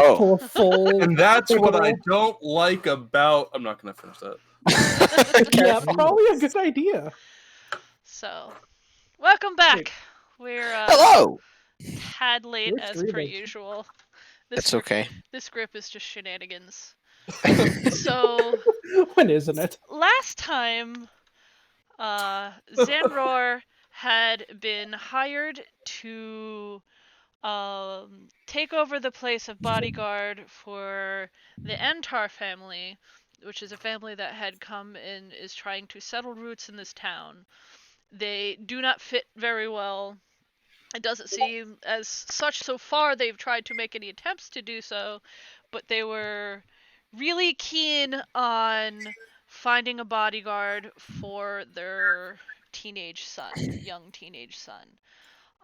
For full. And that's what I rigmarole. don't like about... I'm not going to finish that. Yeah, probably a good idea. So, welcome back. We're Hello! tad late Which as three per of us? usual. It's okay. This grip is just shenanigans. So, When isn't it? last time, Xanroar had been hired to take over the place of bodyguard for the Antar family, which is a family that had come and is trying to settle roots in this town. They do not fit very well. It doesn't seem as such so far they've tried to make any attempts to do so, but they were really keen on finding a bodyguard for their young teenage son.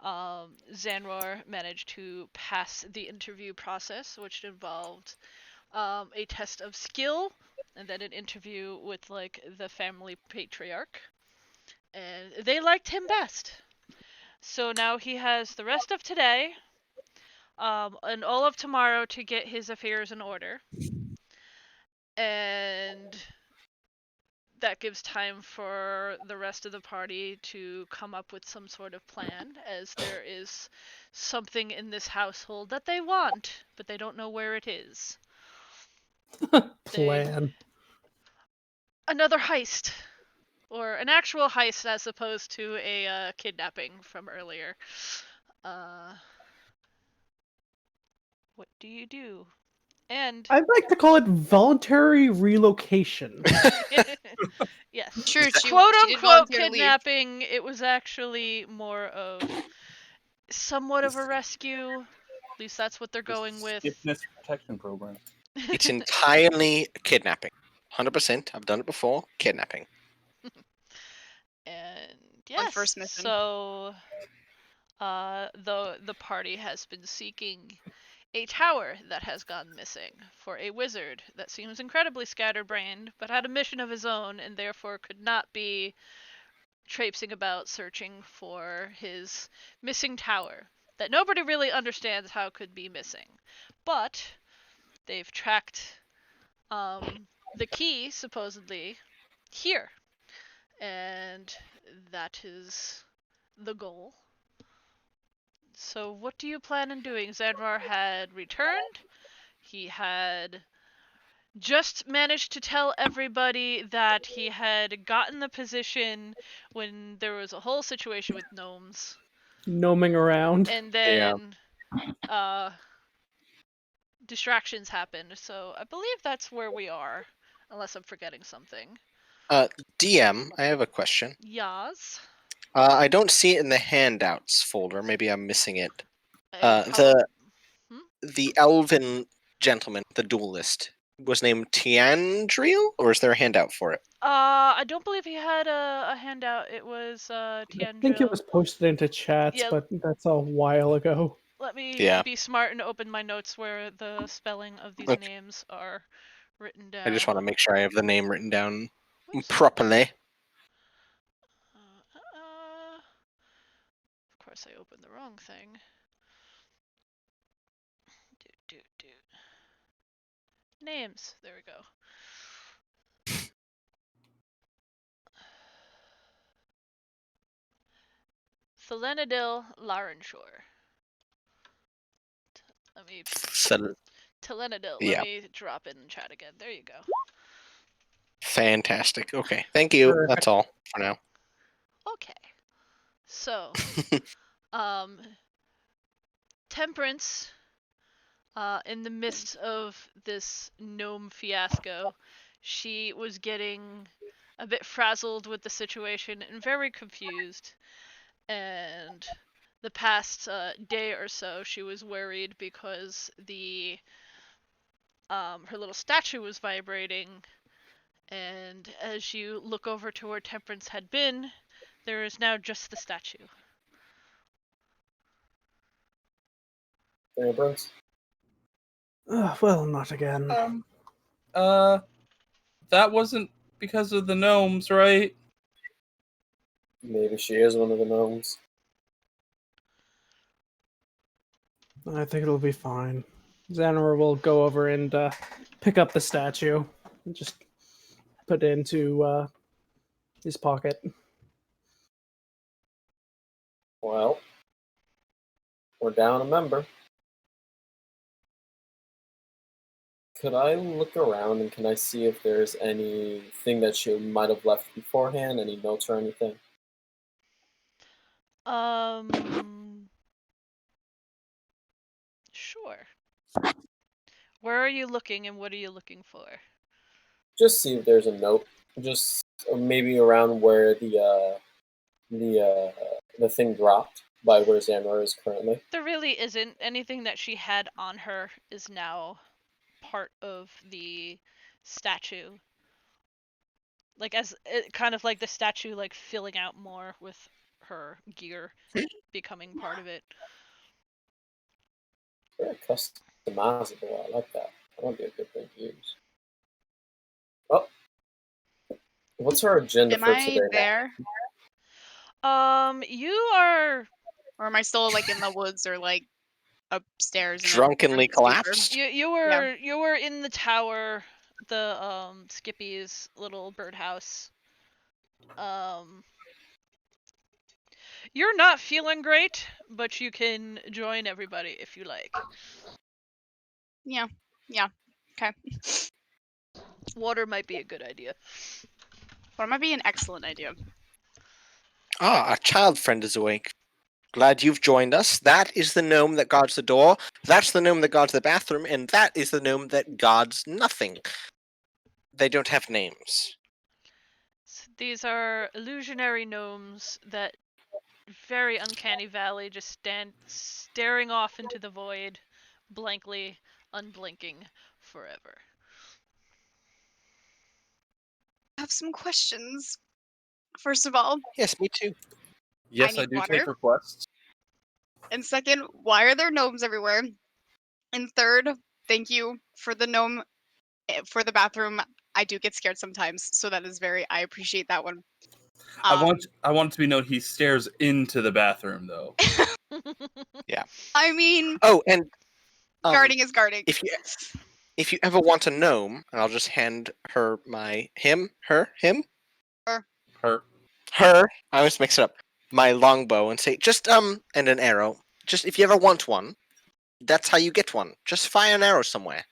Xanroar managed to pass the interview process, which involved a test of skill and then an interview with the family patriarch, and they liked him best. So now he has the rest of today, and all of tomorrow to get his affairs in order, and that gives time for the rest of the party to come up with some sort of plan, as there is something in this household that they want, but they don't know where it is. Plan. Another heist. Or an actual heist as opposed to a kidnapping from earlier. What do you do? And I'd like to call it voluntary relocation. yes, True, she quote did unquote volunteer to leave. kidnapping. It was actually more of somewhat of a rescue. At least that's what they're going with. Witness protection program. It's entirely kidnapping. 100%. I've done it before. Kidnapping. And yes, first mission. so the party has been seeking a tower that has gone missing for a wizard that seems incredibly scatterbrained, but had a mission of his own and therefore could not be traipsing about searching for his missing tower that nobody really understands how could be missing. But they've tracked the key, supposedly, here. And that is the goal. So what do you plan on doing? Xanroar had returned. He had just managed to tell everybody that he had gotten the position when there was a whole situation with gnomes. Gnoming around. And then distractions happened. So I believe that's where we are, unless I'm forgetting something. DM, I have a question. Yas. I don't see it in the handouts folder. Maybe I'm missing it. The elven gentleman, the duelist, was named Tiandriel, or is there a handout for it? I don't believe he had a handout. It was Tiandriel. I think it was posted into chats, Yeah. but that's a while ago. Let me Yeah. be smart and open my notes where the spelling of these names are written down. I just want to make sure I have the name written down properly. Of course, I opened the wrong thing. Names. There we go. Thelenadil Larenshore. Let me... Telenadil. Yeah. Let me drop it in chat again. There you go. Fantastic. Okay. Thank you. Perfect. That's all for now. Okay. So, Temperance, in the midst of this gnome fiasco, she was getting a bit frazzled with the situation and very confused. And the past day or so, she was worried because her little statue was vibrating. And as you look over to where Temperance had been, there is now just the statue. Temperance? Well, not again. That wasn't because of the gnomes, right? Maybe she is one of the gnomes. I think it'll be fine. Xanroar will go over and pick up the statue and just put it into his pocket. Well, we're down a member. Could I look around and can I see if there's anything that she might have left beforehand? Any notes or anything? Sure. Where are you looking and what are you looking for? Just see if there's a note. Just maybe around where the thing dropped by where Xanroar is currently. There really isn't. Anything that she had on her is now part of the statue. Like as kind of like the statue like filling out more with her gear becoming part of it. Very customizable. I like that. That would be a good thing to use. Oh, what's our agenda Am for I today? there? You are. Or am I still like in the woods or like upstairs? in a Drunkenly different sleeper? collapsed? You were in the tower, the Skippy's little birdhouse. You're not feeling great, but you can join everybody if you like. Yeah. Okay. Water might be a good idea. Or might be an excellent idea. Ah, our child friend is awake. Glad you've joined us. That is the gnome that guards the door. That's the gnome that guards the bathroom, and that is the gnome that guards nothing. They don't have names. These are illusionary gnomes that very uncanny valley just stand staring off into the void, blankly, unblinking, forever. I have some questions. First of all, Yes, me too. Yes, need I do water. take requests. and second, why are there gnomes everywhere? And third, thank you for the gnome for the bathroom. I do get scared sometimes, so that is I appreciate that one. I want it to be known he stares into the bathroom though. I mean, Oh, and guarding is guarding. if you ever want a gnome, I'll just hand her him. Her. I always mix it up. My longbow and say, and an arrow. Just if you ever want one, that's how you get one. Just fire an arrow somewhere.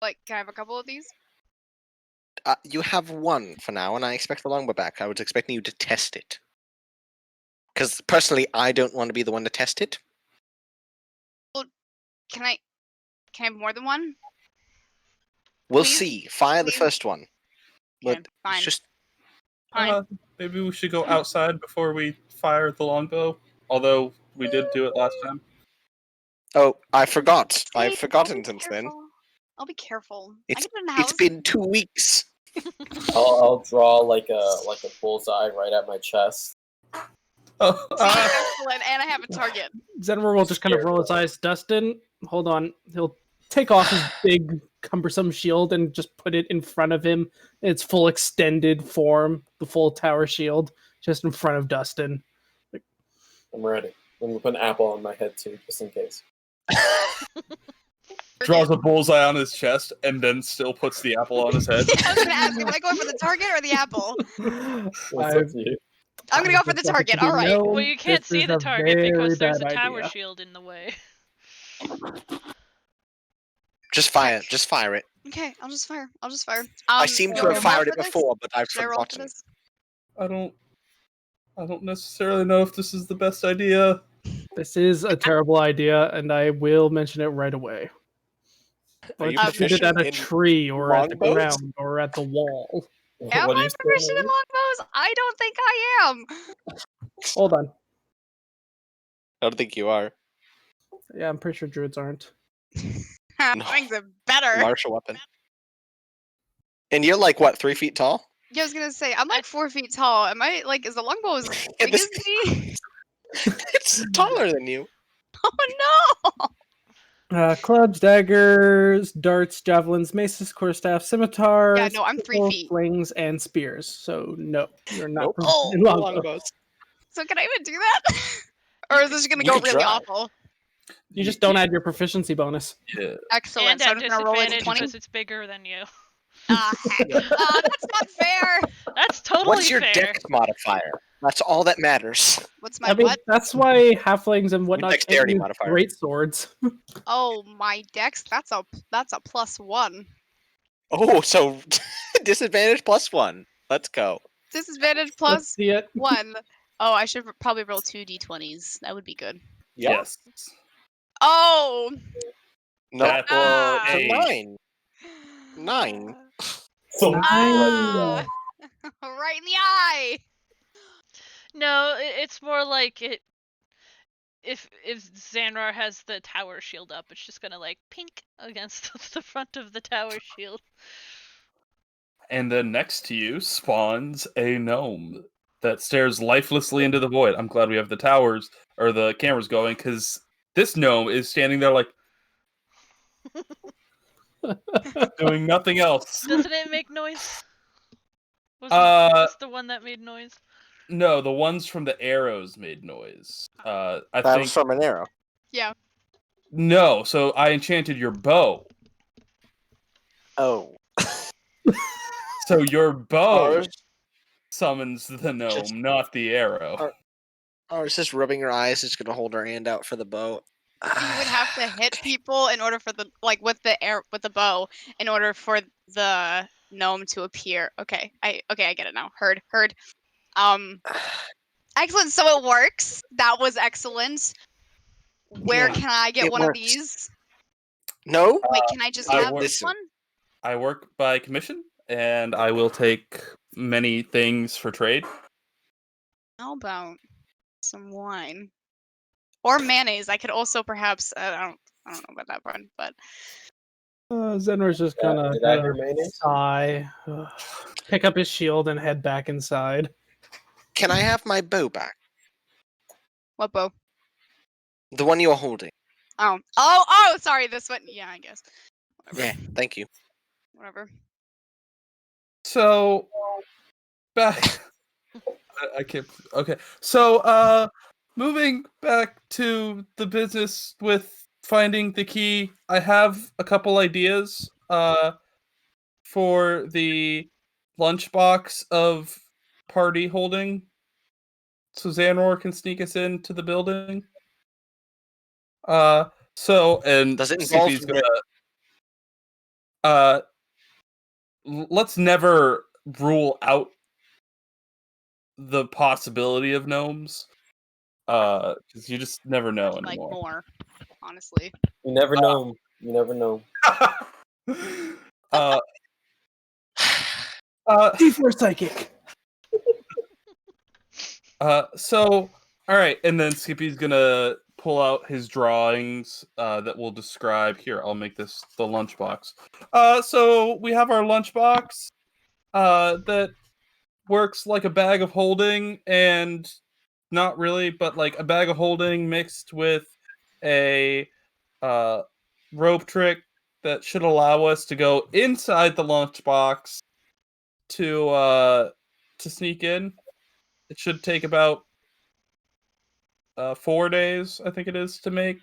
Like, can I have a couple of these? You have one for now, and I expect the longbow back. I was expecting you to test it. Because personally, I don't want to be the one to test it. Can I have more than one? We'll Please? see. Fire the Please? first one. Okay, But fine. it's just Fine. Maybe we should go outside before we fire the longbow. Although we did do it last time. oh, I forgot. I've Please, forgotten I'll be since then. careful. I'll be careful. It's- I get in the house. It's been 2 weeks. I'll draw like a bullseye right at my chest. Oh, Excellent, and I have a target. Xanroar will just kind of roll his eyes. Dustin, hold on. He'll take off his big, cumbersome shield and just put it in front of him in its full extended form, the full tower shield, just in front of Dustin. I'm ready. I'm gonna put an apple on my head too, just in case. draws a bullseye on his chest and then still puts the apple on his head. I was gonna ask, am I going for the target or the apple? What's up to you? I'm gonna go for the target. All right. Well, you can't see the target because there's a tower shield in the way. Just fire it. Okay, I'll just fire. I seem to roll have fired it for this? before, but I've Should I roll for forgotten. this? I don't necessarily know if this is the best idea. This is a terrible idea, and I will mention it right away. Are you Let's shoot it at proficient a in tree or at the longbows? ground or at the wall. Am What do I you say, proficient in Nelly? longbows? I don't think I am. Hold on. I don't think you are. Yeah, I'm pretty sure druids aren't. Things are better. Martial weapon. And you're like, what, 3 feet tall? Yeah, I was gonna say, I'm like 4 feet tall. Am I like, is the longbow as Yeah, big as me? It's taller than you. Oh no! Clubs, daggers, darts, javelins, maces, quarterstaff, scimitars, Yeah, no, I'm 3 sickles, feet. slings, and spears. So no, you're not. Nope. proficient in Oh, longbow. Longbows. So can I even do that? Or is this gonna You go could really try. awful? You just don't add your proficiency bonus. Yeah. Excellent. And So at I'm just gonna roll like a disadvantage 20. because it's bigger than you. Ah, heck. That's not fair. That's totally What's your fair. dex modifier? That's all that matters. What's my I mean, what? that's why halflings and whatnot can't dexterity use modifier. great swords. Oh, my dex. That's a +1. Oh, so disadvantage +1. Let's go. Disadvantage Let's see it. +1. Oh, I should probably roll 2 d20s. That would be good. Yep. Yes. Oh. No, That's Ah. so a 9. 9. So Ah. Right in the eye. No, it's more like it. If Xanroar has the tower shield up, it's just gonna like pink against the front of the tower shield. And then next to you spawns a gnome that stares lifelessly into the void. I'm glad we have the towers or the cameras going because this gnome is standing there like doing nothing else. Doesn't it make noise? Was this the one that made noise? No, the ones from the arrows made noise. I That think was from an arrow. Yeah. no. So I enchanted your bow. Oh. So your bow Ours, summons the gnome, Just- not the arrow. ours just rubbing her eyes, just gonna hold her hand out for the bow. You would have to hit people in order for the with the bow in order for the gnome to appear. Okay, I get it now. Heard. Excellent. So it works. That was excellent. Where Yeah, can I get it one works. of these? No? Wait, can I just I have work- this one? I work by commission, and I will take many things for trade. How about some wine or mayonnaise? I could also perhaps I don't know about that one, but Zenroar's just gonna did I hear mayonnaise? sigh, pick up his shield, and head back inside. Can I have my bow back? what bow? The one you're holding. Oh, sorry, this one. Yeah, I guess. Whatever. Yeah, thank you. Whatever. So back. I can't. Okay, so moving back to the business with finding the key, I have a couple ideas for the lunchbox of party holding, so Xanroar can sneak us into the building. So and Does it involve Skippy's gonna let's never rule out the possibility of gnomes, because you just never know Like anymore. more, honestly. You never know. You never know. D4 psychic. So all right, and then Skippy's gonna pull out his drawings that will describe. Here, I'll make this the lunchbox. So we have our lunchbox that works like a bag of holding, and not really, but like a bag of holding mixed with a rope trick that should allow us to go inside the lunchbox to sneak in. It should take about 4 days, I think it is, to make.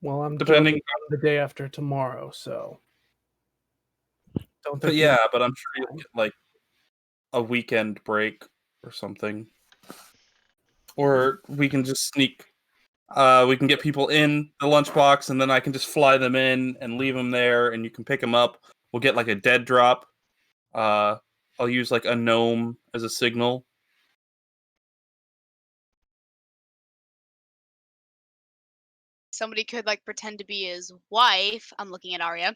Well, I'm Depending doing it the day after tomorrow, so don't But think yeah, but I'm sure you'll get like a weekend break or something. Or we can just sneak. We can get people in the lunchbox, and then I can just fly them in and leave them there, and you can pick them up. We'll get like a dead drop. I'll use like a gnome as a signal. Somebody could like pretend to be his wife. I'm looking at Arya,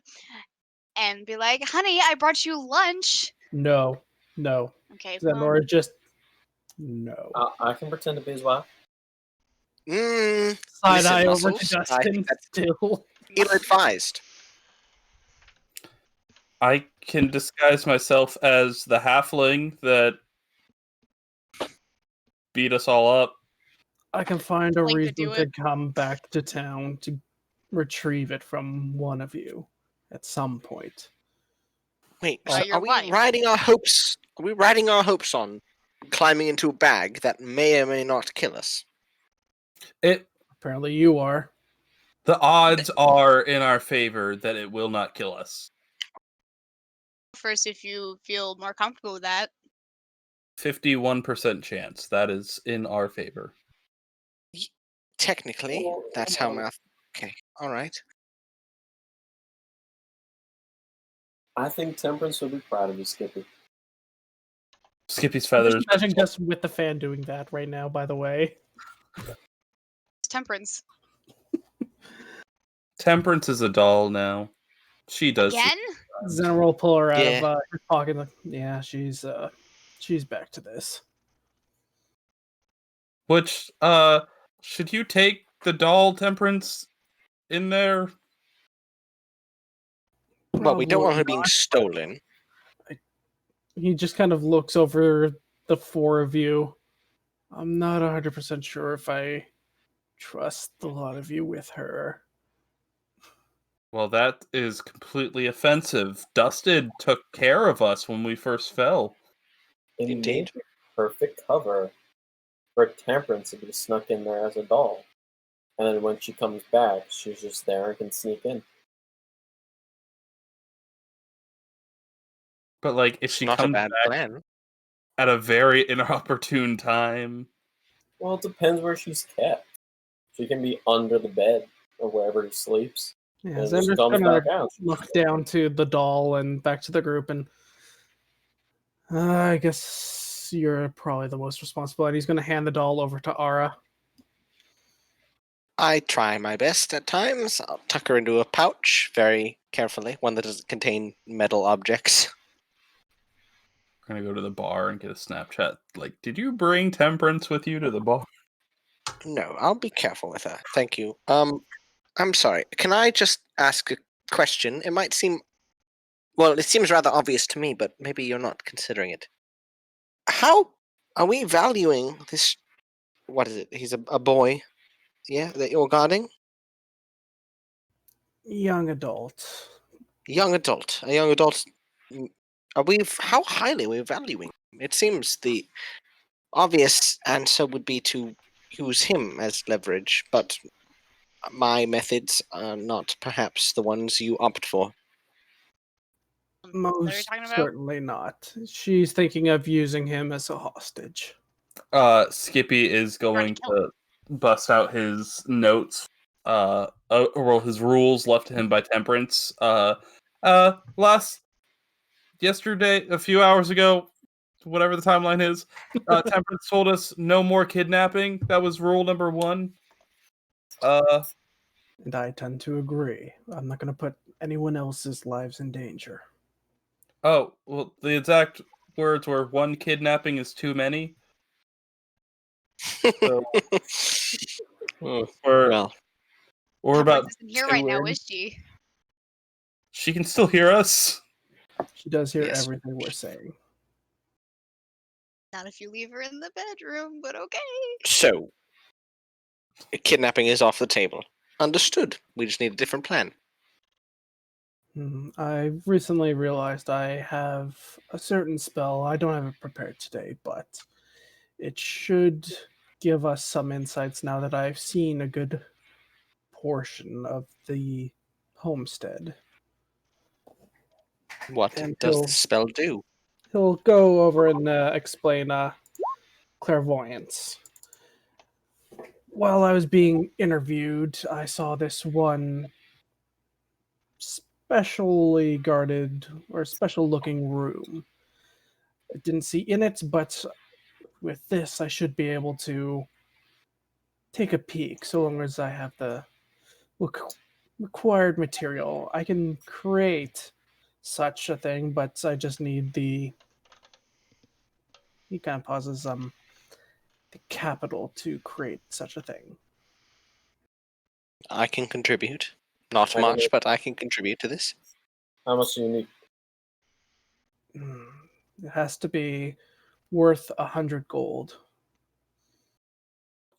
and be like, "Honey, I brought you lunch." no. Okay, well, Zenroar just no. I can pretend to be his wife. Side listen, eye over to Muscles, I Dustin. think that's Still, ill-advised. I can disguise myself as the halfling that beat us all up. I can find a Like to reason do to it. come back to town to retrieve it from one of you at some point. Wait, By so your are we wife. riding our hopes? Are we riding our hopes on climbing into a bag that may or may not kill us? It Apparently, you are. The odds are in our favor that it will not kill us. First, if you feel more comfortable with that. 51% chance. That is in our favor. Technically, that's how math. Okay, all right. I think Temperance would be proud of you, Skippy. Skippy's feathers. Just imagine just with the fan doing that right now, by the way. It's Temperance. Temperance is a doll now. She does. Again? Xanroar will pull her out Yeah. of her pocket. Like, yeah, she's back to this. Which, should you take the doll Temperance in there? Well, we don't want her Probably being not. stolen. He just kind of looks over the four of you. I'm not 100% sure if I trust the lot of you with her. Well, that is completely offensive. Dustin took care of us when we first fell. It Indeed. made perfect cover for Temperance to be snuck in there as a doll. And then when she comes back, she's just there and can sneak in. But, like, if It's she not a comes bad back plan. at a very inopportune time... Well, it depends where she's kept. She can be under the bed or wherever he sleeps. Yeah, And just Xander's comes gonna back out. look down to the doll and back to the group, and I guess you're probably the most responsible. And he's gonna hand the doll over to Ara. I try my best at times. I'll tuck her into a pouch very carefully, one that doesn't contain metal objects. We're gonna go to the bar and get a Snapchat. Like, did you bring Temperance with you to the bar? No, I'll be careful with her. Thank you. I'm sorry. Can I just ask a question? It might seem... Well, it seems rather obvious to me, but maybe you're not considering it. How are we valuing this... What is it? He's a boy, yeah, that you're guarding? Young adult. Young adult. A young adult... Are we... How highly are we valuing him? It seems the obvious answer would be to use him as leverage, but my methods are not perhaps the ones you opt for. What are you Most talking about? certainly not. She's thinking of using him as a hostage. Skippy is going kill to bust out his notes, or his rules left to him by Temperance. Yesterday, a few hours ago, whatever the timeline is, Temperance told us no more kidnapping. That was rule number 1. And I tend to agree. I'm not going to put anyone else's lives in danger. Oh, well, the exact words were 1 kidnapping is too many. So we're about Temperance isn't here right now, to- is she? She can still hear us. She does hear Yes. everything we're saying. Not if you leave her in the bedroom, but okay. So, kidnapping is off the table. Understood. We just need a different plan. I recently realized I have a certain spell. I don't have it prepared today, but it should give us some insights now that I've seen a good portion of the homestead. What And does the spell do? He'll go over and explain Clairvoyance. While I was being interviewed, I saw this one specially guarded or special looking room. I didn't see in it, but with this, I should be able to take a peek so long as I have the required material. I can create such a thing, but I just need the. He kind of pauses. The capital to create such a thing. I can contribute. Not I much, can- but I can contribute to this. How much do you need? It has to be worth 100 gold.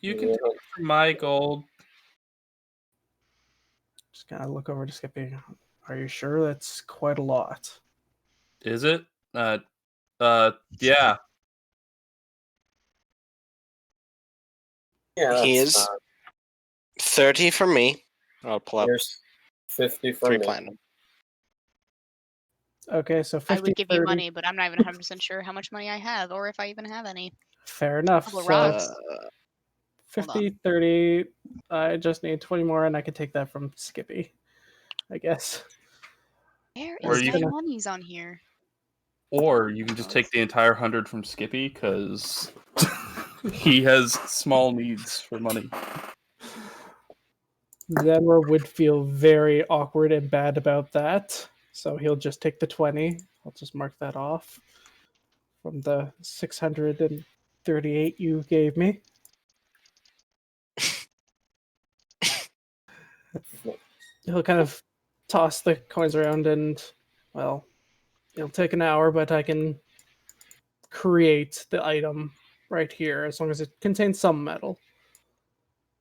You can Yeah. take it from my gold. Just kind of look over to Skippy. Are you sure? That's quite a lot. Is it? Yeah. Yeah, He that's is 30 from me, I'll pull up Here's 50 for 3 me. platinum. Okay, so 50, I would give 30. you money, but I'm not even 100% sure how much money I have, or if I even have any. Fair enough. Couple So rocks. 50, 30. I just need 20 more, and I can take that from Skippy, I guess. Where Or is you my can- monies on here? Or you can just take the entire 100 from Skippy, because he has small needs for money. Xanroar would feel very awkward and bad about that, so he'll just take the 20. I'll just mark that off from the 638 you gave me. He'll kind of toss the coins around and, well, it'll take an hour, but I can create the item right here as long as it contains some metal.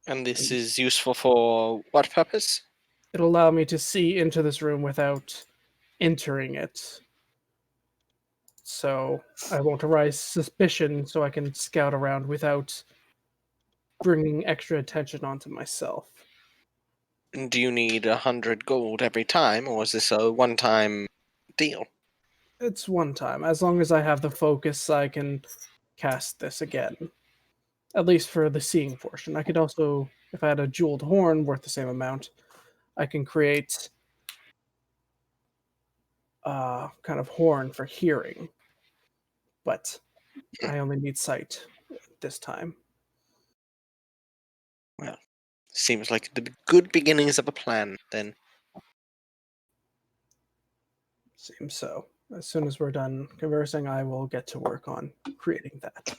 And this is useful for what purpose? It'll allow me to see into this room without entering it. So I won't arise suspicion, so I can scout around without bringing extra attention onto myself. Do you need 100 gold every time, or is this a one-time deal? It's one time. As long as I have the focus, I can cast this again. At least for the seeing portion. I could also, if I had a jeweled horn worth the same amount, I can create kind of horn for hearing. But I only need sight this time. Seems like the good beginnings of a plan, then. Seems so. As soon as we're done conversing, I will get to work on creating that.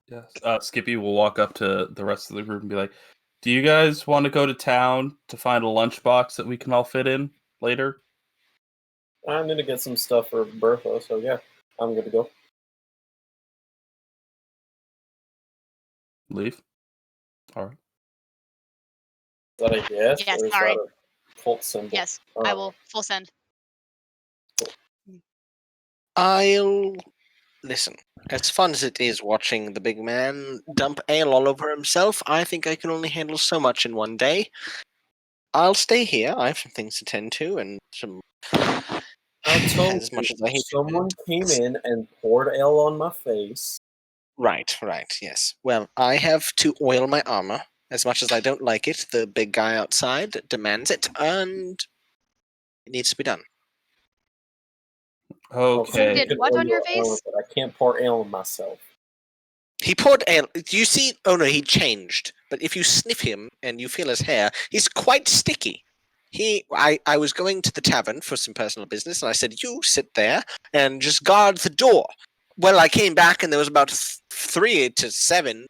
Yes. Skippy will walk up to the rest of the group and be like, "Do you guys want to go to town to find a lunchbox that we can all fit in later?" I'm gonna get some stuff for Bertha, so yeah, I'm good to go. Leave. All right. Is that a yes? Yes, or is sorry. that a cult symbol? Yes, Oh. I will full send. I'll listen. As fun as it is watching the big man dump ale all over himself, I think I can only handle so much in one day. I'll stay here. I have some things to tend to, and some. I told as much you, as I hate. someone came in and poured ale on my face. Right, yes. Well, I have to oil my armor. As much as I don't like it, the big guy outside demands it, and it needs to be done. Okay. Did what on your face? But I can't pour ale on myself. He poured ale. Do you see? Oh no, he changed. But if you sniff him and you feel his hair, he's quite sticky. I was going to the tavern for some personal business, and I said, "You sit there and just guard the door." Well, I came back, and there was about 3 to 7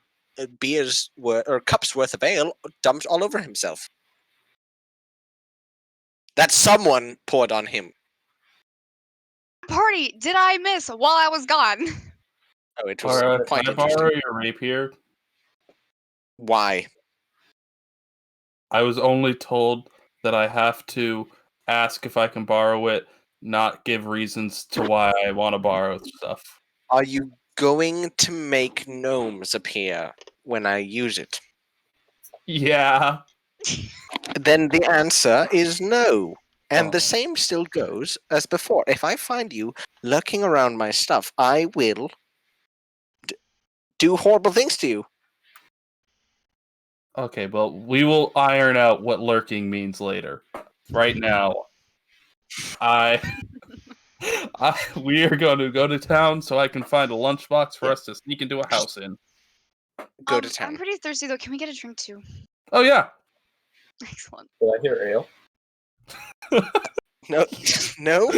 cups worth of ale dumped all over himself. That someone poured on him. Party did I miss while I was gone? Oh, it was Can quite I interesting. borrow your rapier? Why? I was only told that I have to ask if I can borrow it, not give reasons to why I want to borrow stuff. Are you going to make gnomes appear when I use it? Yeah. Then the answer is no. And Oh. the same still goes as before. If I find you lurking around my stuff, I will do horrible things to you. Okay, well, we will iron out what lurking means later. Right now, we are going to go to town so I can find a lunchbox for us to sneak into a house in. Go to I'm town. pretty thirsty though. Can we get a drink too? Oh, yeah. Excellent. Did I hear ale? No. No?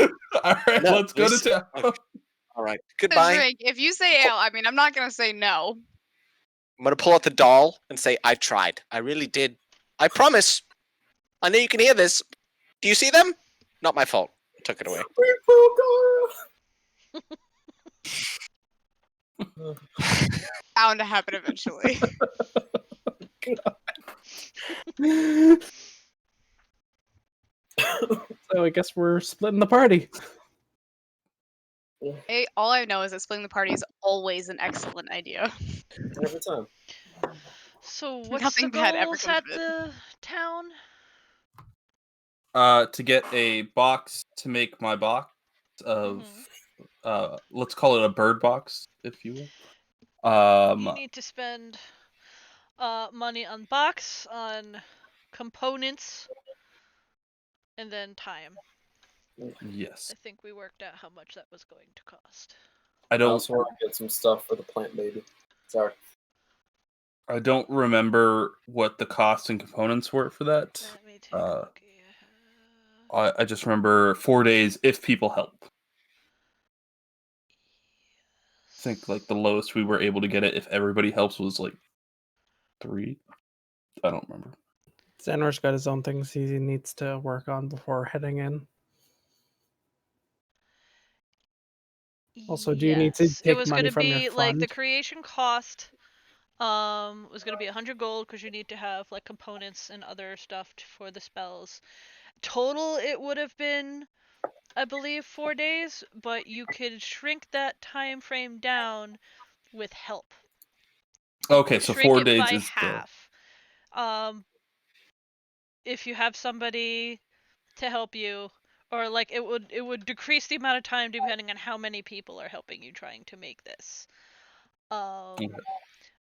All right, No, let's go to please. town. Okay. All right. The Goodbye. drink. If you say ale, I mean, I'm not gonna say no. I'm going to pull out the doll and say, I tried. I really did. I promise. I know you can hear this. Do you see them? Not my fault. I took it away. Bound to happen eventually. So I guess we're splitting the party. Hey, all I know is that splitting the party is always an excellent idea. Every time. So what's Nothing the bad ever goals comes at of it. the town? to get a box to make my box of, let's call it a bird box, if you will. You need to spend money on box, on components, and then time. Yes. I think we worked out how much that was going to cost. I I also want to get some stuff for the plant baby. Sorry. I don't remember what the cost and components were for that. Let me take a look. I just remember 4 days if people help. I think like the lowest we were able to get it if everybody helps was like 3. I don't remember. Xanroar's got his own things he needs to work on before heading in. Also, do you need to take money from your fund? It was going to be like the creation cost was going to be 100 gold because you need to have like components and other stuff for the spells. Total it would have been, I believe, 4 days, but you could shrink that time frame down with help. Okay, so Shrink 4 it days by is half. If you have somebody to help you, or like it would decrease the amount of time depending on how many people are helping you trying to make this.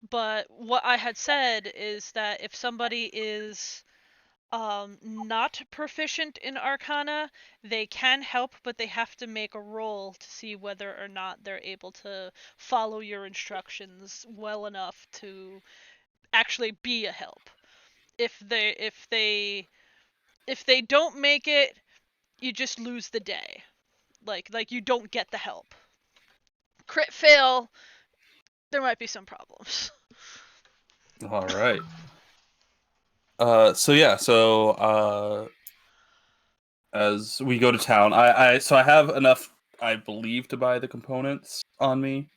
But what I had said is that if somebody is not proficient in Arcana, they can help, but they have to make a roll to see whether or not they're able to follow your instructions well enough to actually be a help. If they don't make it, you just lose the day. Like you don't get the help. Crit fail, there might be some problems. All right. So as we go to town, I have enough, I believe, to buy the components on me.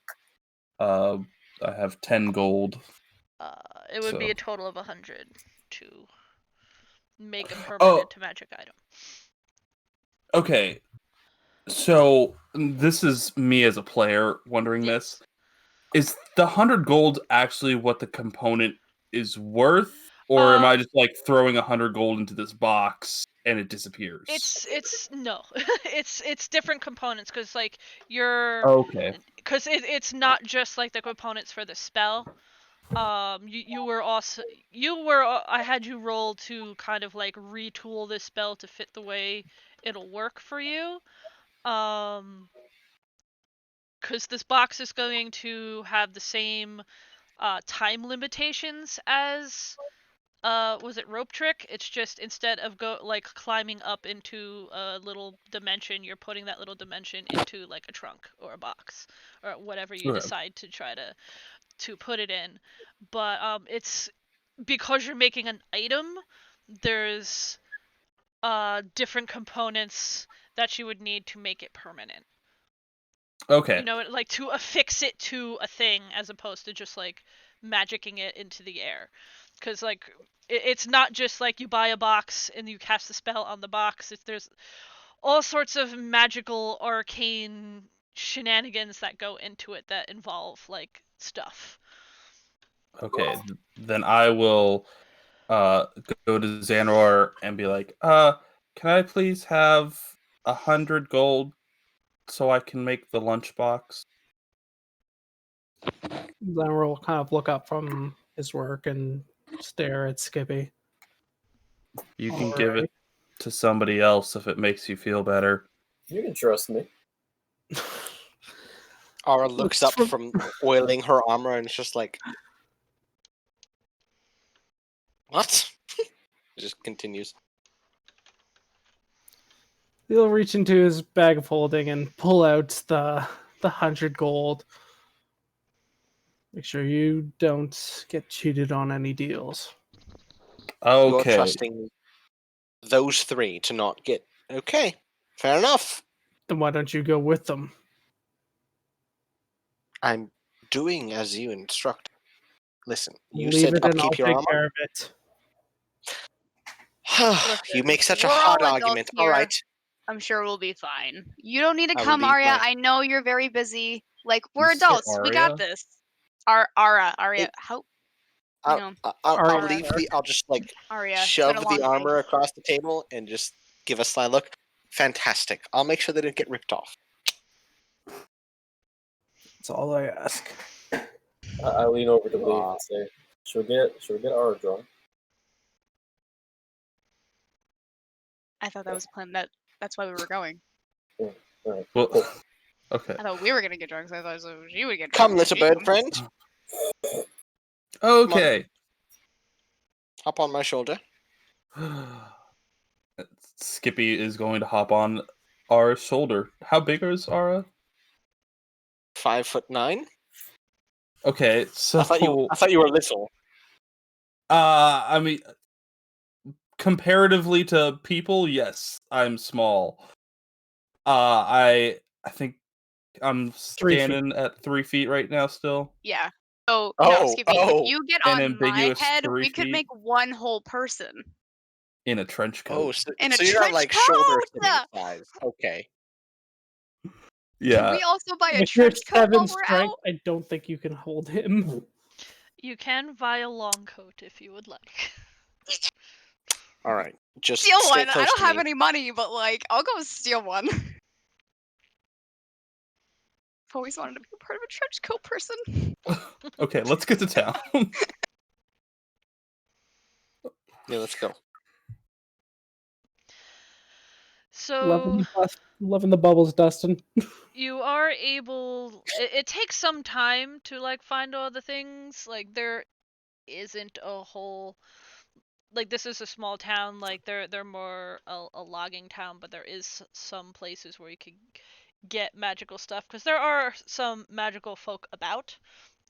I have 10 gold. It would be a total of 100 to make a permanent magic item. Okay. So this is me as a player wondering this. Is the 100 gold actually what the component is worth? Or am I just like throwing 100 gold into this box and it disappears? It's no. it's different components because like you're because it's not just like the components for the spell. I had you roll to kind of like retool this spell to fit the way it'll work for you. Because this box is going to have the same time limitations as was it Rope Trick? It's just instead of climbing up into a little dimension, you're putting that little dimension into like a trunk or a box or whatever you decide to try to put it in. But it's because you're making an item, there's different components that you would need to make it permanent. Okay. You know, like to affix it to a thing as opposed to just like magicking it into the air. Because like it's not just like you buy a box and you cast a spell on the box. There's all sorts of magical arcane shenanigans that go into it that involve like stuff. Okay, then I will go to Xanroar and be like, can I please have 100 gold so I can make the lunchbox? Xanroar will kind of look up from his work and stare at Skippy. You can give it to somebody else if it makes you feel better. You can trust me. Ara looks up from oiling her armor and it's just like, what? It just continues. He'll reach into his bag of holding and pull out the 100 gold. Make sure you don't get cheated on any deals. Okay. You're trusting those 3 to not get... Okay, fair enough. Then why don't you go with them? I'm doing as you instruct. Listen, you Leave said it and upkeep I'll your take care armor. of it. Listen, You make such a we're hard all adults argument. here. All right. I'm sure we'll be fine. You don't need to I will come, leave Arya. my- I know you're very busy. Like, we're You say adults. We got Arya? this. Arya. It- How? I'll No. I'll Arya. leave the... I'll just like Arya. It's shove been a long the day. armor across the table and just give a sly look. Fantastic. I'll make sure they don't get ripped off. That's all I ask. I lean over to Leaf and say, should we get our drunk? I thought that was a plan. That's why we were going. Yeah. Right. Well, Cool. okay. I thought we were gonna get drunk. So I thought you would get drunk. Come, little bird friend. Okay. Hop on my shoulder. Skippy is going to hop on our shoulder. How big is Ara? 5'9". Okay, so I thought you were little. I mean, comparatively to people, yes, I'm small. I think I'm 3 feet. standing at 3 feet right now still. Yeah. So Oh, no, Skippy, oh. if you get An on my ambiguous head, 3 we could feet. make one whole person. In a trench coat. Oh, so In a you're not like trench shoulder coat! sitting size. Okay. Yeah. Can we also buy a With your trench coat 7 while we're strength, out? I don't think you can hold him. You can buy a long coat if you would like. All right. Just Steal stay one. I close don't to have me. any money, but like, I'll go steal one. I've always wanted to be a part of a trench coat person. Okay, let's get to town. Yeah, let's go. So Loving the bubbles, Dustin. you are able. It takes some time to like find all the things. Like there isn't a whole. Like this is a small town. Like they're more a logging town, but there is some places where you could get magical stuff because there are some magical folk about.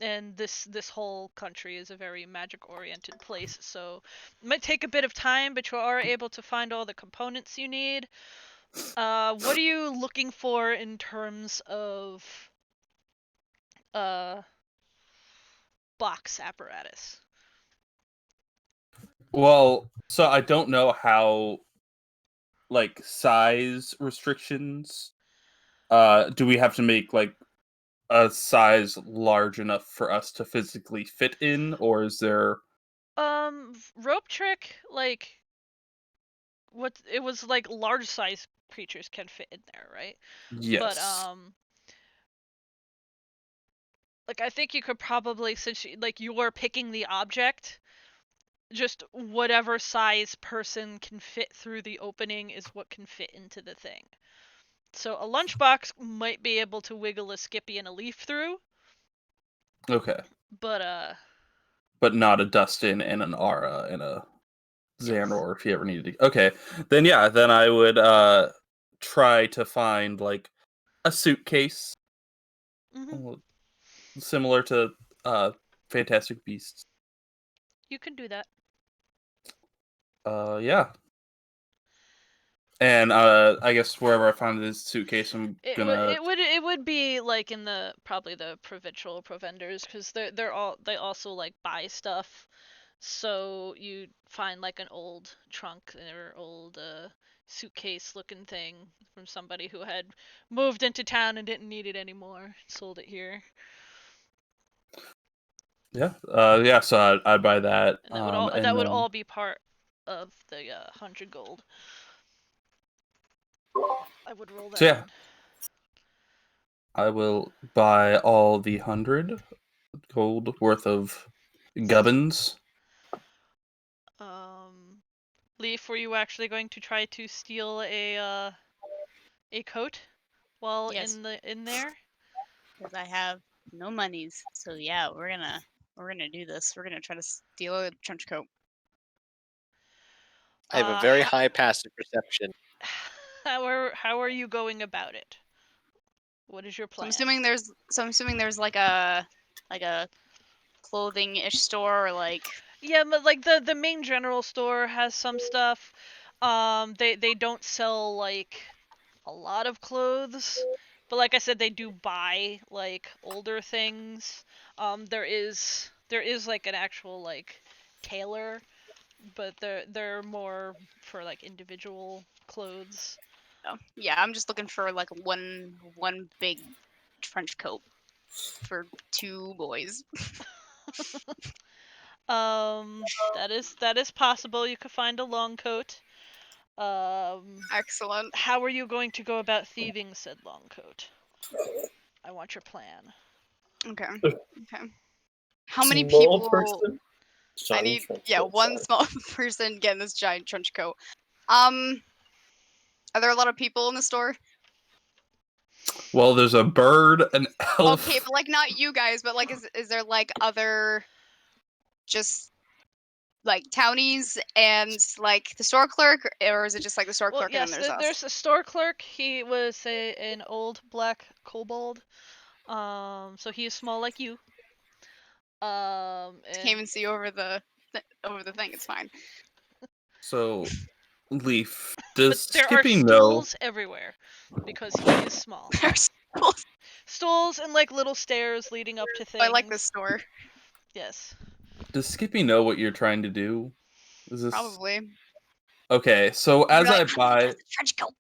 And this whole country is a very magic oriented place, so it might take a bit of time, but you are able to find all the components you need. What are you looking for in terms of box apparatus? Well, so I don't know how, like, size restrictions. Do we have to make like a size large enough for us to physically fit in, or is there? Rope trick, like, what it was like large size creatures can fit in there, right? Yes. But like I think you could probably, since you are picking the object, just whatever size person can fit through the opening is what can fit into the thing. So a lunchbox might be able to wiggle a Skippy and a Leaf through. Okay. But not a Dustin and an Ara and a Xanroar if you ever needed to. Okay. Then yeah, then I would try to find like a suitcase. Mm-hmm. Similar to Fantastic Beasts. You can do that. Yeah. And I guess wherever I find this suitcase, I'm gonna. It would be like in probably the provincial vendors because they also like buy stuff. So you find like an old trunk or old suitcase looking thing from somebody who had moved into town and didn't need it anymore, sold it here. Yeah. Yeah. So I'd buy that. And that would all be part of the 100 gold. I would roll that. So yeah. in. I will buy all the 100 gold worth of gubbins. Leaf, were you actually going to try to steal a coat while Yes. in there? Because I have no monies. So yeah, we're gonna do this. We're gonna try to steal a trench coat. I have a very high passive perception. How are you going about it? What is your plan? So I'm assuming there's like a clothing-ish store or like. Yeah, but like the main general store has some stuff. They don't sell like a lot of clothes, but like I said, they do buy like older things. There is like an actual like tailor, but they're more for like individual clothes. Oh, yeah, I'm just looking for like one big trench coat for 2 boys. That is possible. You could find a long coat. Excellent. How are you going to go about thieving said Longcoat? I want your plan. Okay. Okay. How many Small people? person? I Giant need trench yeah, coat, one sorry. small person getting this giant trench coat. Are there a lot of people in the store? Well, there's a bird, an elf. Okay, but like not you guys, but like is there like other just like townies and like the store clerk, or is it just like the store Well, clerk and then yes, there's us? there's a store clerk. He was an old black kobold. So he is small like you. Can't And even see over the thing. It's fine. So, Leaf, but does there are Skippy know? stools everywhere because he is small. There's schools. Stools and like little stairs leading up to things. I like this store. Yes. Does Skippy know what you're trying to do? Is this Probably. okay? So You're as like, I "I'm gonna buy, get the trench coat."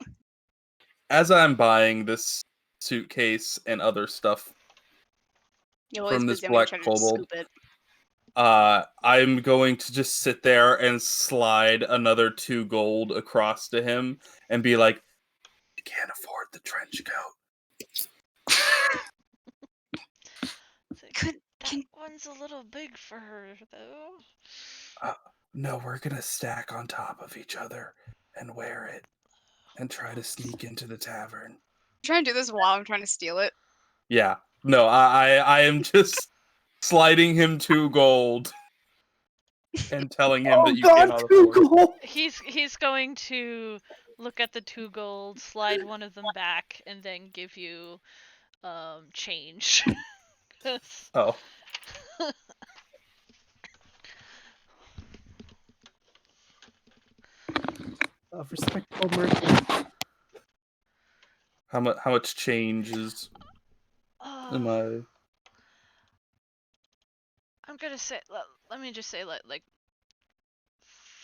as I'm buying this suitcase and other stuff You're always from this busy. I'm gonna black try to kobold, scoop it. I'm going to just sit there and slide another 2 gold across to him and be like, "You can't afford the trench coat." That one's a little big for her, though. No, we're gonna stack on top of each other and wear it and try to sneak into the tavern. I'm trying to do this while I'm trying to steal it. Yeah. No, I am just sliding him 2 gold and telling him that you cannot afford it. He's going to look at the 2 gold, slide one of them back, and then give you change. Oh. Of respectable merchant. How much change is am I? I'm gonna say. Let me just say like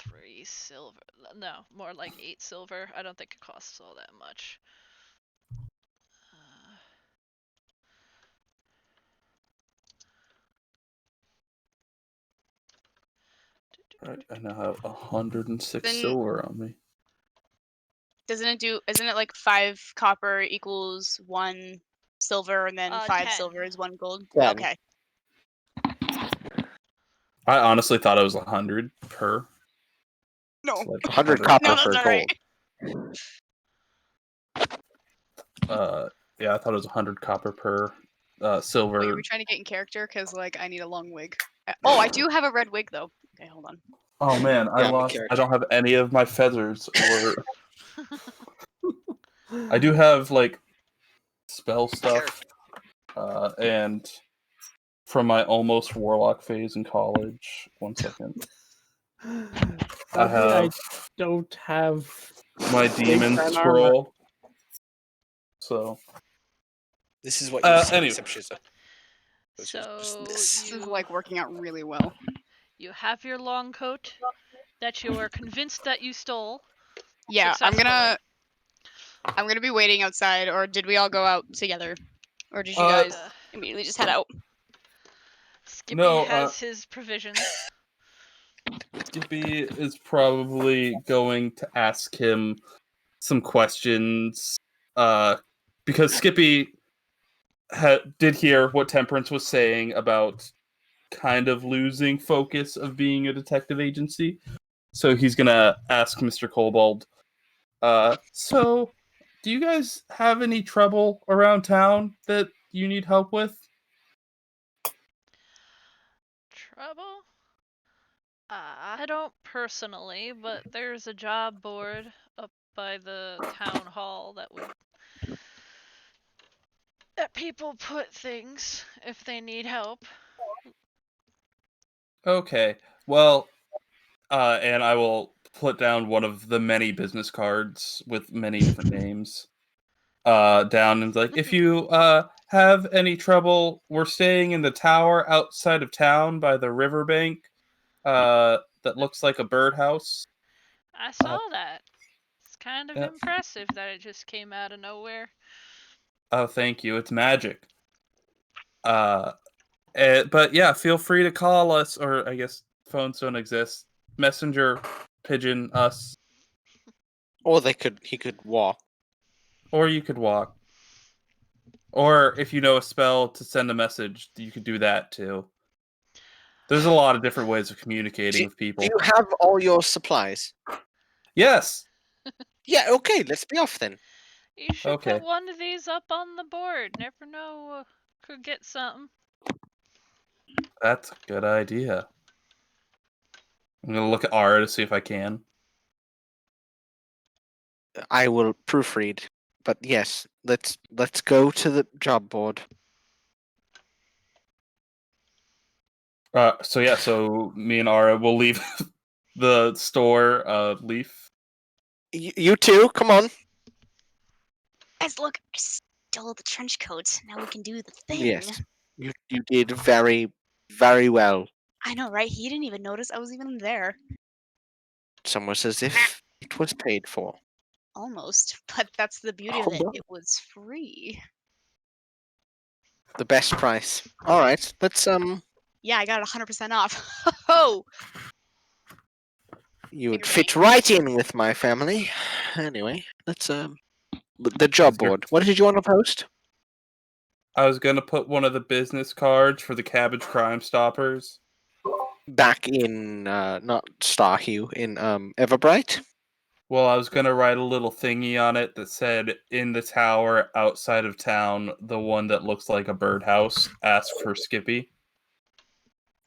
3 silver. No, more like 8 silver. I don't think it costs all that much. Right, I now have 106 Then- silver on me. Isn't it like 5 copper equals 1 silver, and then 5 10. silver is 1 gold? 10. Okay. I honestly thought it was 100 per. No. It's like 100 copper No, that's per not gold. right. Yeah, I thought it was 100 copper per Wait, silver. are we trying to get in character? Because like I need a long wig. Oh, I do have a red wig though. Okay, hold on. Oh man, Yeah, I'm a I character. don't have any of my feathers or I do have like spell stuff and from my almost warlock phase in college. 1 second. I have don't have my demon and scroll. So This is what you see, anyway. except she's a... This So is like working out really well. you have your long coat that you are convinced that you stole. Yeah, Successfully. I'm gonna be waiting outside, or did we all go out together? Or did you guys immediately just head out? Skippy has his provisions. Skippy is probably going to ask him some questions because Skippy did hear what Temperance was saying about kind of losing focus of being a detective agency. So he's going to ask Mr. Kobold, so do you guys have any trouble around town that you need help with? Trouble? I don't personally, but there's a job board up by the town hall that people put things if they need help. Okay, well, and I will put down one of the many business cards with many different names down and like, if you have any trouble, we're staying in the tower outside of town by the riverbank that looks like a birdhouse. I saw that. It's kind of impressive that it just came out of nowhere. Oh, thank you. It's magic. But yeah, feel free to call us, or I guess phones don't exist. Messenger, pigeon us. Or he could walk. Or you could walk. Or if you know a spell to send a message, you could do that too. There's a lot of different ways of communicating with people. Do you have all your supplies? Yes. Yeah, okay, let's be off then. You should Okay. put one of these up on the board. Never know, could get something. That's a good idea. I'm gonna look at Ara to see if I can. I will proofread. But yes, let's go to the job board. So me and Ara will leave the store. Leaf. You two, come on. Guys, look, I stole the trench coat. Now we can do the thing. Yes, you did very, very well. I know, right? He didn't even notice I was even there. It's almost as if it was paid for. Almost, but that's the beauty of it. It was free. The best price. All right, let's Yeah, I got 100% off. Ho! You would You're fit right in with my family. Anyway, let's the job board. What did you want to post? I was gonna put one of the business cards for the Cabbage Crime Stoppers. Back in not Starhue, in Everbright. Well, I was gonna write a little thingy on it that said, "In the tower outside of town, the one that looks like a birdhouse, ask for Skippy."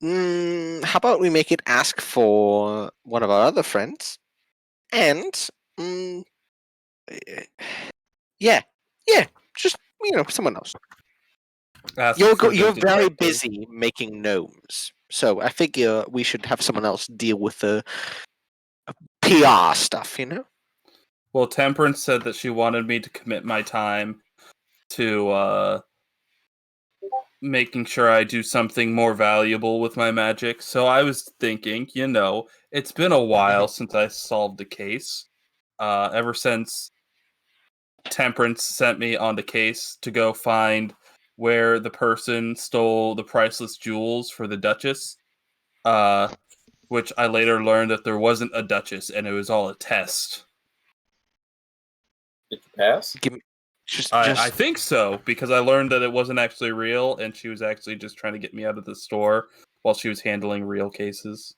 How about we make it ask for one of our other friends? And yeah, just someone else. Ask You're for the very detective. busy making gnomes, so I figure we should have someone else deal with the PR stuff. Well, Temperance said that she wanted me to commit my time to making sure I do something more valuable with my magic. So I was thinking, it's been a while since I solved the case. Ever since Temperance sent me on the case to go find where the person stole the priceless jewels for the Duchess, which I later learned that there wasn't a Duchess and it was all a test. Did you pass? I think so, because I learned that it wasn't actually real, and she was actually just trying to get me out of the store while she was handling real cases.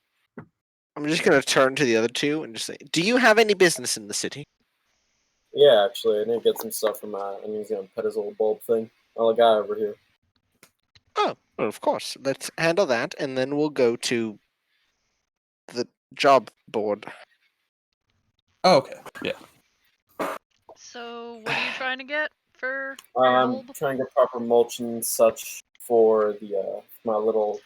I'm just going to turn to the other two and just say, do you have any business in the city? Yeah, actually, I need to get some stuff from and he's gonna pet his little bulb thing. Oh, the guy over here. Oh, well, of course. Let's handle that, and then we'll go to the job board. Oh, okay, yeah. So, what are you trying to get for I'm bulb? trying to get proper mulch and such for the my little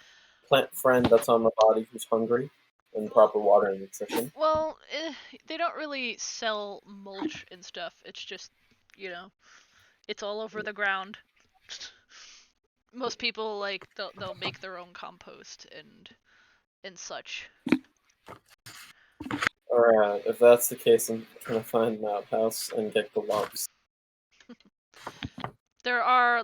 plant friend that's on my body who's hungry, and proper water and nutrition. Well, they don't really sell mulch and stuff. It's just, it's all over the ground. Most people they'll make their own compost and such. Alright, if that's the case, I'm trying to find an outhouse and get gloves. There are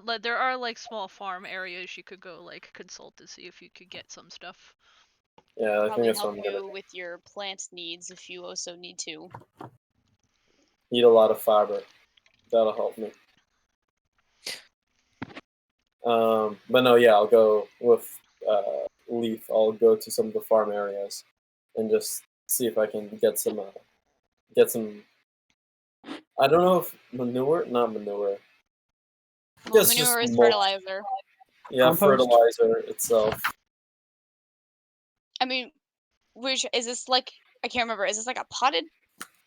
small farm areas you could go consult to see if you could get some stuff. Yeah, I think Probably that's what help I'm gonna you with your plant needs if you also need to. eat a lot of fiber. That'll help me. But no, yeah, I'll go with Leaf. I'll go to some of the farm areas and just see if I can get some. I don't know if not manure. Well, Just manure is mulch. fertilizer. Yeah, Compost? fertilizer itself. I mean, which is this like? I can't remember. Is this like a potted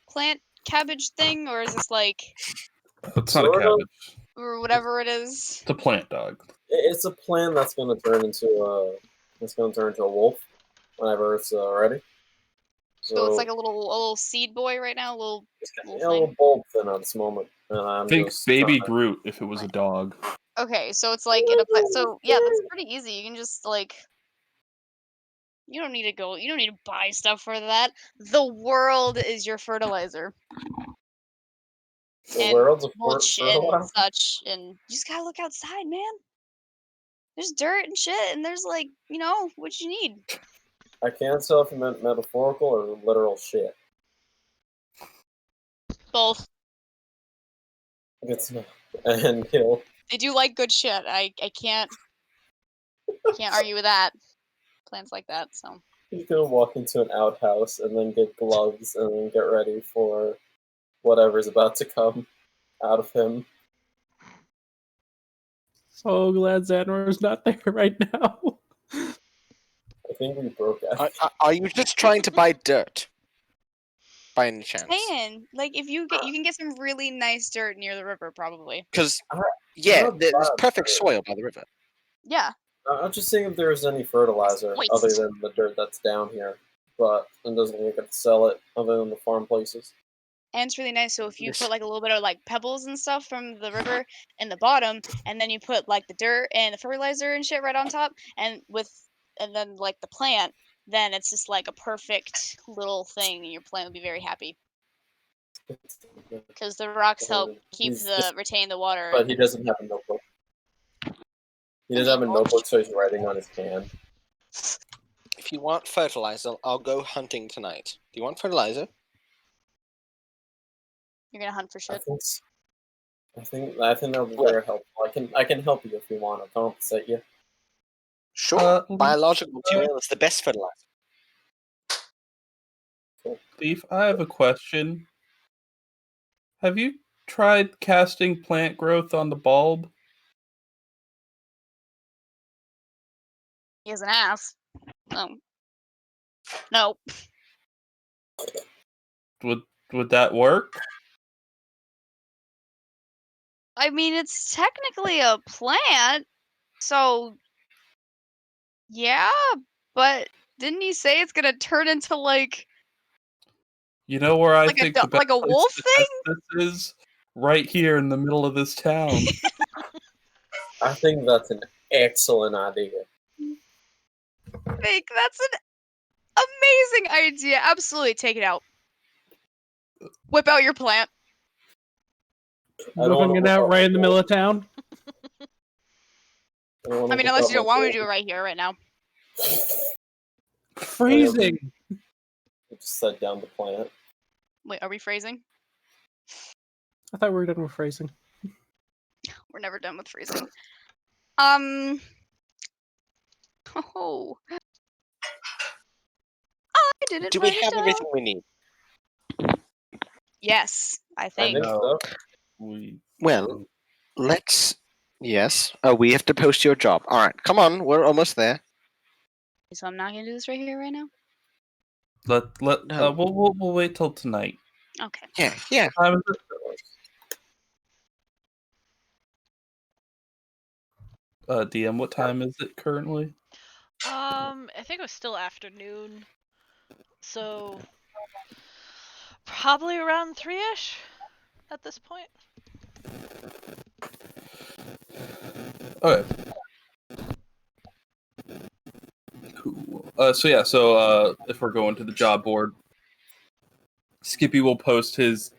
plant cabbage thing, or is this like It's not a Sort of. cabbage. or whatever it is? It's a plant dog. It's a plant that's going to turn into a wolf whenever it's ready. So it's like a little seed boy right now, little a little bulb thing at this moment. And I'm Think just baby trying to- Groot if it was a dog. Okay, so it's like in a plant. So yeah, that's pretty easy. You can just you don't need to go. You don't need to buy stuff for that. The world is your fertilizer. The And world's a mulch and fertilizer. such, and you just gotta look outside, man. There's dirt and shit, and there's what you need. I can't tell if you meant metaphorical or literal shit. Both. It's not. And he'll They do like good shit. I can't argue with that. Plans like that, so. he's gonna walk into an outhouse and then get gloves and then get ready for whatever's about to come out of him. So glad Xanroar's not there right now. I think we broke out. Are you just trying to buy dirt? By any chance? Man, like if you can get some really nice dirt near the river, probably. Because I- there's bad perfect dirt. soil by the river. Yeah. I'm just seeing if there's any fertilizer Waste. other than the dirt that's down here, but it doesn't mean you can sell it other than the farm places. And it's really nice. So if you Yes. put like a little bit of like pebbles and stuff from the river in the bottom, and then you put like the dirt and the fertilizer and shit right on top, and then like the plant, then it's just like a perfect little thing, and your plant will be very happy because the rocks help keep retain the water. But he doesn't have a notebook. He doesn't have a notebook, so he's writing on his hand. If you want fertilizer, I'll go hunting tonight. Do you want fertilizer? You're gonna hunt for I shit. think that'll be very helpful. I can help you if you want. I'll compensate you. Sure. Biological material is the best fertilizer. Thief, I have a question. Have you tried casting plant growth on the bulb? He has an ass. No. Would that work? I mean, it's technically a plant, so yeah, but didn't he say it's gonna turn into like You know where I Like a think du- the best like a place wolf to test this is? Right here in the middle of this town. I think that's an excellent idea. fake? That's an amazing idea. Absolutely, take it out. Whip out your plant. I don't Whipping wanna it whip out out right my in the middle of town. I mean, unless you don't want me to do it right here, right now. Freezing. Just set down the plant. Wait, are we phrasing? I thought we were done with phrasing. We're never done with phrasing. Oh. I didn't Do we write it have down. everything we need? Yes, I I think. think so. Well, let's. Yes. Oh, we have to post your job. All right, come on. We're almost there. So I'm not gonna do this right here, right now. No. We'll wait till tonight. Okay. Yeah. Time is it? DM, what time is it currently? I think it was still afternoon. So probably around 3-ish at this point. Okay. Cool. So if we're going to the job board, Skippy will post his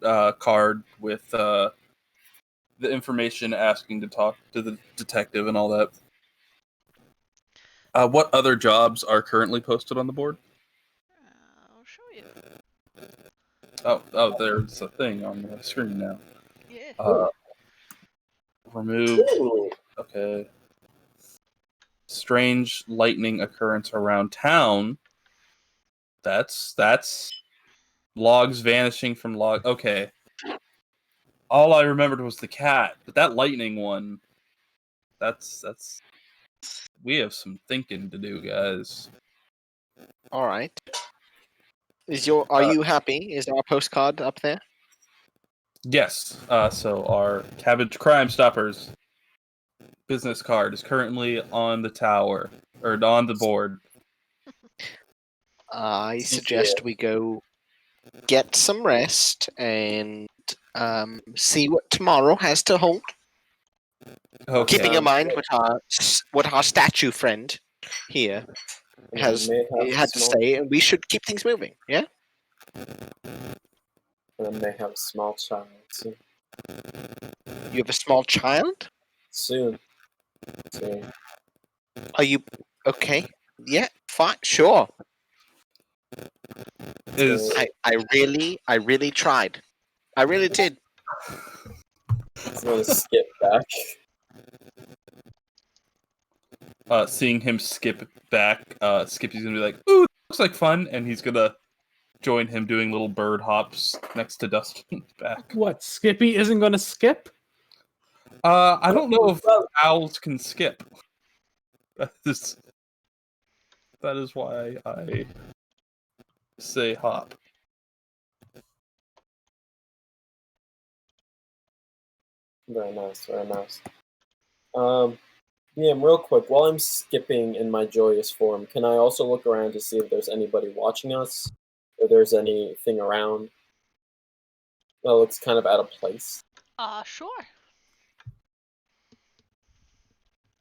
card with the information asking to talk to the detective and all that. What other jobs are currently posted on the board? I'll show you. Oh, there's a thing on the screen now. Yeah. Remove. Ooh. Okay. Strange lightning occurrence around town. That's logs vanishing from log. Okay. All I remembered was the cat, but that lightning one. That's. We have some thinking to do, guys. All right. Are you happy? Is our postcard up there? Yes. So our Cabbage Crime Stoppers business card is currently on the tower or on the board. I suggest we go get some rest and see what tomorrow has to hold. Okay. Keeping in mind what our statue friend here has had to say, and we should keep things moving. Yeah. And I may have a small child soon. You have a small child? Soon. Are you okay? Yeah, fine, sure. is I really tried. I really did. He's gonna skip back. Seeing him skip back, Skippy's gonna be like, "Ooh, looks like fun," and he's gonna join him doing little bird hops next to Dustin's back. What? Skippy isn't going to skip? I don't know if owls can skip. That is why I say hop. Very nice, very nice. Yeah, real quick, while I'm skipping in my joyous form, can I also look around to see if there's anybody watching us? Or there's anything around that looks kind of out of place? Sure.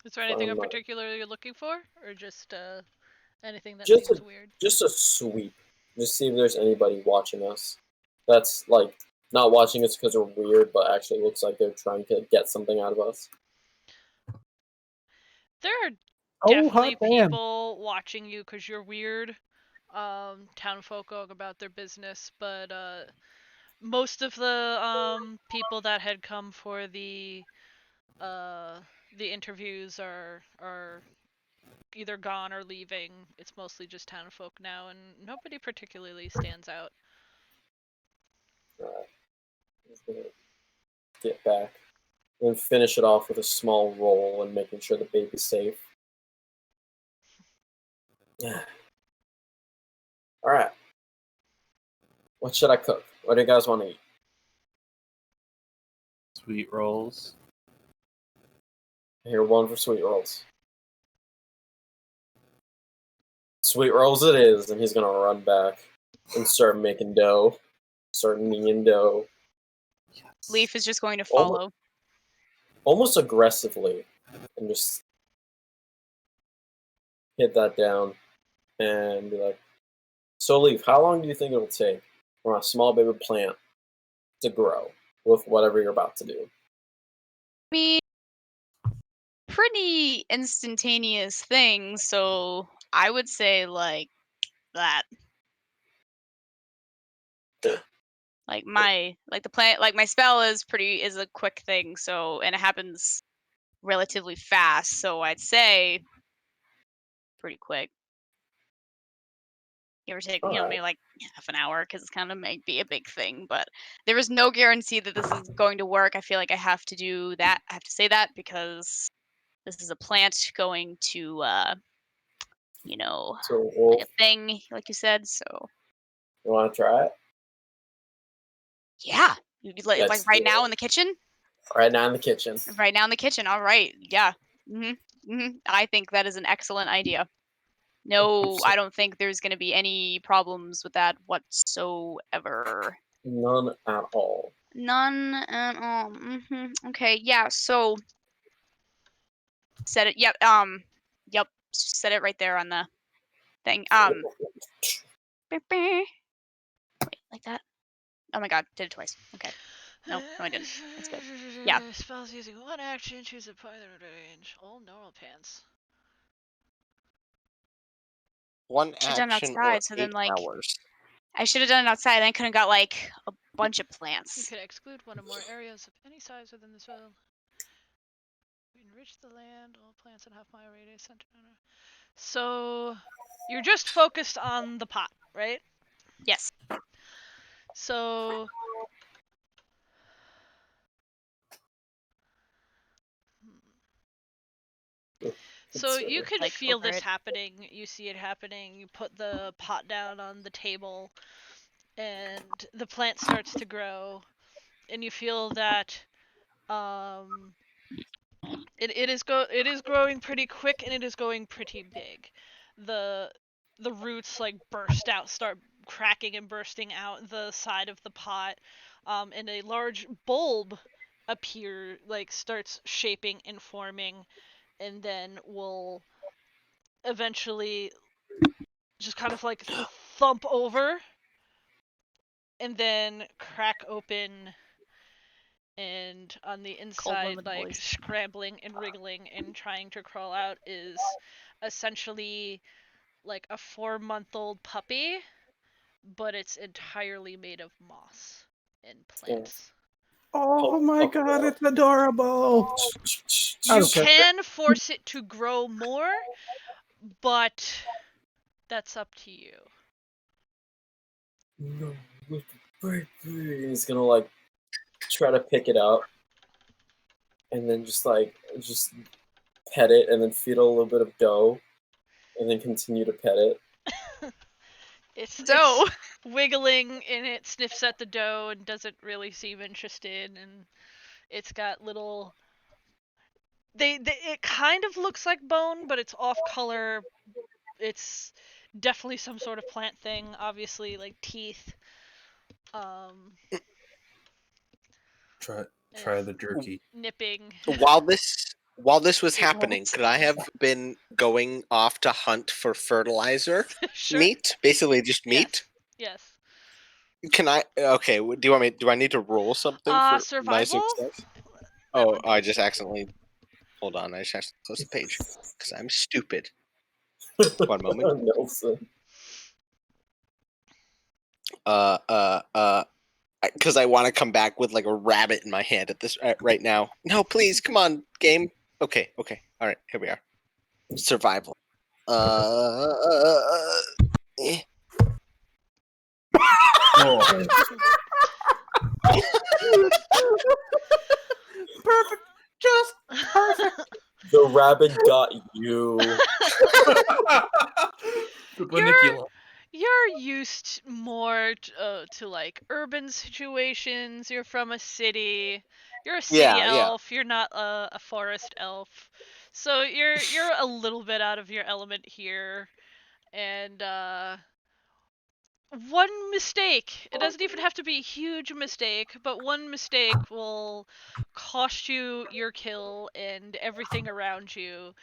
Is there anything in particular you're looking for? Or just, anything that seems weird? Just a sweep. Just see if there's anybody watching us. That's, like, not watching us because we're weird, but actually looks like they're trying to get something out of us. There are definitely people watching you because you're weird. Townfolk going about their business, but most of the people that had come for the interviews are either gone or leaving. It's mostly just townfolk now, and nobody particularly stands out. Alright. Just gonna get back. And finish it off with a small roll and making sure the baby's safe. Yeah. Alright. What should I cook? What do you guys want to eat? Sweet rolls. I hear one for sweet rolls. Sweet rolls it is, and he's gonna run back and start making dough. Start kneading dough. Yes. Leaf is just going to follow. Almost aggressively. And just hit that down and be like, so Leaf, how long do you think it'll take for a small baby plant to grow with whatever you're about to do? I mean, pretty instantaneous thing, so I would say like that. Like the plant, like my spell is a quick thing, so, and it happens relatively fast, so I'd say pretty quick. Give or take, maybe like half an hour, because it's kind of might be a big thing, but there is no guarantee that this is going to work. I feel like I have to do that. I have to say that because this is a plant going to, So like a thing, like you said. So you want to try it? Yeah, like right now in the kitchen. Right now in the kitchen. Right now in the kitchen. All right. Yeah. I think that is an excellent idea. No, I don't think there's going to be any problems with that whatsoever. None at all. None at all. Okay. Yeah. So set it. Yep. Yep. Set it right there on the thing. Wait, like that. Oh my God! Did it twice. Okay. No, I didn't. That's good. Yeah. Spells using one action, choose a Python range. All normal pants. One Done action outside, or so 8 then like hours. I should have done it outside. I could have got like a bunch of plants. You could exclude one or more areas of any size within the spell. Enrich the land. All plants in half-mile radius center. So you're just focused on the pot, right? Yes. So you could like feel this happening. You see it happening. You put the pot down on the table, and the plant starts to grow, and you feel that it is growing pretty quick, and it is going pretty big. The roots like burst out, start cracking and bursting out the side of the pot, and a large bulb starts shaping and forming, and then will eventually just kind of like thump over and then crack open, and on the inside, like scrambling and wriggling and trying to crawl out, is essentially like a 4-month-old puppy but it's entirely made of moss and plants. Oh my god, it's adorable! You Okay. can force it to grow more, but that's up to you. No, he's gonna like try to pick it up, and then just pet it, and then feed it a little bit of dough, and then continue to pet it. It's Dough. wiggling, and it sniffs at the dough and doesn't really seem interested. And it's got little. It kind of looks like bone, but it's off color. It's definitely some sort of plant thing. Obviously, like teeth. Try the jerky. Nipping. While this was happening, could I have been going off to hunt for fertilizer Sure. meat? Basically, just meat. Yes. Can I? Okay. Do you want me? Do I need to roll something for my Survival? success? Oh, I just accidentally. Hold on, I just accidentally closed the page because I'm stupid. 1 moment. Nelson. Because I want to come back with like a rabbit in my hand at this right now. No, please, come on, game. Okay, all right, here we are. Survival. Eh. Perfect. Just perfect. The rabbit got you. You're used more to like urban situations. You're from a city. You're a city elf. You're not a forest elf. So you're a little bit out of your element here. And one mistake. It doesn't even have to be a huge mistake, but one mistake will cost you your kill, and everything around you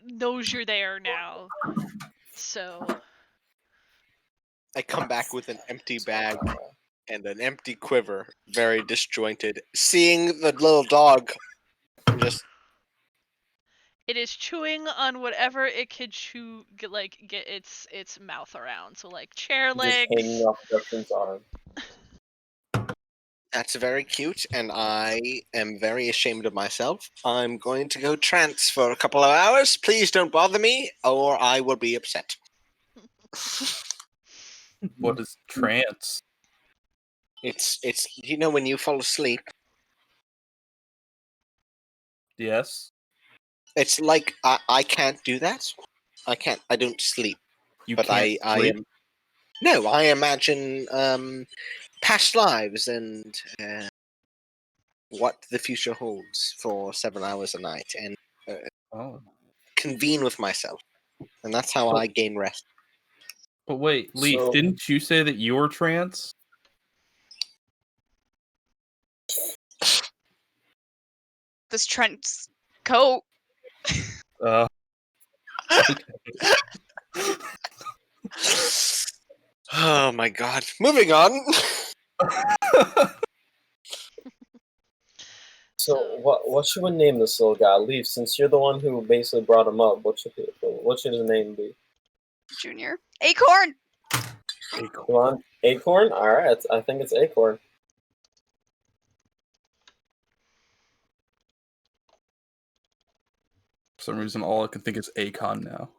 knows you're there now. So I come back with an empty bag and an empty quiver, very disjointed. Seeing the little dog, just it is chewing on whatever it could get its mouth around. So like chair legs. Just hanging off Dustin's arm. that's very cute, and I am very ashamed of myself. I'm going to go trance for a couple of hours. Please don't bother me, or I will be upset. What is trance? It's when you fall asleep. Yes. It's like I can't do that. I don't sleep. You but can't I sleep? am. No, I imagine past lives and what the future holds for 7 hours a night, and convene with myself, and that's how I gain rest. But wait, Leaf, didn't you say that you were trans? This Trenchcoat. Oh my god. Moving on. So what should we name this little guy? Leaf, since you're the one who basically brought him up, what should his name be? Junior. Acorn! Come on, Acorn? Alright, I think it's Acorn. For some reason, all I can think is Akon now.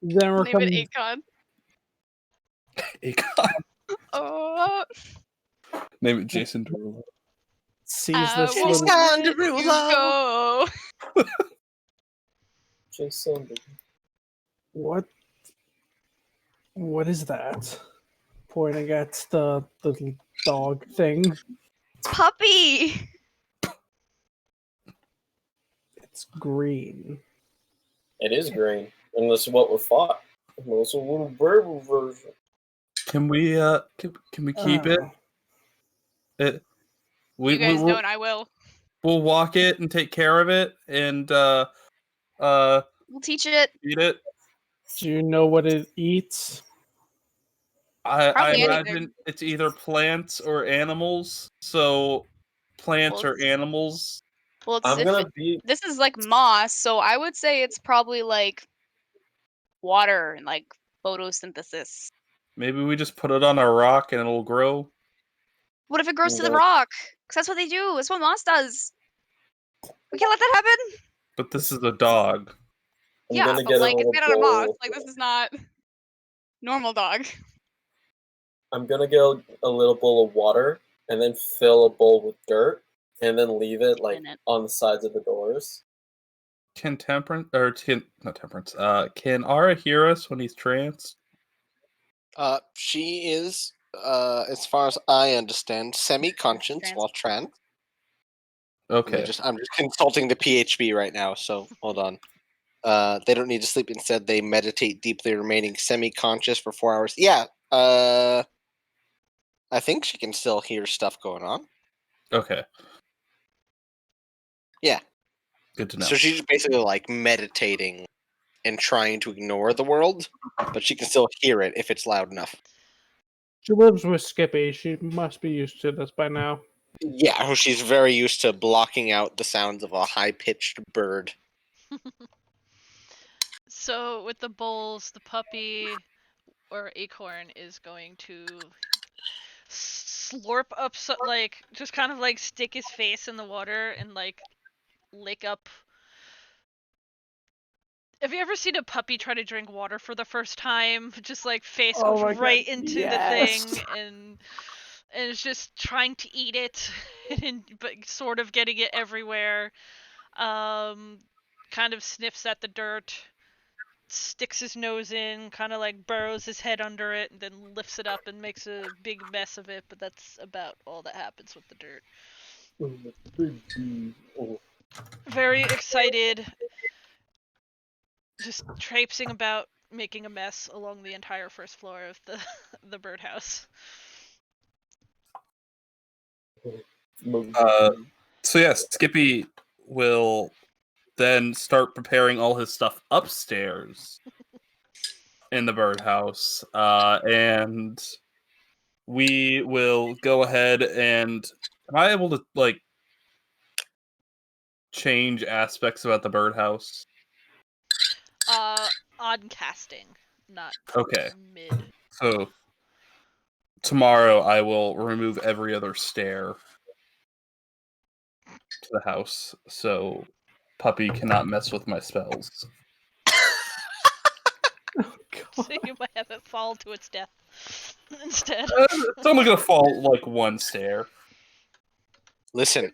Then we're Name it Akon. Akon. Oh. Name it Jason Derulo. Sees this Jason little... Derulo. Jason. What is that? Pointing at the dog thing. Puppy! It's green. It is green. And this is what we fought. It's a little baby version. Can we keep it? You guys know, and I will. We'll walk it and take care of it, and we'll teach it. Eat it. Do you know what it eats? I imagine it's either plants or animals. So plants or animals. Well, this is like moss, so I would say it's probably like water and like photosynthesis. Maybe we just put it on a rock and it'll grow. What if it grows to the No. rock? Because that's what they do. That's what moss does. We can't let that happen. But this is a dog. I'm Yeah, gonna but get like a it's little made out of moss. bowl. Like this is not normal dog. I'm gonna get a little bowl of water and then fill a bowl with dirt and then leave it like Minute. on the sides of the doors. Can Temperance not Temperance? Can Ara hear us when he's tranced? She is, as far as I understand, semi-conscious Trans. while trans. Okay. I'm just consulting the PHB right now, so hold on. They don't need to sleep. Instead, they meditate deeply, remaining semi-conscious for 4 hours. Yeah. I think she can still hear stuff going on. Okay. Yeah. Good to know. So she's basically like meditating and trying to ignore the world, but she can still hear it if it's loud enough. She lives with Skippy. She must be used to this by now. Yeah, she's very used to blocking out the sounds of a high-pitched bird. So with the bowls, the puppy or acorn is going to slurp up, like just kind of like stick his face in the water and like lick up. Have you ever seen a puppy try to drink water for the first time? Just like face Oh goes my right God, into yes. the thing and it's just trying to eat it, but sort of getting it everywhere. Kind of sniffs at the dirt, sticks his nose in, kind of like burrows his head under it, and then lifts it up and makes a big mess of it. But that's about all that happens with the dirt. Very excited, just traipsing about, making a mess along the entire first floor of the birdhouse. So yes, Skippy will then start preparing all his stuff upstairs in the birdhouse, and we will go ahead and. Am I able to like change aspects about the birdhouse? On casting, not Okay. mid. So tomorrow I will remove every other stair to the house, so Puppy cannot mess with my spells. So you might have it fall to its death instead. It's only gonna fall like one stair. Listen.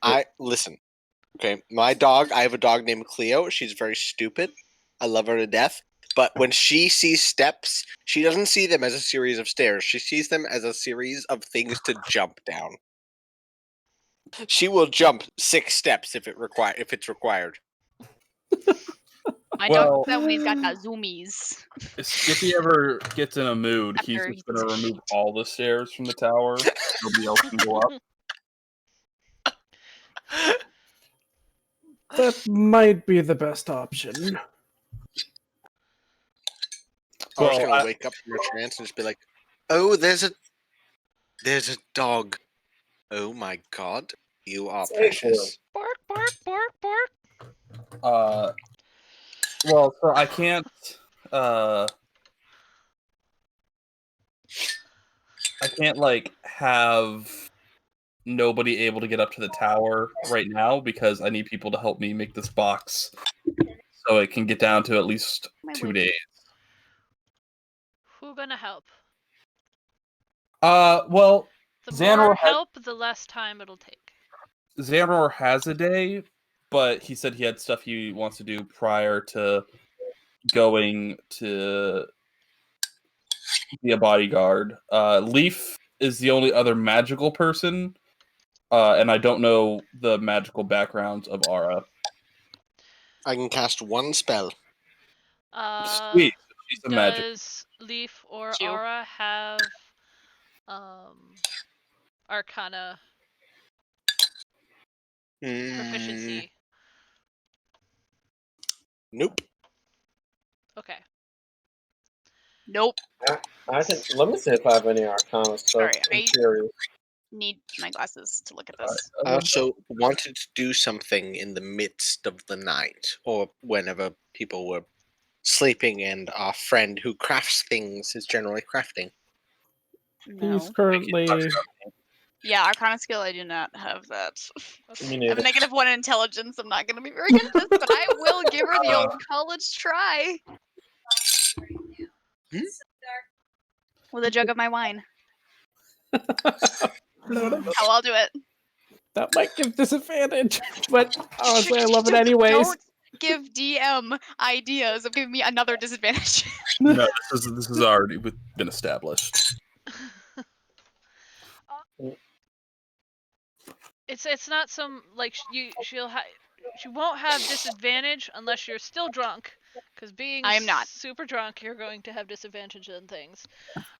Okay, my dog. I have a dog named Cleo. She's very stupid. I love her to death. But when she sees steps, she doesn't see them as a series of stairs. She sees them as a series of things to jump down. She will jump 6 steps if it's required. My Well- dog when he's got that zoomies. If Skippy ever gets in a mood, he's After just he gonna does remove all the stairs from the tower. Nobody else can go up. That might be the best option. I was Well, gonna wake up from a trance and just be like, "Oh, there's a dog. Oh my god, you are precious." Bark, bark, bark, bark. Well, so I can't. I can't like have nobody able to get up to the tower right now because I need people to help me make this box so it can get down to at least My 2 word. days. Who gonna help? Well, The Xanroar more had- help, the less time it'll take. Xanroar has a day, but he said he had stuff he wants to do prior to going to be a bodyguard. Leaf is the only other magical person, and I don't know the magical backgrounds of Ara. I can cast 1 spell. Sweet, she's a magic. Does Leaf or Chew. Aura have Arcana proficiency? Nope. Okay. Nope. I can. Let me see if I have any Arcana stuff. Sorry, I'm I- curious. Need my glasses to look at this. I also wanted to do something in the midst of the night, or whenever people were sleeping and our friend who crafts things is generally crafting? No. He's currently. Yeah, Arcana skill, I do not have that. Me I have neither. a -1 intelligence. I'm not going to be very good at this, but I will give her the old college try. With a jug of my wine. How I'll do it. That might give disadvantage, but honestly, I love it anyways. Don't give DM ideas of giving me another disadvantage. No, this has already been established. It's not some like she won't have disadvantage unless you're still drunk, because being I am not. super drunk, you're going to have disadvantage on things.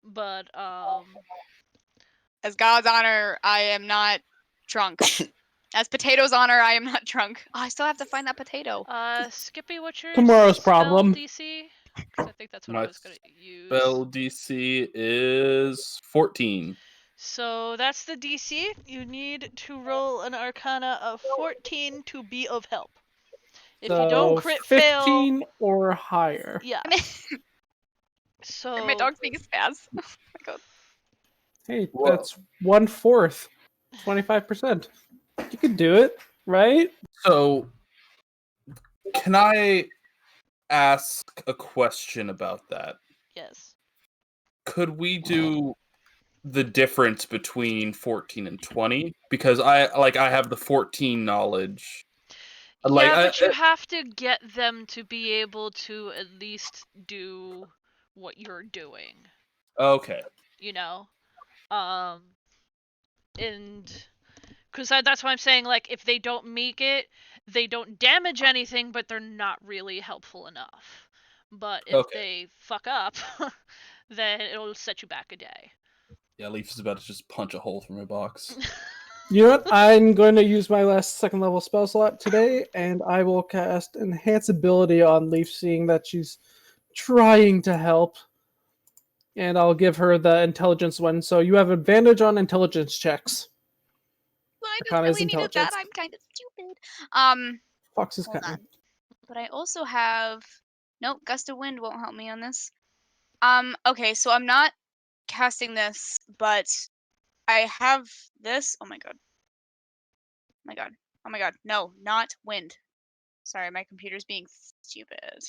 But As God's honor, I am not drunk. As Potato's honor, I am not drunk. Oh, I still have to find that potato. Skippy, what's your Tomorrow's spell problem. DC? Because I think that's what My I was gonna use. Spell DC is 14. So that's the DC. You need to roll an Arcana of 14 to be of help. If you don't crit 15 fail, or higher. yeah. So My dog's being spaz. Oh my god. Hey, Whoa. that's 1/4, 25%. You can do it, right? So, can I ask a question about that? yes. Could we do the difference between 14 and 20? Because I have the 14 knowledge. Like, Yeah, but you have to get them to be able to at least do what you're doing. Okay. You know, and because that's why I'm saying, like, if they don't make it, they don't damage anything, but they're not really helpful enough. But if they fuck up, then it'll set you back a day. Yeah, Leaf is about to just punch a hole through my box. You know what? I'm going to use my last second level spell slot today, and I will cast Enhance Ability on Leaf, seeing that she's trying to help. And I'll give her the intelligence one. So you have advantage on intelligence checks. Well, I just Arcana's really needed that. intelligence. I'm kind of stupid. Fox is Hold cunning. on. But I also have... Nope, Gust of Wind won't help me on this. Okay, so I'm not casting this, but I have this. Oh my god. Oh my god. Oh my god. No, not wind. Sorry, my computer's being stupid.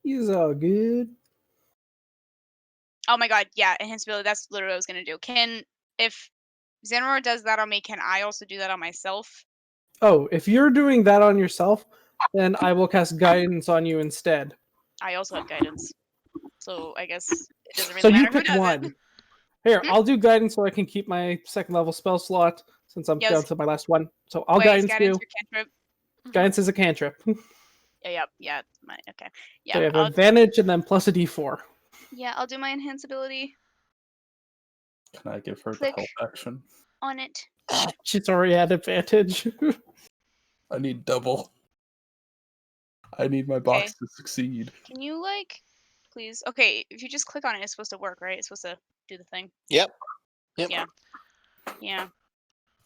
He's all good. Oh my god, yeah, enhanced ability, that's literally what I was gonna do. If Xanroar does that on me, can I also do that on myself? Oh, if you're doing that on yourself, then I will cast guidance on you instead. I also have guidance. So I guess it doesn't really So you matter who pick does one. it. Here, I'll do guidance so I can keep my second level spell slot since I'm Yes. down to my last one. So I'll Wait, is guidance guidance you. or cantrip? Guidance is a cantrip. Yeah, okay. So you Yeah, have advantage and then plus a d4. yeah, I'll do my enhanced ability Can I give her Click. the help action? on it. She's already at advantage. I need double. I need my box to succeed. Can you, like, please? Okay, if you just click on it, it's supposed to work, right? It's supposed to do the thing. Yep. Yeah.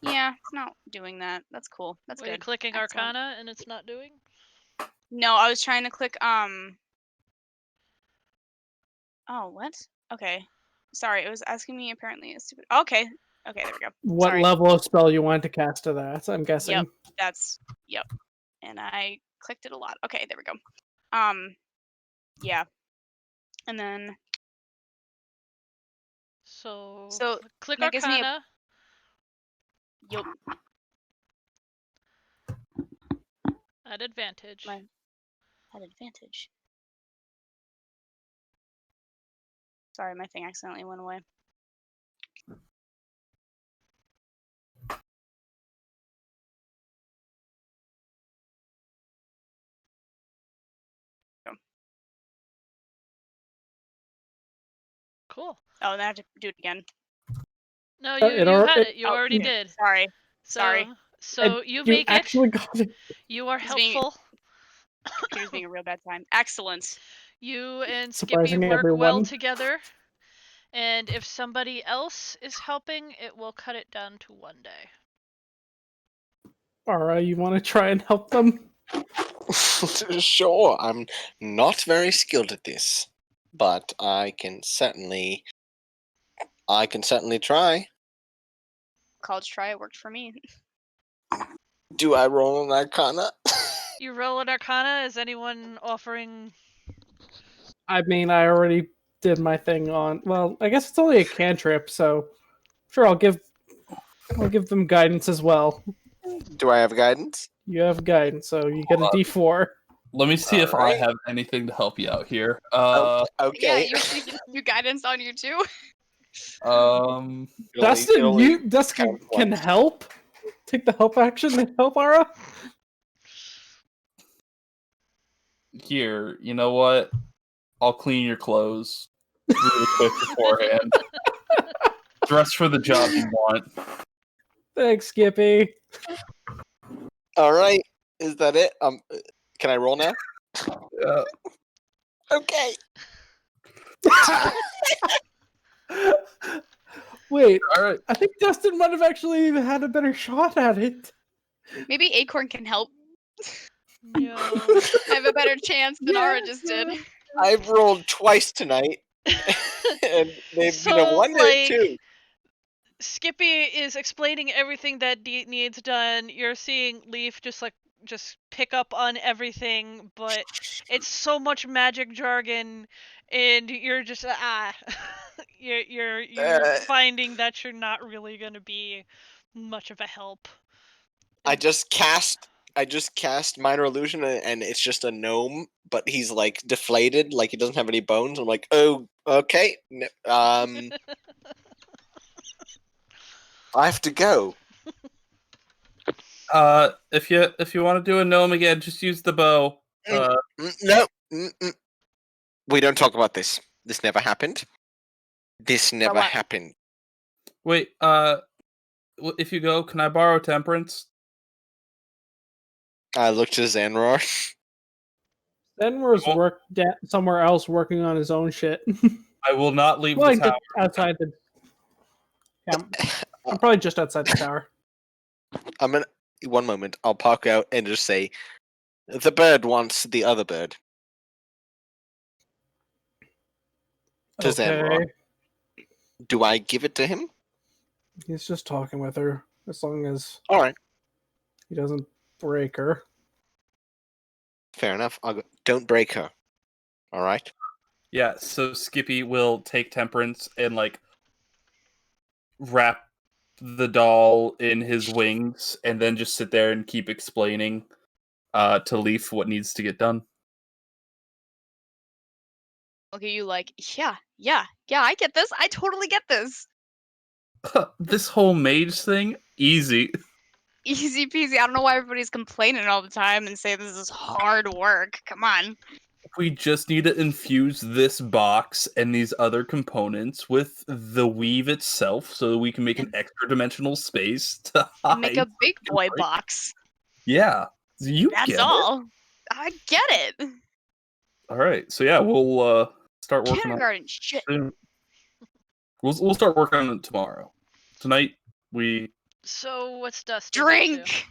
Yeah, it's not doing that. That's cool. That's Were you good. clicking Excellent. Arcana and it's not doing? No, I was trying to click, Oh, what? Okay. Sorry, it was asking me apparently a stupid... Okay, there we go. What Sorry. level of spell you want to cast to that, I'm guessing. Yep, yep. And I clicked it a lot. Okay, there we go. Yeah. And then... So click that gives me a- Arcana. Yup. At advantage. At advantage. Sorry, my thing accidentally went away. Cool. Oh, and I have to do it again. No, you had it. You already did. Sorry. So you make actually it. got it. You are helpful. Computer's being a real bad time. Excellent. You and Skippy Surprising work well everyone. together. And if somebody else is helping, it will cut it down to 1 day. Alright, you want to try and help them? Sure, I'm not very skilled at this, but I can certainly try. College try, it worked for me. Do I roll an Arcana? You roll an Arcana. Is anyone offering? I mean, I already did my thing on. Well, I guess it's only a cantrip, so sure, I'll give them guidance as well. Do I have guidance? You have guidance, so you get a D4. Let me see if I Alright. have anything to help you out here. Yeah, Okay. you guidance on you too. Dustin, Dustin can help. Take the help action and help Ara. Here, you know what? I'll clean your clothes really quick beforehand. Dress for the job you want. Thanks, Skippy. All right. Is that it? Can I roll now? Yeah. Okay. Wait, All right. I think Dustin might have actually had a better shot at it. Maybe Acorn can help. No. I have a better chance than Ara just did. I've rolled twice tonight, and they've been a 1 and a 2. Skippy is explaining everything that needs done. You're seeing Leaf just pick up on everything, but it's so much magic jargon, and you're just you're finding that you're not really gonna be much of a help. I just cast minor illusion, and it's just a gnome, but he's like deflated, like he doesn't have any bones. I'm like, oh, okay. I have to go. If you want to do a gnome again, just use the bow. No, we don't talk about this. This never happened. This never happened. Wait, if you go, can I borrow Temperance? I looked to Xanroar. Xanroar's somewhere else working on his own shit. I will not leave the tower. Outside the. Yeah, I'm probably just outside the tower. One moment. I'll park out and just say, the bird wants the other bird. To Xanroar. Do I give it to him? He's just talking with her, as long as all right, he doesn't break her. Fair enough. Don't break her. All right. Yeah. So Skippy will take Temperance and like wrap the doll in his wings, and then just sit there and keep explaining to Leaf what needs to get done. Okay, you like, yeah, I get this. I totally get this. This whole mage thing, easy. Easy peasy. I don't know why everybody's complaining all the time and say this is hard work. Come on. We just need to infuse this box and these other components with the weave itself so that we can make an extra dimensional space to hide. Make a big boy box. Yeah. That's all. I get it. All right. So yeah, we'll start working Kindergarten on it shit. soon. We'll start working on it tomorrow. Tonight we. So what's Dustin? Drink.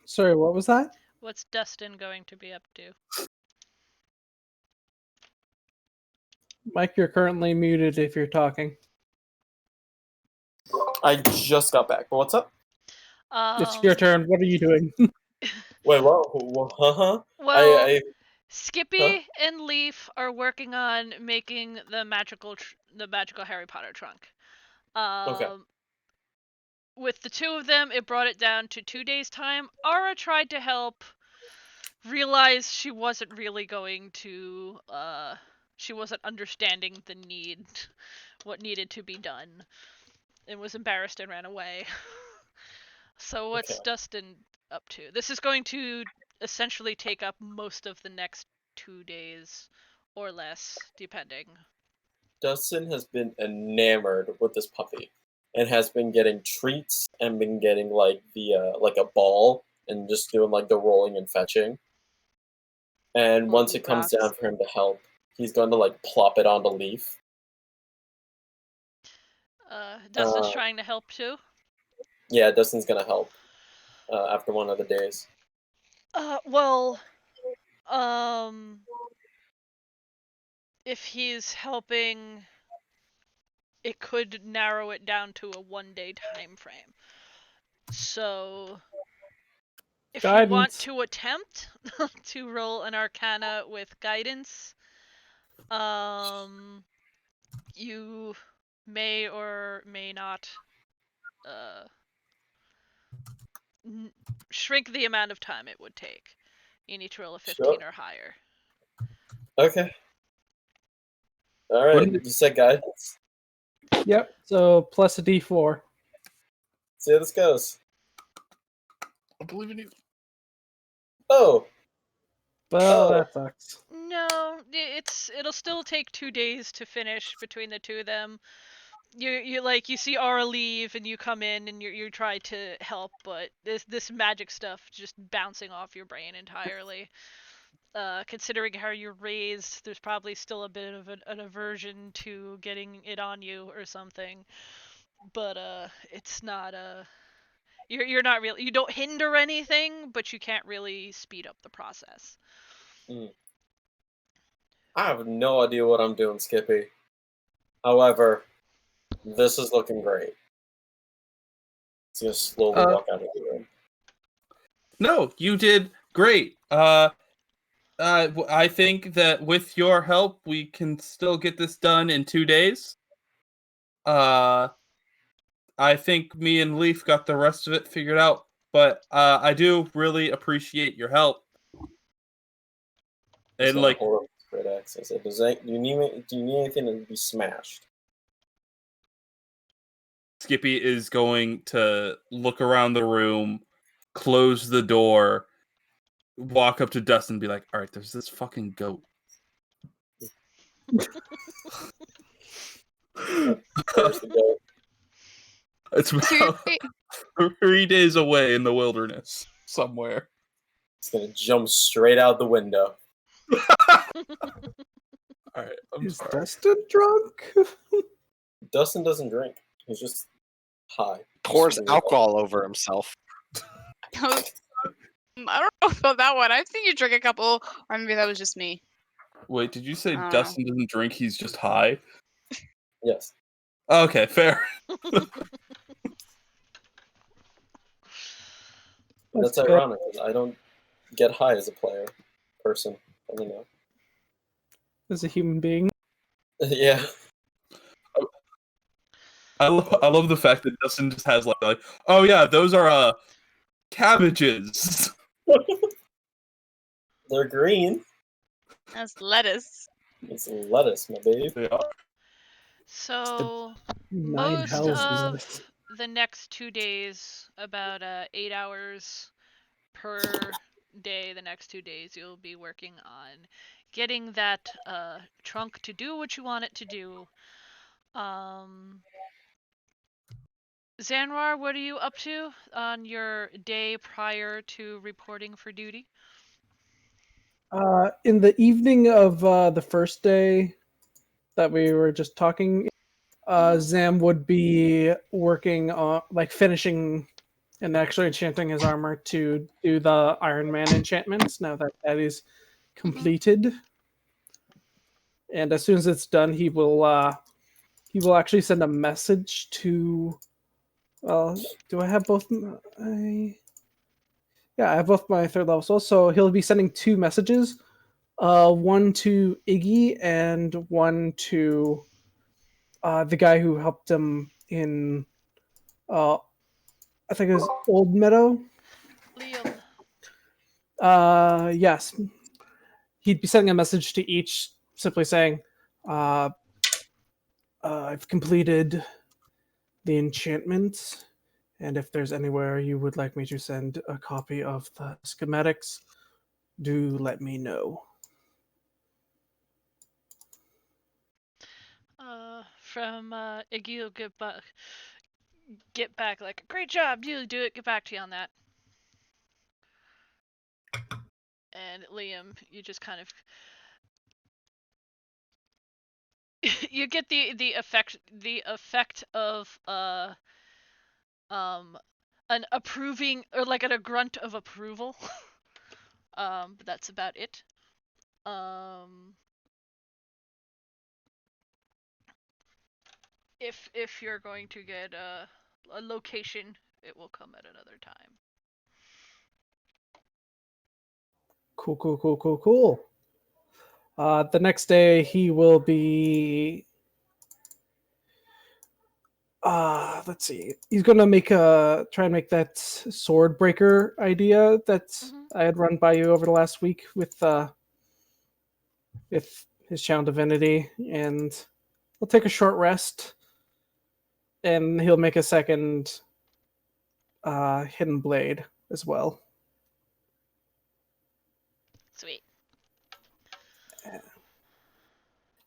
Sorry, what was that? What's Dustin going to be up to? Mike, you're currently muted if you're talking. I just got back. But what's up? It's your turn. What are you doing? Wait, what? Huh? Well, Skippy and Leaf are working on making the magical Harry Potter trunk. Okay. With the two of them, it brought it down to 2 days' time. Ara tried to help, realized she wasn't really going to, she wasn't understanding the need, what needed to be done, and was embarrassed and ran away. So what's Dustin up to? This is going to essentially take up most of the next 2 days, or less, depending. Dustin has been enamored with this puppy, and has been getting treats and been getting like a ball and just doing like the rolling and fetching. And once it comes down for him to help, he's going to like plop it onto Leaf. Dustin's trying to help too? Yeah, Dustin's gonna help after one of the days. Well, if he's helping, it could narrow it down to a 1-day time frame. So, if you want Guidance. to attempt to roll an Arcana with guidance, you may or may not shrink the amount of time it would take. You need to roll a 15 or higher. Okay. All right. You said guidance. Yep. So plus a d4. See how this goes. I believe in you. Oh. Well, that sucks. No, it'll still take 2 days to finish between the two of them. You see Aura leave and you come in and you try to help, but this magic stuff just bouncing off your brain entirely. Considering how you're raised, there's probably still a bit of an aversion to getting it on you or something. But it's not you're not really, you don't hinder anything, but you can't really speed up the process. I have no idea what I'm doing, Skippy. However, this is looking great. He's gonna slowly walk out of the room. No, you did great. I think that with your help, we can still get this done in 2 days. I think me and Leaf got the rest of it figured out, but I do really appreciate your help. And like, hold up great axe. I said, do you need anything to be smashed? Skippy is going to look around the room, close the door, walk up to Dustin and be like, all right, there's this fucking goat. Where's the goat? It's about 3 days away in the wilderness somewhere. It's gonna jump straight out the window. All right, I'm Is sorry. Dustin drunk? Dustin doesn't drink. He's just high. Pours alcohol over himself. I don't know about that one. I've seen you drink a couple, or maybe that was just me. Wait, did you say I don't Dustin doesn't drink? He's just high? Yes. Okay, fair. That's ironic. I don't get high as a person. I don't know. As a human being. Yeah. I love the fact that Dustin just has like, oh yeah, those are cabbages. They're green. That's lettuce. It's lettuce, my baby. They are. So Nine most hells is of this. the next 2 days, about 8 hours per day, the next 2 days you'll be working on getting that trunk to do what you want it to do. Xanroar, what are you up to on your day prior to reporting for duty? In the evening of the first day that we were just talking, Zam would be working on, like, finishing and actually enchanting his armor to do the Iron Man enchantments now that is completed. And as soon as it's done, he will actually send a message to. Do I have both? Yeah, I have both my third level souls. So he'll be sending 2 messages, one to Iggy and one to the guy who helped him in, I think it was Old Meadow. Liam. Yes. He'd be sending a message to each, simply saying, I've completed the enchantment, and if there's anywhere you would like me to send a copy of the schematics, do let me know. From Iggy will get back like, great job, you do it, get back to you on that. And Liam, you just kind of you get the effect of an approving, or like a grunt of approval But that's about it. If you're going to get a location, it will come at another time. Cool. The next day he will be. Let's see. He's gonna try and make that sword breaker idea that I had run by you over the last week with his channel divinity, and he'll take a short rest, and he'll make a second hidden blade as well. Sweet.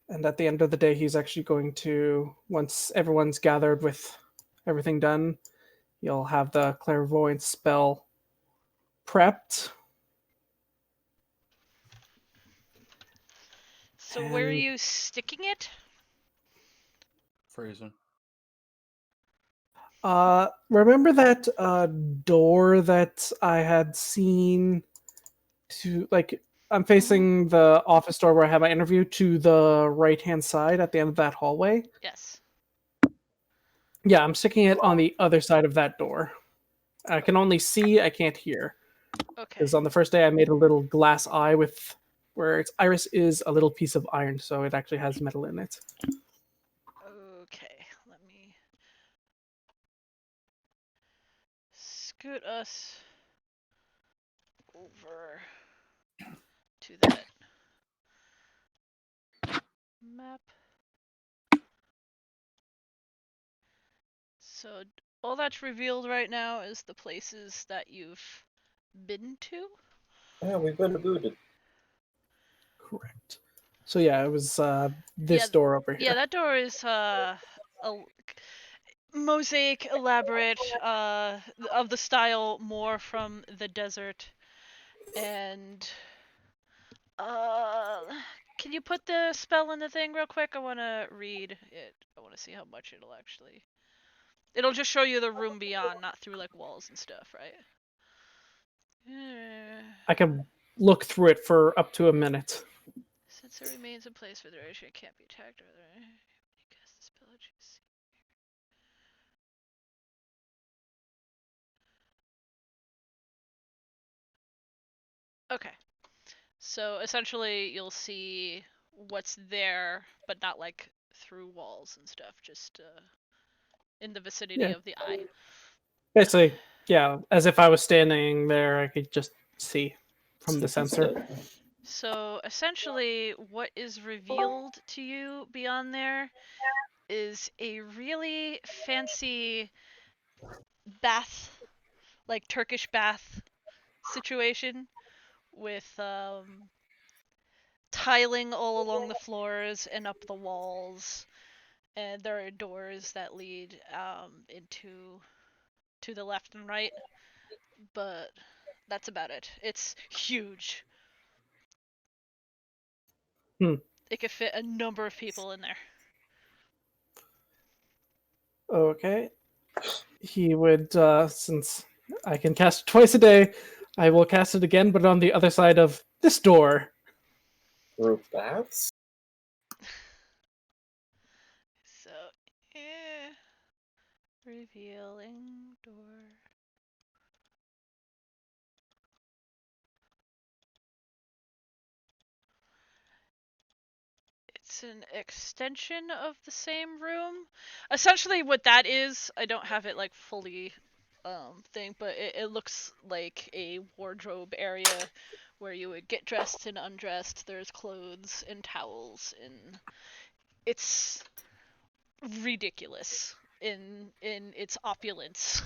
And at the end of the day, he's actually going to, once everyone's gathered with everything done, you'll have the Clairvoyance spell prepped. So where are you sticking it? Fraser. Remember that door that I had seen to, like, I'm facing the office door where I had my interview to the right-hand side at the end of that hallway? Yes. Yeah, I'm sticking it on the other side of that door. I can only see, I can't hear. Okay. Because on the first day I made a little glass eye with where its iris is a little piece of iron, so it actually has metal in it. Okay, let me scoot us over to that map. So all that's revealed right now is the places that you've been to. Yeah, we've been rebooted. Correct. So yeah, it was this door over here. Yeah, that door is a mosaic, elaborate, of the style more from the desert. And can you put the spell in the thing real quick? I want to read it. I want to see how much it'll actually. It'll just show you the room beyond, not through like walls and stuff, right? I can look through it for up to a minute. Since it remains in place for the duration, it can't be attacked. Cast the spell. Okay. So essentially, you'll see what's there, but not like through walls and stuff. Just in the vicinity of the eye. Basically, yeah, as if I was standing there, I could just see from the sensor. So essentially, what is revealed to you beyond there is a really fancy bath, like Turkish bath situation with tiling all along the floors and up the walls, and there are doors that lead into the left and right, but that's about it. It's huge. It could fit a number of people in there. Okay. He would, since I can cast it twice a day, I will cast it again, but on the other side of this door. Group baths? So, revealing door. It's an extension of the same room. Essentially what that is, I don't have it like fully thing, but it looks like a wardrobe area where you would get dressed and undressed. There's clothes and towels, and it's ridiculous in its opulence.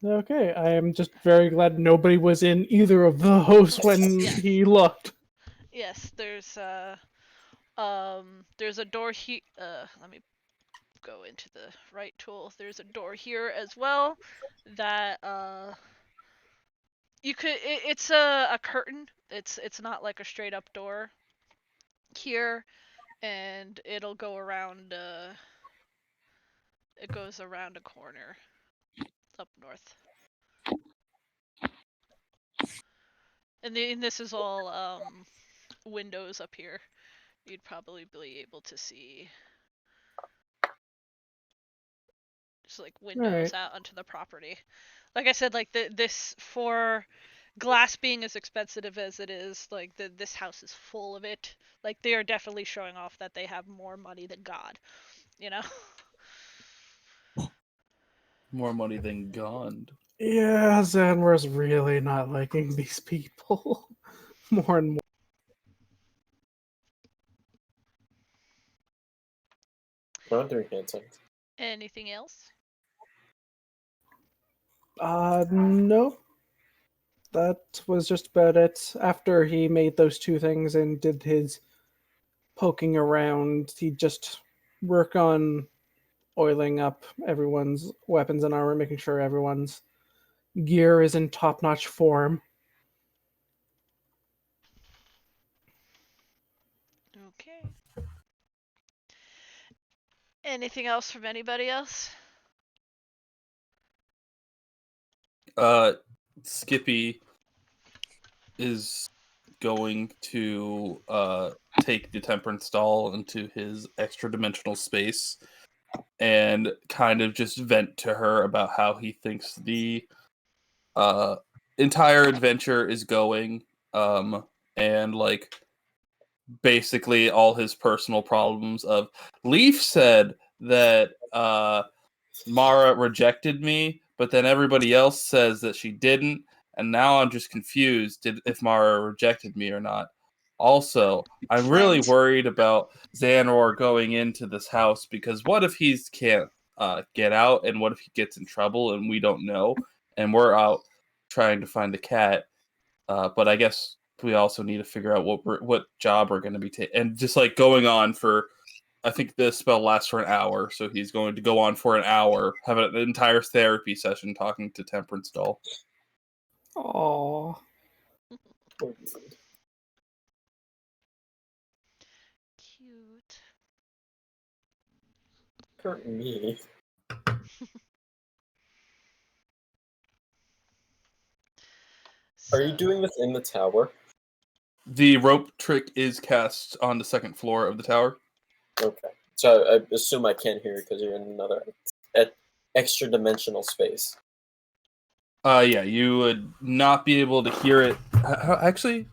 Okay, I am just very glad nobody was in either of those when he looked. Yes, there's a door here. Let me go into the right tool. There's a door here as well that you could. It's a curtain. It's not like a straight up door here, and it'll go around. It goes around a corner up north. And this is all windows up here. You'd probably be able to see just like windows out onto the property. Like I said, like this for glass being as expensive as it is, like this house is full of it. Like they are definitely showing off that they have more money than God, you know. More money than God. Yeah, Xanroar's really not liking these people more and more. We're not doing hand signs. Anything else? No. That was just about it. After he made those two things and did his poking around, he'd just work on oiling up everyone's weapons and armor, making sure everyone's gear is in top-notch form. Okay. Anything else from anybody else? Skippy is going to take the Temperance doll into his extra dimensional space and kind of just vent to her about how he thinks the entire adventure is going, and like basically all his personal problems of Leaf said that Mara rejected me, but then everybody else says that she didn't, and now I'm just confused if Mara rejected me or not. Also, I'm really worried about Xanroar going into this house because what if he can't get out, and what if he gets in trouble and we don't know, and we're out trying to find the cat. But I guess we also need to figure out what job we're going to be taking, and just like going on for. I think this spell lasts for an hour, so he's going to go on for an hour, have an entire therapy session talking to Temperance doll. Aww. Cute. Hurt me. Are you doing this in the tower? The rope trick is cast on the second floor of the tower. Okay. So I assume I can't hear you because you're in another extra dimensional space. Yeah, you would not be able to hear it. Actually,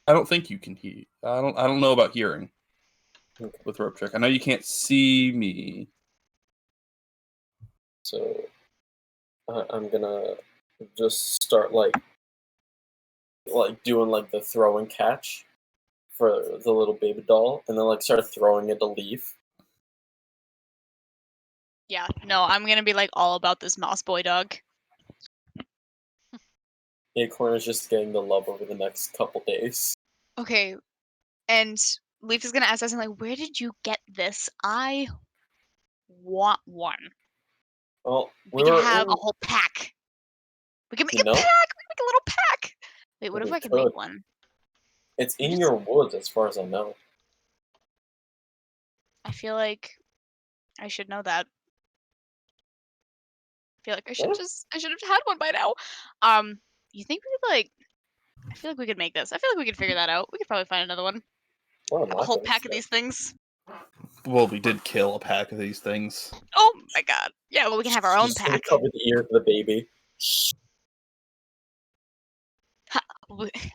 I don't think you can hear. I don't know about hearing with rope trick. I know you can't see me. So I'm gonna just start like doing like the throw and catch for the little baby doll, and then like start throwing it a leaf. Yeah, no, I'm gonna be like all about this mouse boy dog. Acorn is just getting the love over the next couple days. Okay, and Leaf is gonna ask us like, where did you get this? I want one. Well, We can have a whole pack. We can make a pack. We can make a little pack. Wait, what if I could make one? It's in your woods, as far as I know. I feel like I should know that. I feel like I should have had one by now. You think we could like? I feel like we could make this. I feel like we could figure that out. We could probably find another one. Have a whole pack of these things. Well, we did kill a pack of these things. Oh my god! Yeah, well, we can have our own pack. Cover the ear of the baby.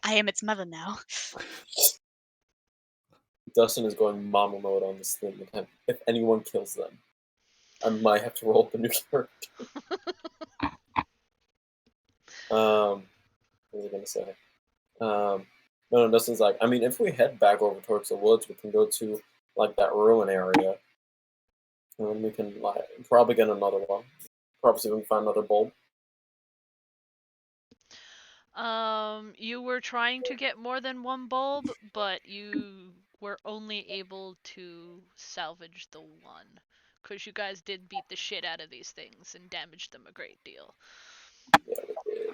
I am its mother now. Dustin is going mama mode on this thing. If anyone kills them, I might have to roll up a new character. What was I gonna say? No, Dustin's like, I mean, if we head back over towards the woods, we can go to like that ruin area, and then we can like probably get another one. Probably see if we can find another bulb. You were trying to get more than one bulb, but you were only able to salvage the one. Because you guys did beat the shit out of these things and damaged them a great deal. Yeah, we did.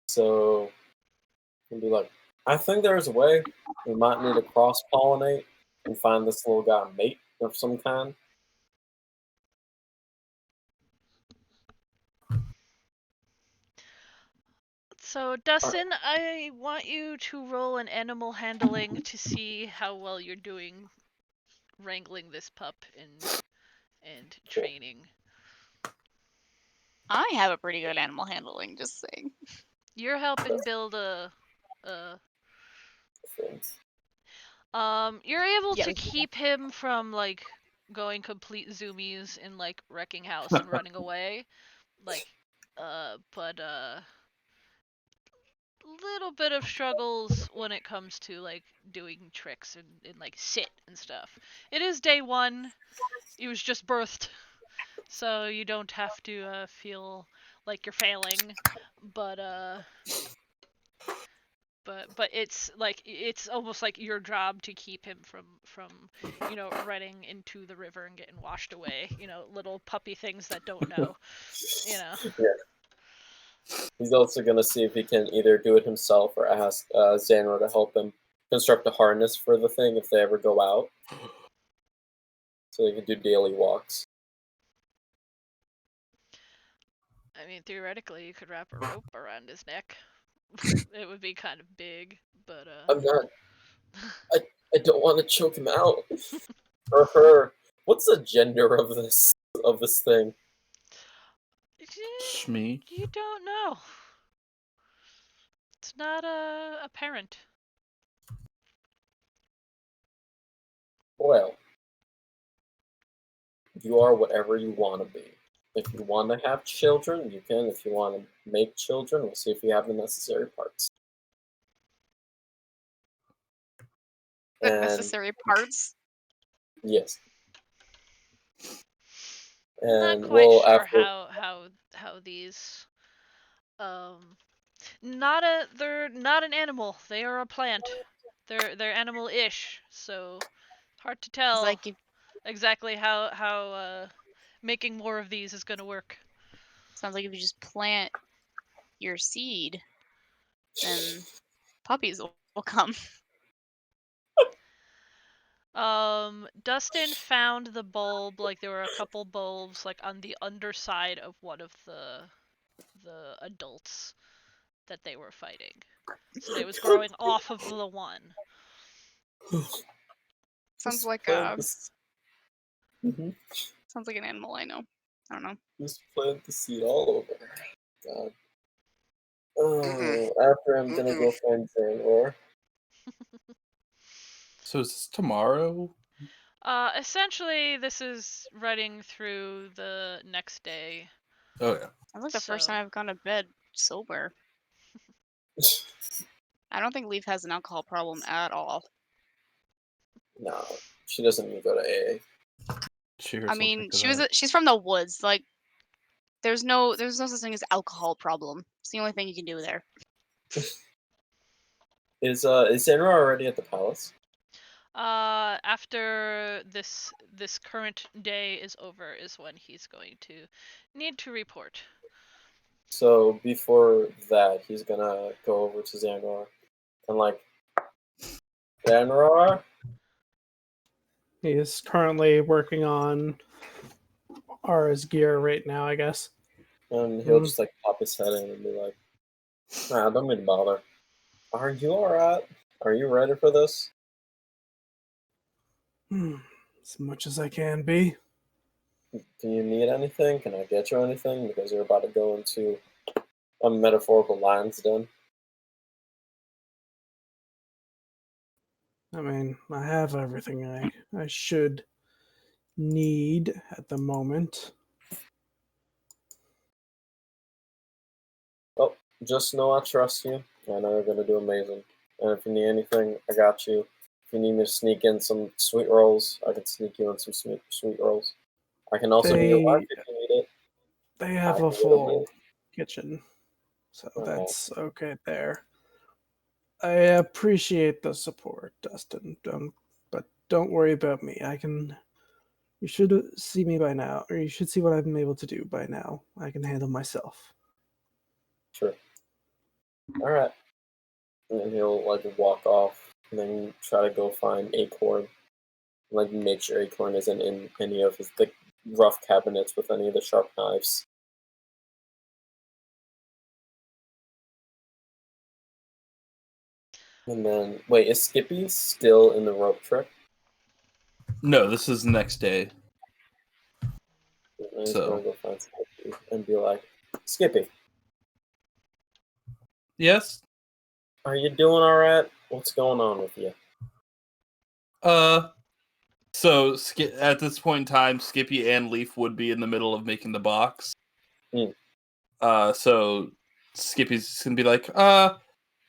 So, we'll be like, I think there's a way. We might need to cross-pollinate and find this little guy a mate of some kind. Let's So, Dustin, I want you to roll an animal handling to see how well you're doing wrangling this pup and training. I have a pretty good animal handling, just saying. You're helping build Things. you're able Yeah, to we can- keep him from like going complete zoomies and like wrecking house and running away. Like but little bit of struggles when it comes to like doing tricks and like sit and stuff. It is day 1. He was just birthed. So you don't have to feel like you're failing, but it's like it's almost like your job to keep him from running into the river and getting washed away. Little puppy things that don't know. Yeah. He's also gonna see if he can either do it himself or ask Xanroar to help him construct a harness for the thing if they ever go out, so they can do daily walks. I mean, theoretically, you could wrap a rope around his neck. It would be kind of big, but I'm not. I don't want to choke him out. Or her. What's the gender of this thing? Shmi. You don't know. It's not apparent. Well, you are whatever you want to be. If you want to have children, you can. If you want to make children, we'll see if you have the necessary parts. The And necessary parts. yes. Not And quite well, sure after how these they're not an animal. They are a plant. They're animal-ish, so hard to It's tell like if, exactly how making more of these is gonna work. sounds like if you just plant your seed, then puppies will come. Dustin found the bulb, like there were a couple bulbs like on the underside of one of the adults that they were fighting. So it was growing off of the one. Sounds Just like plant this. Mhm. sounds like an animal I know. I don't know. Just plant the seed all over. God. Oh, after I'm gonna go find Xanroar. So is this tomorrow? Essentially, this is running through the next day. Oh yeah. Sounds like the first So- time I've gone to bed sober. I don't think Leaf has an alcohol problem at all. No, she doesn't even go to AA. Cheers. I mean, she's from the woods. Like, there's no such thing as alcohol problem. It's the only thing you can do there. Is Xanroar already at the palace? After this current day is over is when he's going to need to report. So before that, he's gonna go over to Xanroar and like, Xanroar? He is currently working on Ara's gear right now, I guess. And he'll just like pop his head in and be like, "Nah, don't even bother. Are you alright? Are you ready for this?" As much as I can be. Do you need anything? Can I get you anything? Because you're about to go into a metaphorical lion's den. I mean, I have everything I should need at the moment. Oh, just know I trust you. I know you're gonna do amazing. And if you need anything, I got you. If you need me to sneak in some sweet rolls, I can sneak you in some sweet rolls. I can also be your wife if you need it. They have I a can full kitchen, so Oh. that's okay there. I appreciate the support, Dustin. But don't worry about me. You should see me by now, or you should see what I've been able to do by now. I can handle myself. Sure. All right. And then he'll like walk off, and then try to go find Acorn, like make sure Acorn isn't in any of his the rough cabinets with any of the sharp knives. And then, wait, is Skippy still in the rope trick? No, this is the next day. And he's So- going to go find Skippy and be like, Skippy, Yes? are you doing alright? What's going on with you? So at this point in time, Skippy and Leaf would be in the middle of making the box. Hmm. So Skippy's gonna be like,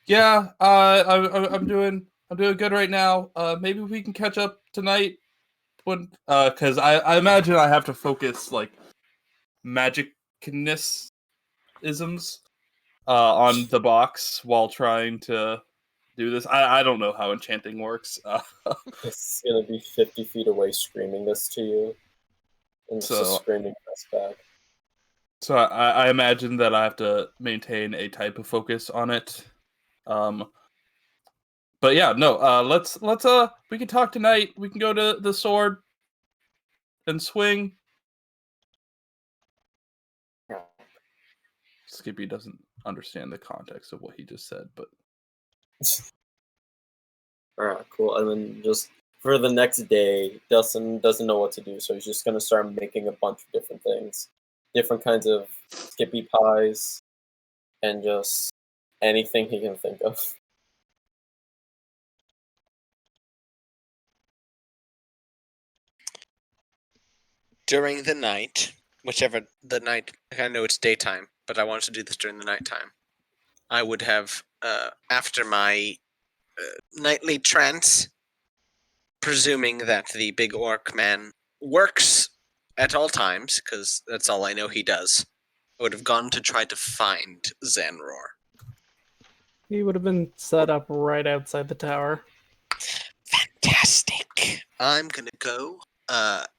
yeah, I'm doing good right now. Maybe we can catch up tonight when, because I imagine I have to focus like magicness isms on the box while trying to do this. I don't know how enchanting works. It's gonna be 50 feet away screaming this to you. And it's just So- screaming us back. So I imagine that I have to maintain a type of focus on it. But yeah, no. Let's we can talk tonight. We can go to the sword and swing. Skippy doesn't understand the context of what he just said, but Alright, cool. And then just for the next day, Dustin doesn't know what to do, so he's just gonna start making a bunch of different things. Different kinds of Skippy pies, and just anything he can think of. During the night, whichever the night, I know it's daytime, but I wanted to do this during the nighttime. I would have, after my nightly trance, presuming that the big orc man works at all times, because that's all I know he does, I would have gone to try to find Xanroar. He would have been set up right outside the tower. Fantastic. I'm gonna go.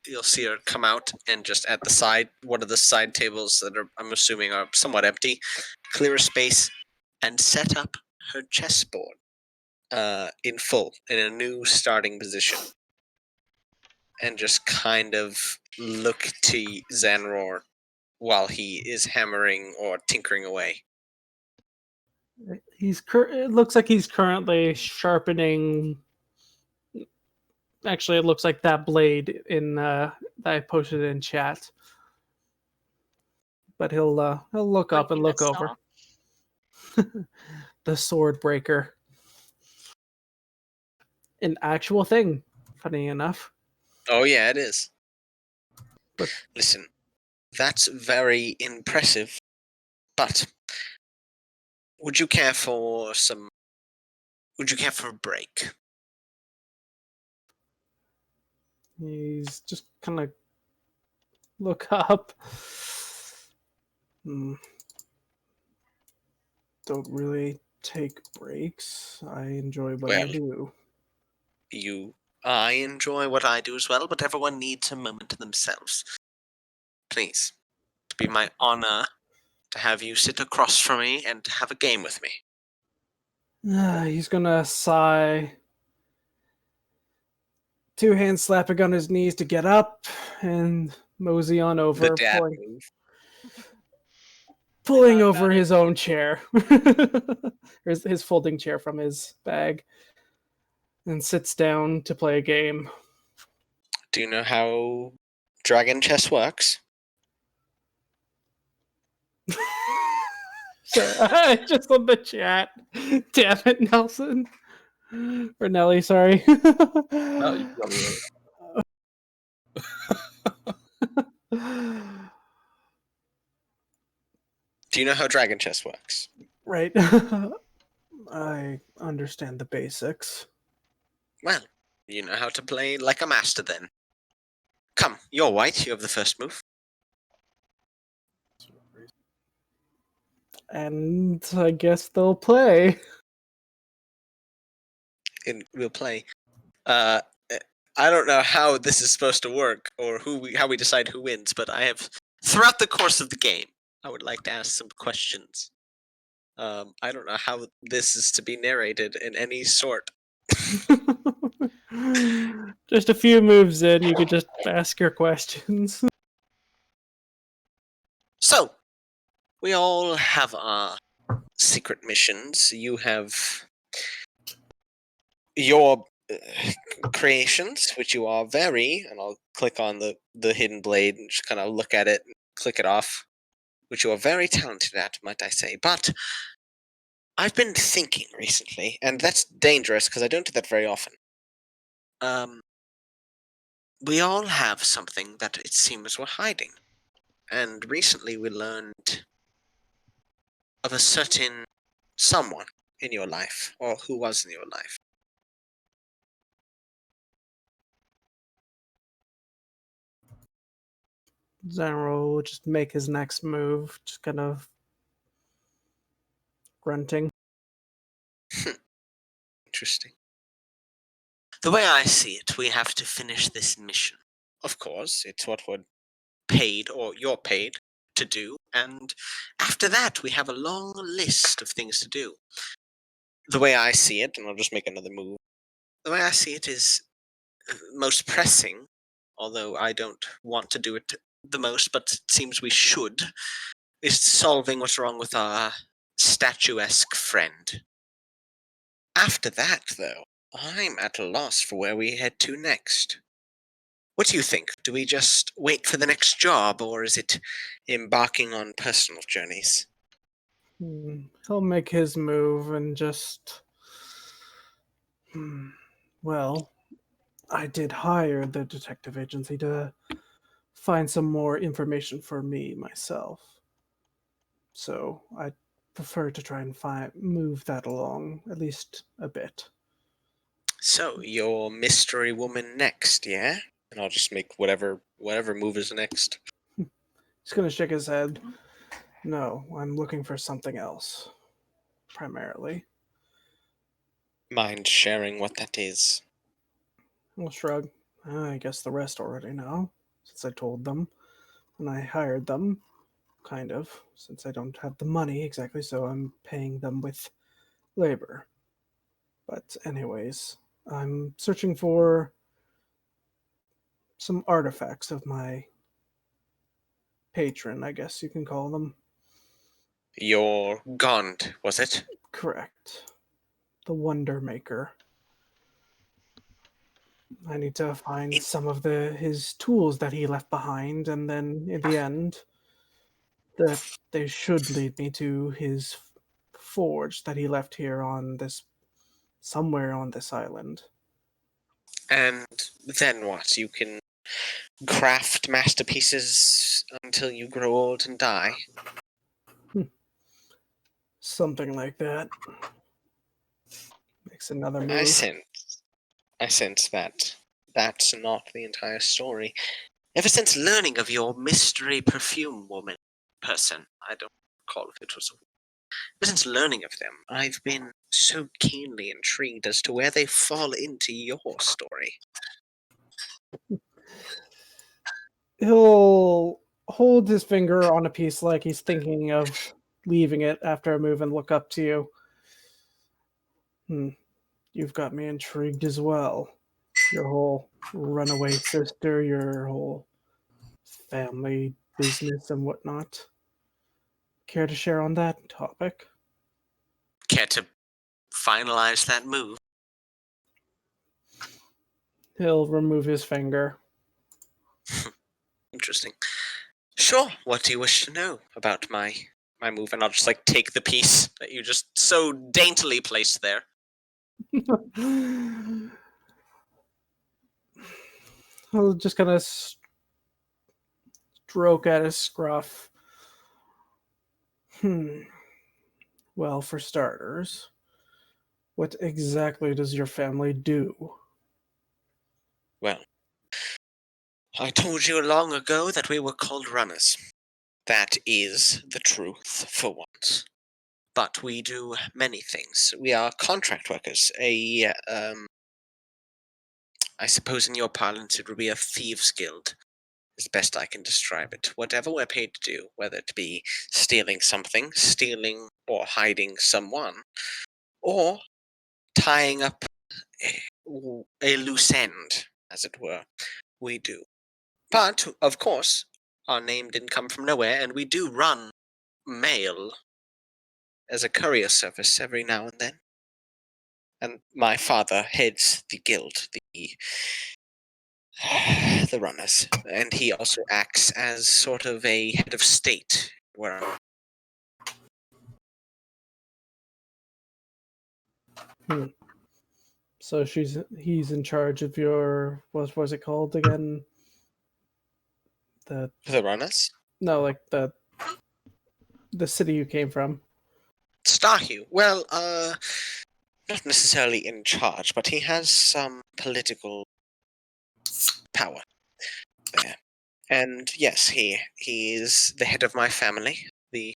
You'll see her come out and just at the side, one of the side tables that are, I'm assuming, are somewhat empty, clear a space and set up her chessboard in full, in a new starting position. And just kind of look to Xanroar while he is hammering or tinkering away. It looks like he's currently sharpening. Actually, it looks like that blade in that I posted in chat. But he'll look up and Breaking look the over. saw. The sword breaker. An actual thing, funny enough. Oh yeah, it is. But- Listen, that's very impressive, but would you care for a break? He's just kind of look up. Don't really take breaks. I enjoy what I Well, do. I enjoy what I do as well, but everyone needs a moment to themselves. Please, it'd be my honor to have you sit across from me and have a game with me. He's gonna sigh. Two hands slapping on his knees to get up and mosey on over, The dad move. pulling Forgot over about his own chair, his folding chair from his bag, and sits down to play a game. Do you know how dragon chess works? Sorry, just on the chat. Damn it, Nelson. Or Nelly, sorry. oh, you got me right. Do you know how dragon chess works? Right. I understand the basics. Well, you know how to play like a master then. Come, you're white, you have the first move. And I guess they'll play. And we'll play. I don't know how this is supposed to work or how we decide who wins, but I have throughout the course of the game, I would like to ask some questions. I don't know how this is to be narrated in any sort. Just a few moves in, you could just ask your questions. So, we all have our secret missions. You have your creations, which you are very, and I'll click on the hidden blade and just kind of look at it and click it off, which you are very talented at, might I say. But I've been thinking recently, and that's dangerous because I don't do that very often. We all have something that it seems we're hiding. And recently we learned of a certain someone in your life, or who was in your life. Xanroar will just make his next move, just kind of grunting. Interesting. The way I see it, we have to finish this mission. Of course, it's what we're paid, or you're paid, to do, and after that we have a long list of things to do. The way I see it, and I'll just make another move, the way I see it is most pressing, although I don't want to do it the most, but it seems we should, is solving what's wrong with our statuesque friend. After that, though, I'm at a loss for where we head to next. What do you think? Do we just wait for the next job, or is it embarking on personal journeys? He'll make his move and just... Well, I did hire the detective agency to find some more information for me myself. So I prefer to try and move that along, at least a bit. So, your mystery woman next, yeah? And I'll just make whatever move is next. He's going to shake his head. No, I'm looking for something else, primarily. Mind sharing what that is? I'll shrug. I guess the rest already know, since I told them. And I hired them, kind of, since I don't have the money exactly, so I'm paying them with labor. But anyways, I'm searching for some artifacts of my patron, I guess you can call them. Your Gond, was it? Correct. The Wonder Maker. I need to find some of his tools that he left behind, and then in the end, that they should lead me to his forge that he left here somewhere on this island. And then what? You can craft masterpieces until you grow old and die? Something like that. Makes another move. I sense that that's not the entire story. Ever since learning of your mystery perfume woman person, I don't recall if it was a woman. Ever since learning of them, I've been so keenly intrigued as to where they fall into your story. He'll hold his finger on a piece like he's thinking of leaving it after a move and look up to you. You've got me intrigued as well. Your whole runaway sister, your whole family business and whatnot. Care to share on that topic? Care to finalize that move? He'll remove his finger. Interesting. Sure, what do you wish to know about my move? And I'll just take the piece that you just so daintily placed there. He'll just kind of stroke at his scruff. Well, for starters, what exactly does your family do? Well, I told you long ago that we were called runners. That is the truth, for once. But we do many things. We are contract workers. I suppose in your parlance it would be a thieves' guild, is the best I can describe it. Whatever we're paid to do, whether it be stealing something, stealing or hiding someone, or tying up a loose end, as it were, we do. But, of course, our name didn't come from nowhere, and we do run mail as a courier service every now and then. and my father heads the guild, the runners, and he also acts as sort of a head of state. Where So he's in charge of your what was it called again? the runners, Like the city you came from. Starhue. Well, not necessarily in charge, but he has some political power there. And yes, he is the head of my family, the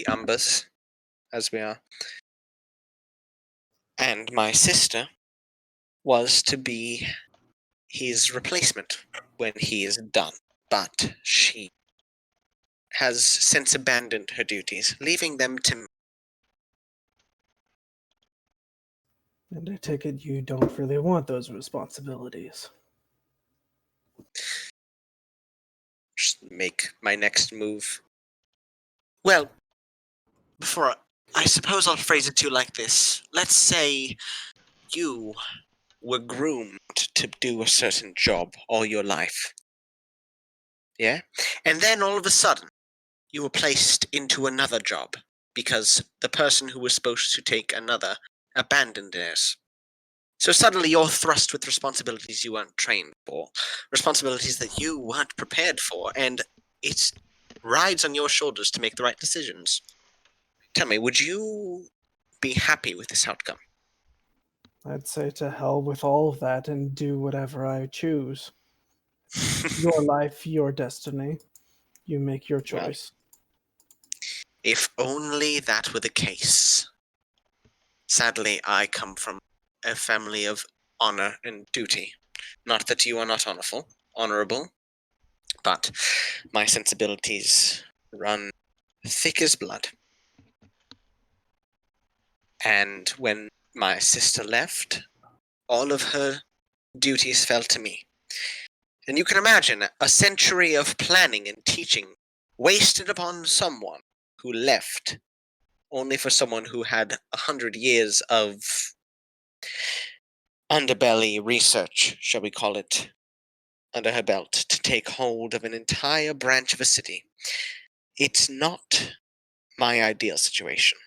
Umbers, as we are. And my sister was to be his replacement when he is done, but she has since abandoned her duties, leaving them to me. And I take it you don't really want those responsibilities. Just make my next move. Well, I suppose I'll phrase it to you like this. Let's say you were groomed to do a certain job all your life. Yeah? And then all of a sudden, you were placed into another job because the person who was supposed to take another abandoned theirs. So suddenly you're thrust with responsibilities you weren't trained for, responsibilities that you weren't prepared for, and it rides on your shoulders to make the right decisions. Tell me, would you be happy with this outcome? I'd say to hell with all of that and do whatever I choose. Your life, your destiny. You make your choice. If only that were the case. Sadly, I come from a family of honor and duty. Not that you are not honorable, but my sensibilities run thick as blood. And when my sister left, all of her duties fell to me. And you can imagine a century of planning and teaching wasted upon someone who left only for someone who had 100 years of underbelly research, shall we call it, under her belt to take hold of an entire branch of a city. It's not my ideal situation.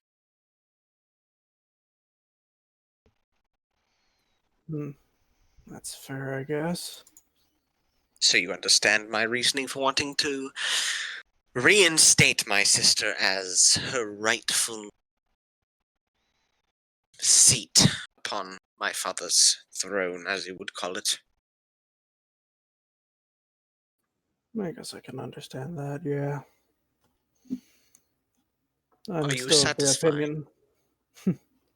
That's fair, I guess. So you understand my reasoning for wanting to reinstate my sister as her rightful seat upon my father's throne, as you would call it. I guess I can understand that, yeah. I'm Are you still of the satisfied? opinion.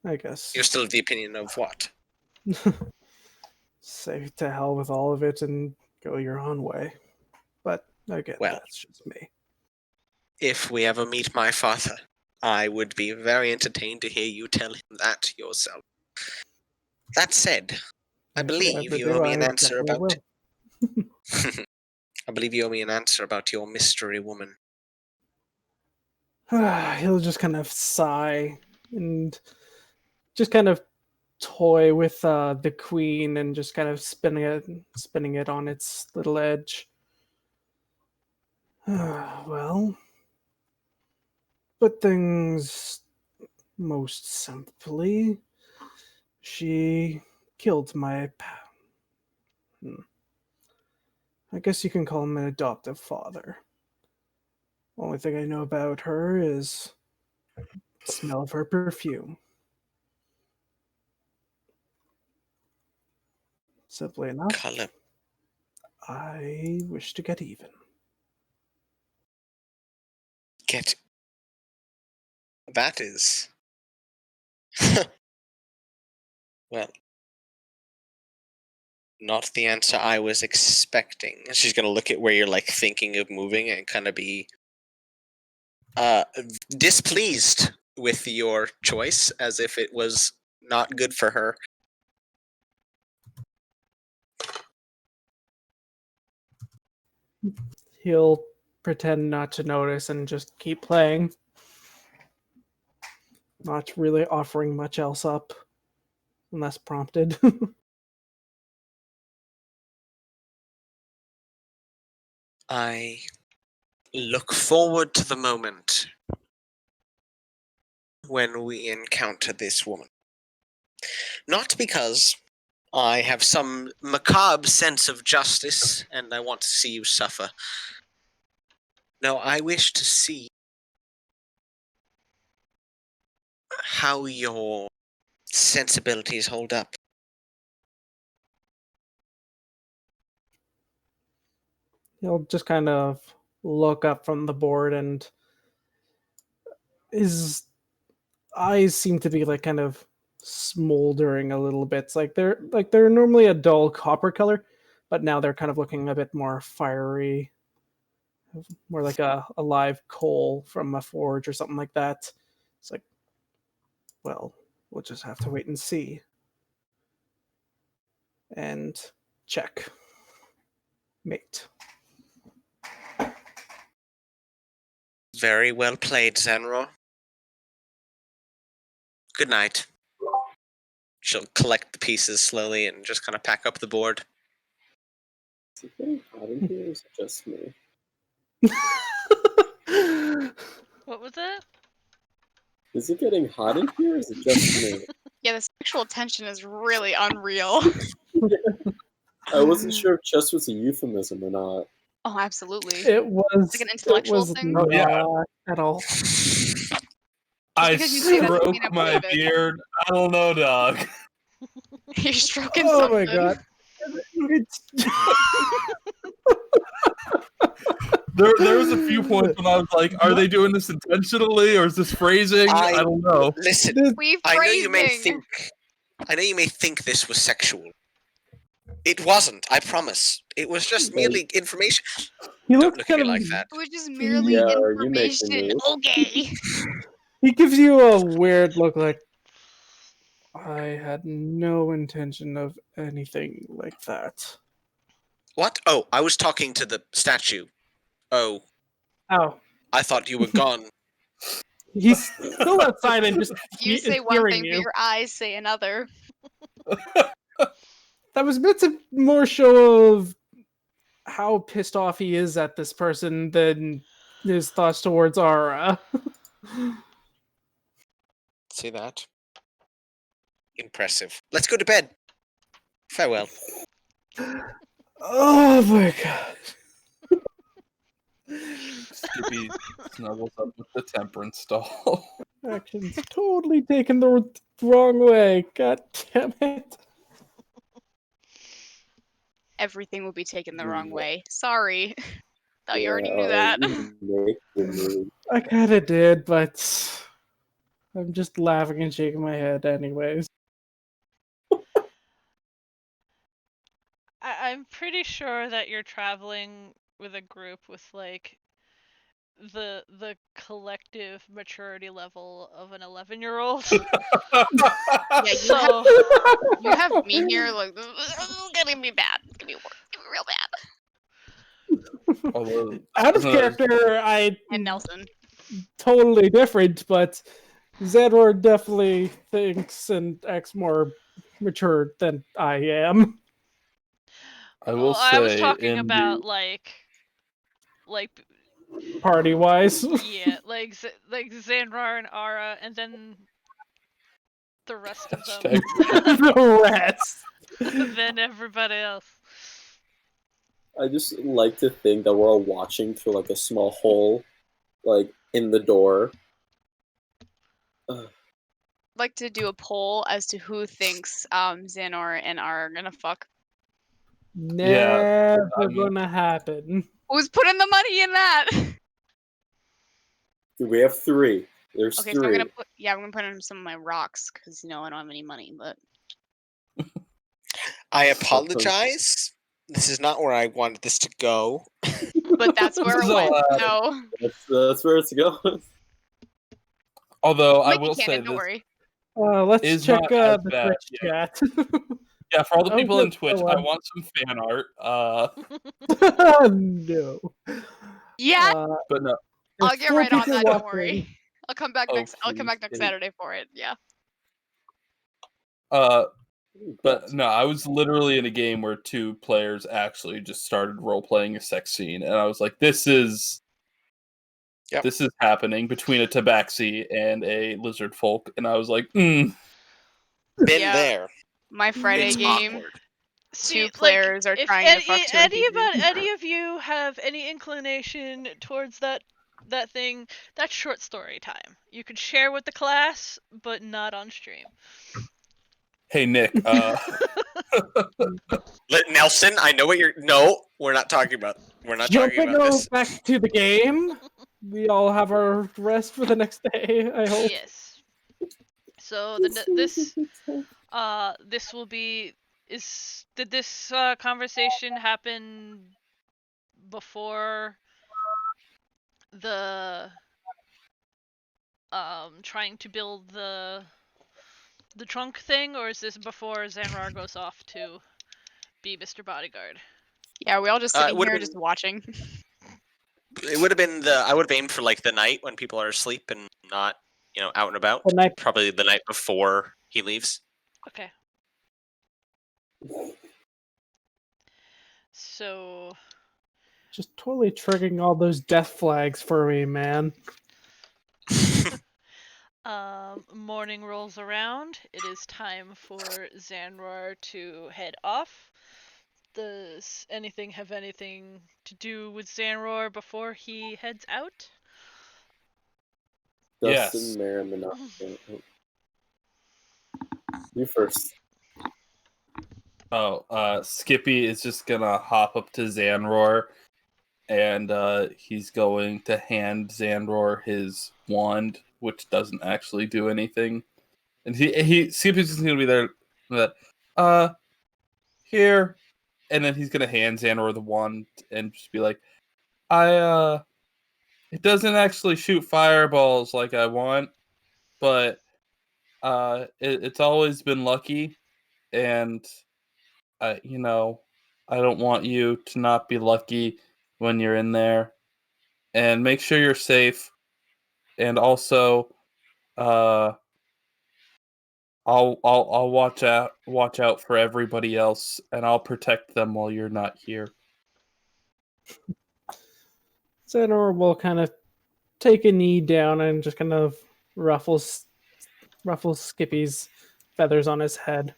I guess. You're still of the opinion of what? Say to hell with all of it and go your own way. But again, that's just me. If we ever meet my father, I would be very entertained to hear you tell him that yourself. That said, I believe you owe me an answer about... I believe you owe me an answer about your mystery woman. He'll just kind of sigh and just kind of toy with the queen and just kind of spinning it on its little edge. Well, put things most simply, she killed my I guess you can call him an adoptive father. Only thing I know about her is the smell of her perfume. Simply enough, Color. I wish to get even. That is... well, not the answer I was expecting. She's gonna look at where you're like thinking of moving and kind of be displeased with your choice, as if it was not good for her. He'll pretend not to notice and just keep playing. not really offering much else up unless prompted. I look forward to the moment when we encounter this woman. Not because I have some macabre sense of justice and I want to see you suffer. No, I wish to see how your sensibilities hold up. He'll just kind of look up from the board, and his eyes seem to be like kind of smoldering a little bit. It's like they're normally a dull copper color, but now they're kind of looking a bit more fiery, more like a live coal from a forge or something like that. It's like, well, we'll just have to wait and see. And check. Mate. Very well played, Xanroar. Good night. She'll collect the pieces slowly and just kind of pack up the board. Is it getting hot in here, or is it just me? What was it? Is it getting hot in here, or is it just me? Yeah, the sexual tension is really unreal. I wasn't sure if just was a euphemism or not. Oh, absolutely. It was Like an intellectual thing? Not Oh, yeah. at all. I because you say that doesn't stroke mean I my believe it. beard. I don't know, dog. You're stroking Oh something. my god. There was a few points when I was like, are they doing this intentionally or is this phrasing? I don't know. Listen, We I know you may phrasing. think this was sexual. It wasn't, I promise. It was just merely information. He Don't looks look at kind me of like that. It was just merely Yeah, you make the information. move. Okay. He gives you a weird look like, I had no intention of anything like that. What? Oh, I was talking to the statue. Oh, Oh, I thought you were gone. he's still outside and just You say is one hearing thing, you. but your eyes say another. That was bits of more show of how pissed off he is at this person than his thoughts towards Ara. See that? Impressive. Let's go to bed. Farewell. Oh my god. Skippy snuggles up with the Temperance doll. Action's totally taken the wrong way. God damn it. Everything will be taken the wrong way. Sorry. Thought you already knew that. You make the move. I kinda did, but I'm just laughing and shaking my head anyways. I'm pretty sure that you're traveling with a group with like the collective maturity level of an 11-year-old. Yeah, So you have me here, like, it's gonna be bad. It's gonna be real bad. Although, Out of character, I And Nelson. totally different, but Xanroar definitely thinks and acts more mature than I am. I will say, I was talking in about the... like Party wise. yeah, like Xanroar and Ara, and then the rest of them. The rest. Then everybody else. I just like to think that we're all watching through like a small hole, like in the door. I'd like to do a poll as to who thinks Xanroar and Ara are gonna fuck. Never I'm- gonna happen. Who's putting the money in that? We have 3. There's Okay, 3. so I'm gonna put in some of my rocks because I don't have any money. But I apologize. This is not where I wanted this to go. but that's where it This is went. all No, That's where it's going. Although I Might be will say canon, don't this worry. Let's is check not as the bad, Twitch chat. Yeah, for all the Oh, people in good. Twitch, Oh, I want some fan art. No. Yeah, But no, I'll there's get 4 right on people that. Don't watching. worry. I'll come back next. I'll come back next please. Saturday for it. Yeah. But no, I was literally in a game where 2 players actually just started role playing a sex scene, and I was like, "This is happening between a tabaxi and a lizard folk," and I was like, Been Yeah. there. My Friday It's game. awkward. See, 2 players are if trying to fuck 2 NPCs. any of you have any inclination towards that thing, that's short story time. You can share with the class, but not on stream. "Hey Nick, Nelson, I know what you're. No, we're not talking about. We're not talking Jumping about this. back to the game. We all have our rest for the next day, I hope. Yes. So this will be. Did this conversation happen before the trying to build the trunk thing, or is this before Xanroar goes off to be Mr. Bodyguard? Yeah, we all just it sitting would've here been- just watching. It would have been I would have aimed for like the night when people are asleep and not, out and about. The night. Probably the night before he leaves. Okay. So Just totally triggering all those death flags for me, man. morning rolls around. It is time for Xanroar to head off. Does anything have anything to do with Xanroar before he heads out? Dustin, Yes. Merriman, you first. Skippy is just gonna hop up to Xanroar, and he's going to hand Xanroar his wand, which doesn't actually do anything. And Skippy's just gonna be there, here, and then he's gonna hand Xanroar the wand and just be like, it doesn't actually shoot fireballs like I want, but it's always been lucky, and I don't want you to not be lucky when you're in there, and make sure you're safe, and also, I'll watch out for everybody else, and I'll protect them while you're not here. Xanor will kind of take a knee down and just kind of ruffle Skippy's feathers on his head.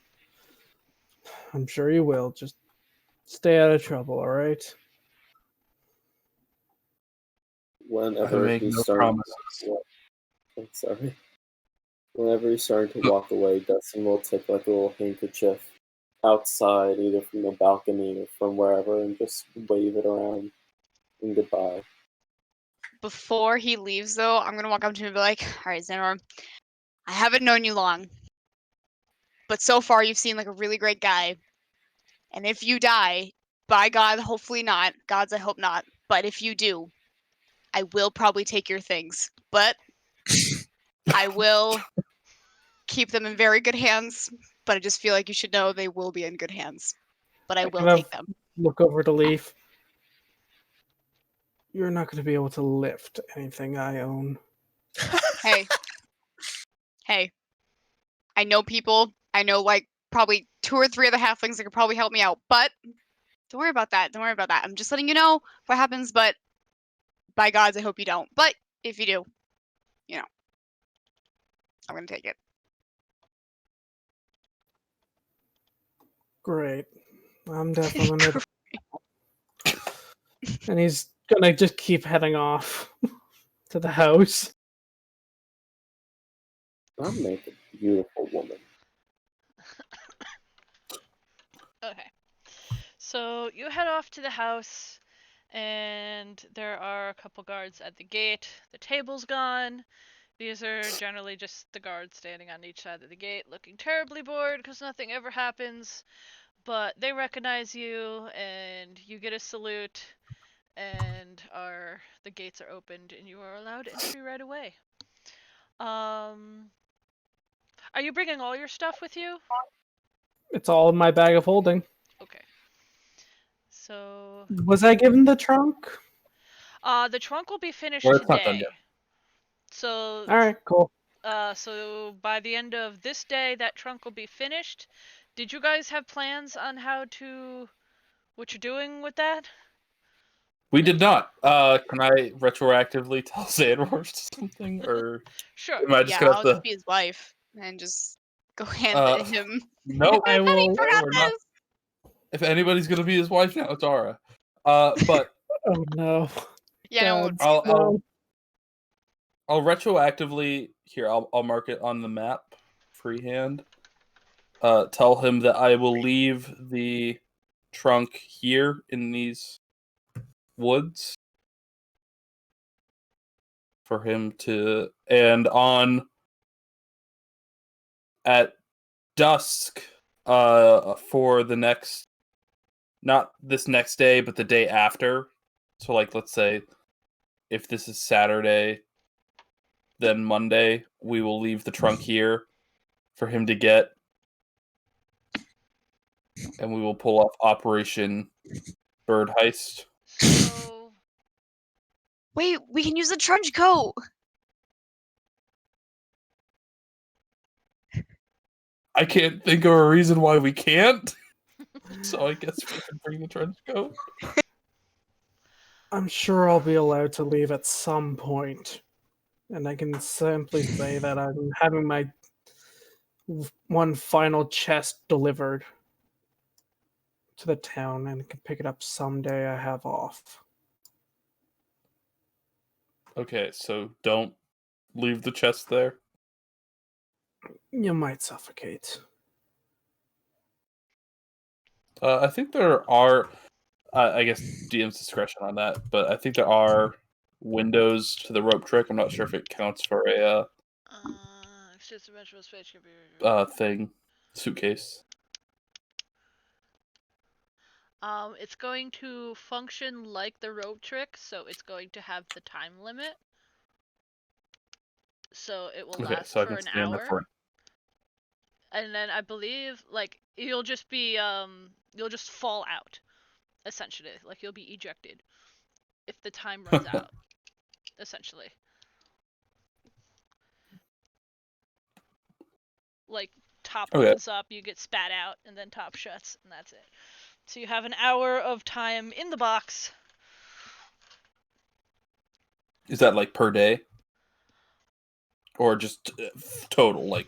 I'm sure you will. Just stay out of trouble, all right? Whenever make he's no starting, promises. I'm sorry. Whenever he's starting to walk away, Dustin will take like a little handkerchief outside, either from the balcony or from wherever, and just wave it around and goodbye. Before he leaves, though, I'm gonna walk up to him and be like, "All right, Xanroar, I haven't known you long, but so far you've seemed like a really great guy. And if you die, by God, hopefully not. Gods, I hope not. But if you do, I will probably take your things. But I will keep them in very good hands. But I just feel like you should know they will be in good hands. But I will kind take of them." Look over to Leaf. You're not going to be able to lift anything I own. Hey. Hey. I know people. I know like probably 2 or 3 of the halflings that could probably help me out. But don't worry about that. Don't worry about that. I'm just letting you know what happens. But by gods, I hope you don't. But if you do, I'm going to take it. Great. I'm definitely going to... And he's going to just keep heading off to the house. I'll make a beautiful woman. Okay. So you head off to the house, and there are a couple guards at the gate. The table's gone. These are generally just the guards standing on each side of the gate, looking terribly bored because nothing ever happens. But they recognize you, and you get a salute, and the gates are opened, and you are allowed entry right away. Are you bringing all your stuff with you? It's all in my bag of holding. Okay. So Was I given the trunk? the trunk will be finished Or it's not done today. yet. So All right, cool. so by the end of this day, that trunk will be finished. Did you guys have plans on what you're doing with that? We did not. Can I retroactively tell Xanroar something, or Sure. am I just Yeah, gonna I'll have just to? be his wife and just go hand it him. Nope. I will. Forgot We're not. this. If anybody's gonna be his wife now, it's Aura. But Oh no. Yeah, no one would Dads, say that. no. I'll retroactively here. I'll mark it on the map, freehand. Tell him that I will leave the trunk here in these woods for him to, and on at dusk, for the next, not this next day, but the day after. So, like, let's say if this is Saturday, then Monday we will leave the trunk here for him to get, and we will pull off Operation Bird Heist. So Wait, we can use the Trenchcoat. I can't think of a reason why we can't. So I guess we can bring the trench coat. I'm sure I'll be allowed to leave at some point, and I can simply say that I'm having my one final chest delivered to the town, and can pick it up someday I have off. Okay, so don't leave the chest there. You might suffocate. I think there are, I guess DM's discretion on that, but I think there are windows to the rope trick. I'm not sure if it counts for a it's just dimensional space can be. thing, suitcase. It's going to function like the rope trick, so it's going to have the time limit. So it will Okay, last so I for can an stand there hour. for. And then I believe like you'll just fall out, essentially. Like you'll be ejected if the time runs out, essentially. Like top Okay. opens up, you get spat out, and then top shuts, and that's it. So you have an hour of time in the box. Is that like per day, or just total, like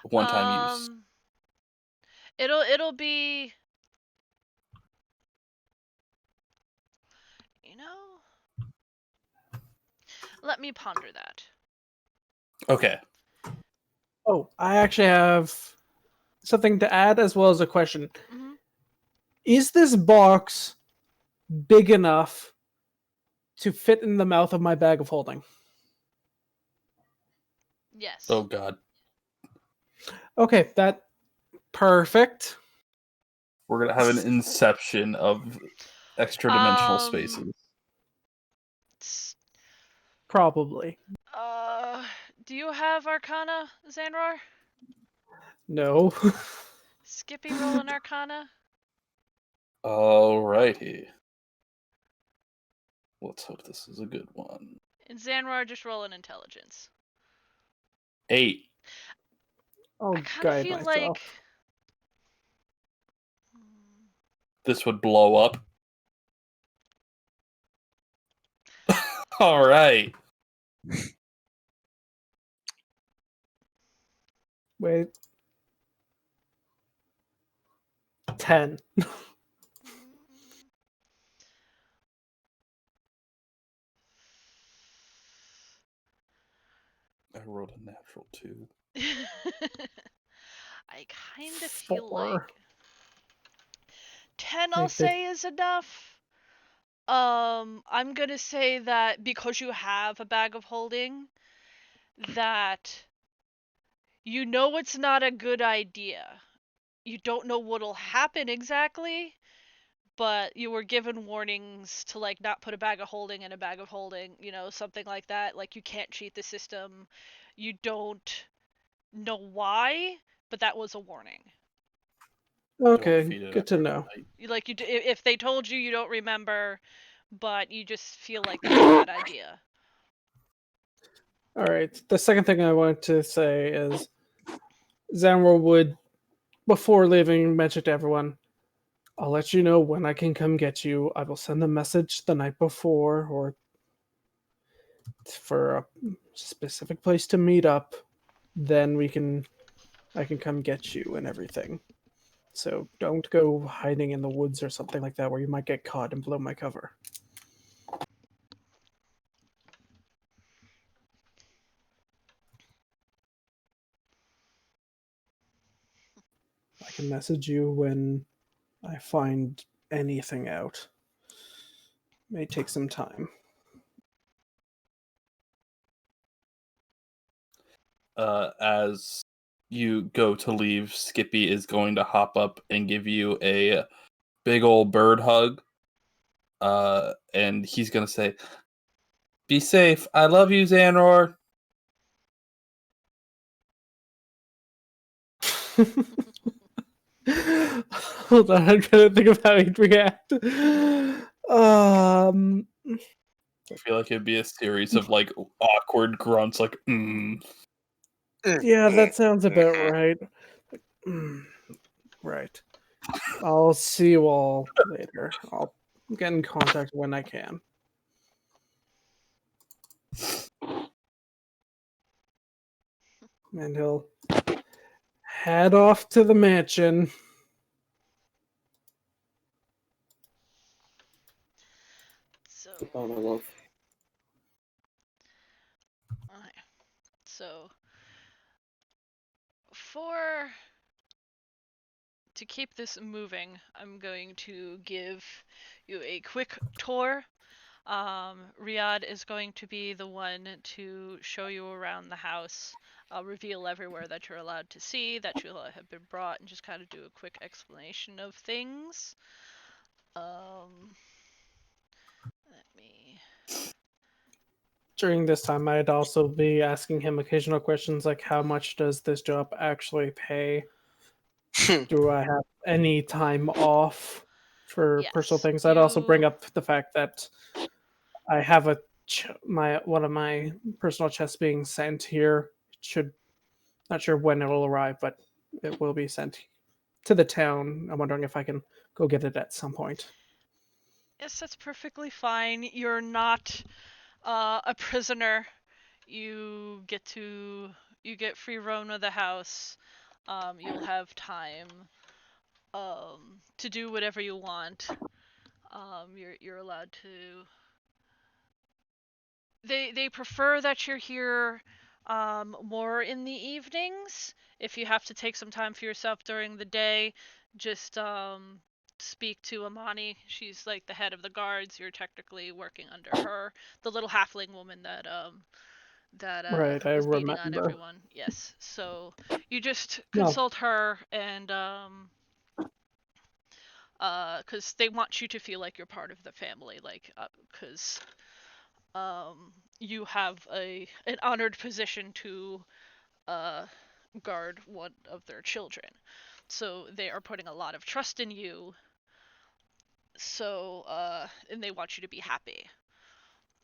one-time use? It'll be, let me ponder that. Okay. Oh, I actually have something to add as well as a question. Mm-hmm. Is this box big enough to fit in the mouth of my bag of holding? Yes. Oh God. Okay, that perfect. We're gonna have an inception of extra dimensional spaces. Probably. Do you have Arcana, Xanroar? No. Skippy roll an Arcana. Alrighty. Let's hope this is a good one. And Xanroar, just roll an Intelligence. 8. I'll I kind of guide feel myself. like This would blow up. All right. Wait. 10. I rolled a natural 2. I kind of feel 4. like 10 I'll Make say is enough. I'm gonna say that because you have a bag of holding, that you know it's not a good idea. You don't know what'll happen exactly, but you were given warnings to like not put a bag of holding in a bag of holding, something like that. Like you can't cheat the system. You don't know why, but that was a warning. Okay, good to know. Like if they told you, you don't remember, but you just feel like that's a bad idea. All right. The second thing I wanted to say is Xanroar would, before leaving, mention to everyone, I'll let you know when I can come get you. I will send a message the night before or for a specific place to meet up. Then I can come get you and everything. So don't go hiding in the woods or something like that where you might get caught and blow my cover. I can message you when I find anything out. May take some time. As you go to leave, Skippy is going to hop up and give you a big old bird hug. And he's going to say, "Be safe. I love you, Xanroar." Hold on, I'm trying to think of how he'd react. I feel like it'd be a series of like awkward grunts, like Yeah, that sounds about right. Right. I'll see you all later. I'll get in contact when I can. And he'll head off to the mansion. So, Oh, my love. okay. So, for to keep this moving, I'm going to give you a quick tour. Riyadh is going to be the one to show you around the house. I'll reveal everywhere that you're allowed to see, that you'll have been brought, and just kind of do a quick explanation of things. Let me... During this time, I'd also be asking him occasional questions like, how much does this job actually pay? Do I have any time off for personal Yes, things? I'd also bring you... up the fact that I have one of my personal chests being sent here. Not sure when it will arrive, but it will be sent to the town. I'm wondering if I can go get it at some point. Yes, that's perfectly fine. You're not a prisoner. You get free roam of the house. You'll have time to do whatever you want. You're allowed to. They prefer that you're here more in the evenings. If you have to take some time for yourself during the day, just speak to Amani. She's like the head of the guards. You're technically working under her, the little halfling woman that Right, I was beating on remember. everyone. Yes. So you just No, consult her and because they want you to feel like you're part of the family, like because you have an honored position to guard one of their children. So they are putting a lot of trust in you. So and they want you to be happy.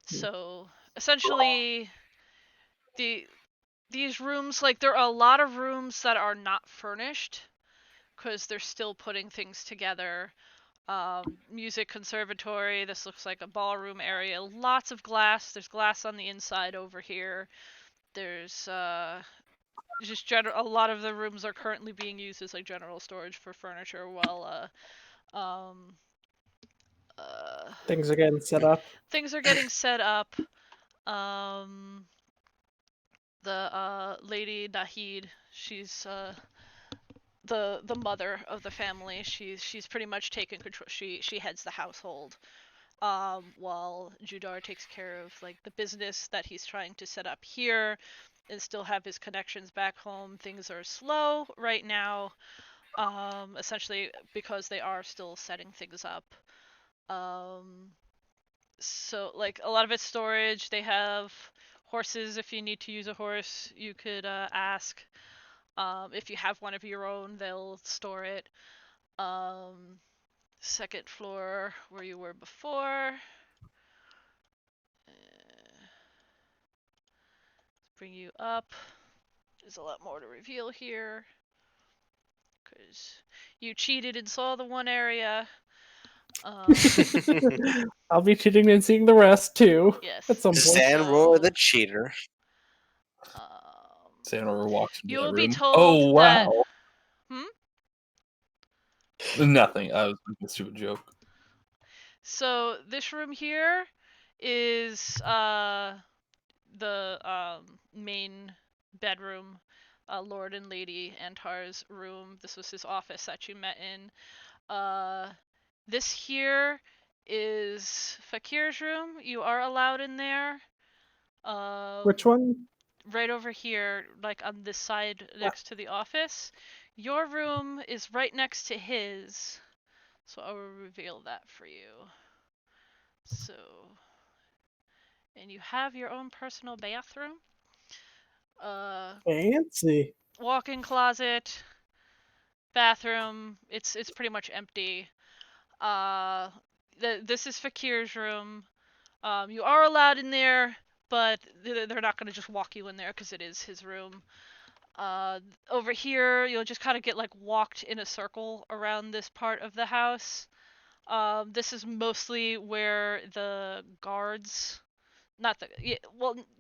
So essentially, these rooms, like there are a lot of rooms that are not furnished because they're still putting things together. Music conservatory. This looks like a ballroom area. Lots of glass. There's glass on the inside over here. There's just a lot of the rooms are currently being used as like general storage for furniture while things are getting set up. things are getting set up. The lady Nahid, she's the mother of the family. She's pretty much taken control. She heads the household. While Judar takes care of like the business that he's trying to set up here and still have his connections back home. Things are slow right now, essentially because they are still setting things up. So like a lot of it's storage. They have horses. If you need to use a horse, you could ask. If you have one of your own, they'll store it. Second floor where you were before. bring you up. There's a lot more to reveal here. Because you cheated and saw the one area. I'll be cheating and seeing the rest too. Yes. At some point. Xanroar the cheater. Xanroar walks into You that will be room. told Oh that. wow! Nothing. I was making a stupid joke. So this room here is the main bedroom, Lord and Lady Antar's room. This was his office that you met in. This here is Fakir's room. You are allowed in there. Which one? Right over here, like on this side next to the office. Your room is right next to his. So I will reveal that for you. So, and you have your own personal bathroom. Fancy. Walk-in closet, bathroom. It's pretty much empty. This is Fakir's room. You are allowed in there, but they're not going to just walk you in there because it is his room. Over here, you'll just kind of get like walked in a circle around this part of the house. This is mostly where the guards,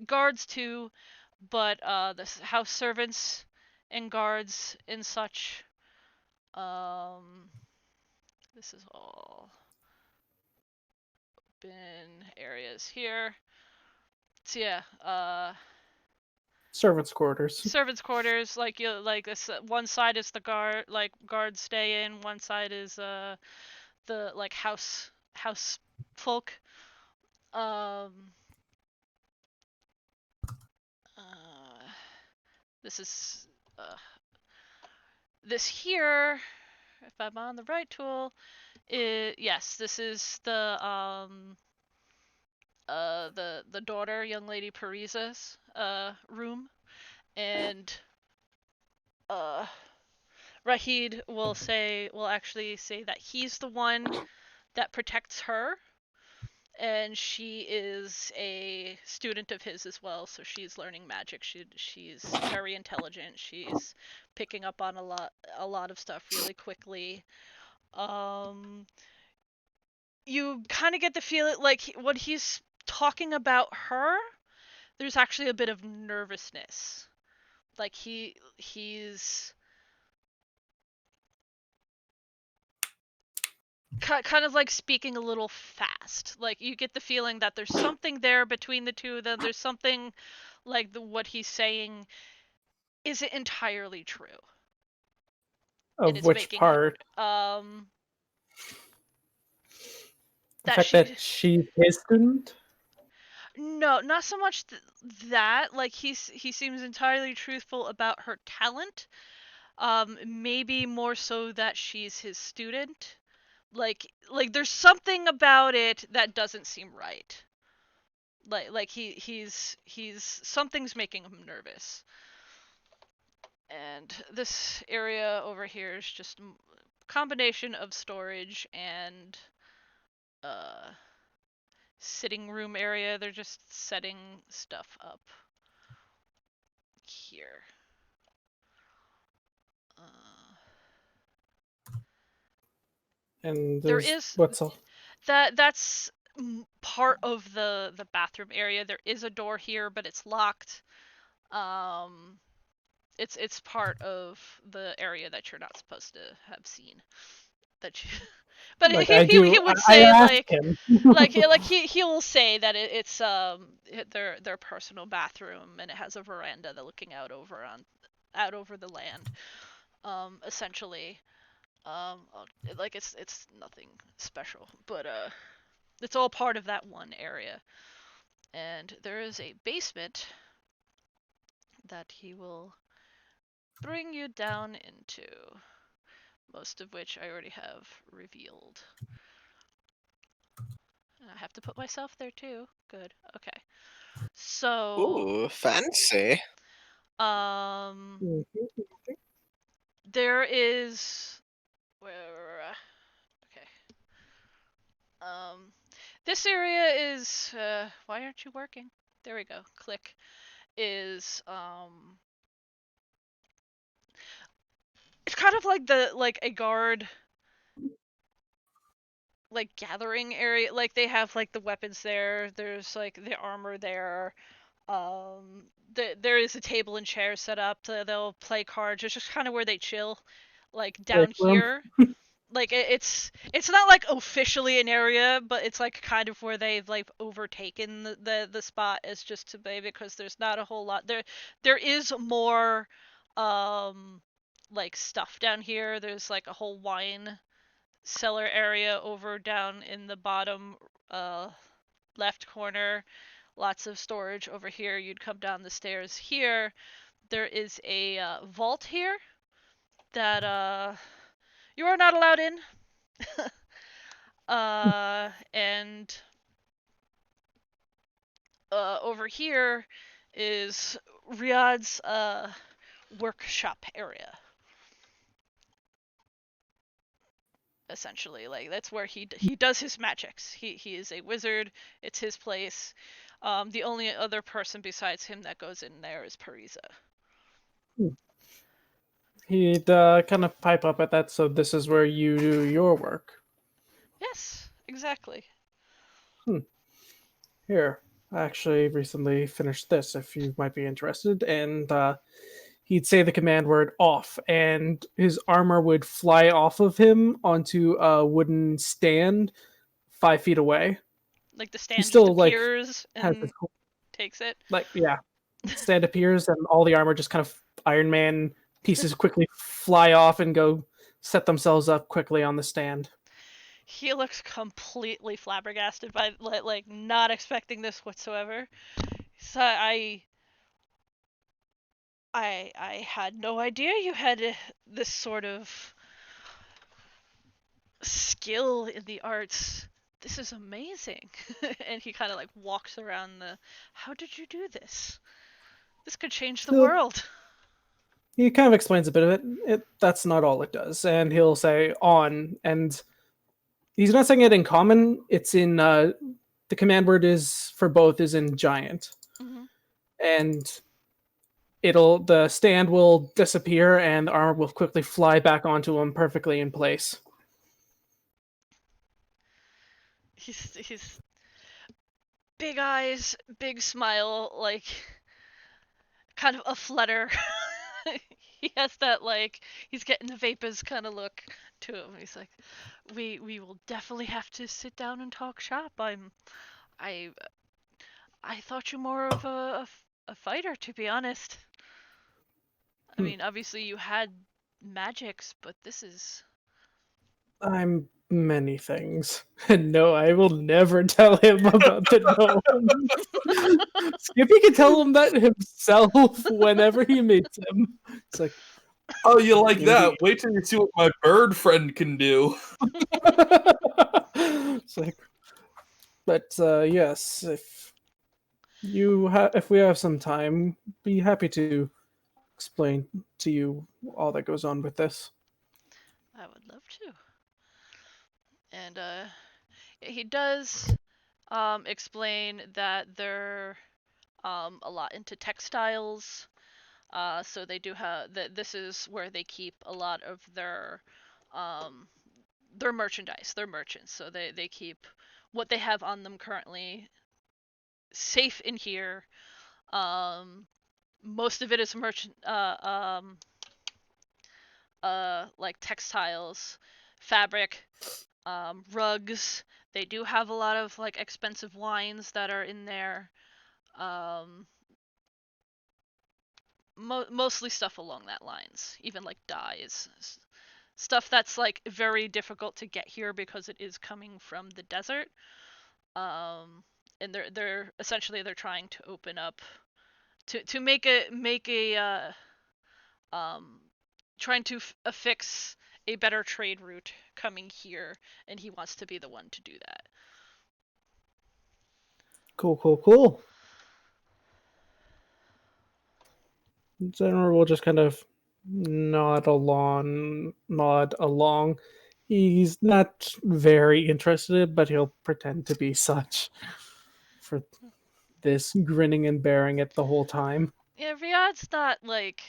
guards too, but the house servants and guards and such. This is all open areas here. So yeah, Servants' quarters. servants' quarters. Like this, one side is the guards stay in. One side is the like house folk. This is this here. If I'm on the right tool, yes, this is the daughter, young lady Parisa's room, and Rahid will actually say that he's the one that protects her, and she is a student of his as well, so she's learning magic. She's very intelligent. She's picking up on a lot of stuff really quickly. You kind of get the feeling like when he's talking about her, there's actually a bit of nervousness. Like he's kind of like speaking a little fast. Like you get the feeling that there's something there between the two of them. There's something like what he's saying isn't entirely true. Of which part? The fact that she's his student? No, not so much that. Like he seems entirely truthful about her talent. Maybe more so that she's his student. Like there's something about it that doesn't seem right. Like he's something's making him nervous. And this area over here is just a combination of storage and sitting room area. They're just setting stuff up here. And there is what's all? That's part of the bathroom area. There is a door here, but it's locked. It's part of the area that you're not supposed to have seen. That you, but like he would say he will say that it's their personal bathroom, and it has a veranda that looking out over the land. Essentially, like it's nothing special, but it's all part of that one area. And there is a basement that he will bring you down into, most of which I already have revealed. And I have to put myself there too. Good. Okay. So Ooh, fancy. There is okay. This area is why aren't you working? There we go. Click. is it's kind of like a guard like gathering area. Like they have like the weapons there. There's like the armor there. There is a table and chairs set up. They'll play cards. It's just kind of where they chill. Like down here, like it's not like officially an area, but it's like kind of where they've like overtaken the spot as just to be, because there's not a whole lot there is more like stuff down here. There's like a whole wine cellar area over down in the bottom left corner. Lots of storage over here. You'd come down the stairs here. There is a vault here that you are not allowed in. And over here is Riyadh's workshop area. Essentially, like that's where he does his magics. He is a wizard. It's his place. The only other person besides him that goes in there is Parisa. He'd kind of pipe up at that. So this is where you do your work. Yes, exactly. Here, I actually recently finished this. If you might be interested, and he'd say the command word "off," and his armor would fly off of him onto a wooden stand 5 feet away. Like the stand still, just appears and this whole, takes it. like, yeah, stand appears and all the armor just kind of Iron Man pieces quickly fly off and go set themselves up quickly on the stand. He looks completely flabbergasted by like not expecting this whatsoever. So I had no idea you had this sort of skill in the arts. This is amazing. And he kind of like walks around the, how did you do this? This could change the world. He kind of explains a bit of it. That's not all it does. And he'll say on, and he's not saying it in common. It's in, the command word is for both is in giant. Mm-hmm. And the stand will disappear and the armor will quickly fly back onto him perfectly in place. He's big eyes, big smile, like kind of a flutter. He has that like he's getting the vapors kind of look to him. He's like, we will definitely have to sit down and talk shop. I thought you more of a fighter, to be honest. I mean, obviously you had magics, but this is... I'm many things. And no, I will never tell him about the gnome. Skippy can tell him that himself whenever he meets him. It's like, oh, you like that? Wait till you see what my bird friend can do. It's like, but yes, if we have some time, be happy to explain to you all that goes on with this. I would love to. And he does explain that they're a lot into textiles. So they do have that. This is where they keep a lot of their merchandise. They're merchants, so they keep what they have on them currently safe in here. Most of it is merchant, like textiles, fabric, rugs. They do have a lot of like expensive wines that are in there. Mostly stuff along that lines. Even like dyes, stuff that's like very difficult to get here because it is coming from the desert. And they're essentially they're trying to open up to make a trying to affix a better trade route coming here, and he wants to be the one to do that. Cool. Xanroar will just kind of nod along. He's not very interested, but he'll pretend to be such for this, grinning and bearing it the whole time. Yeah, Riyadh's not like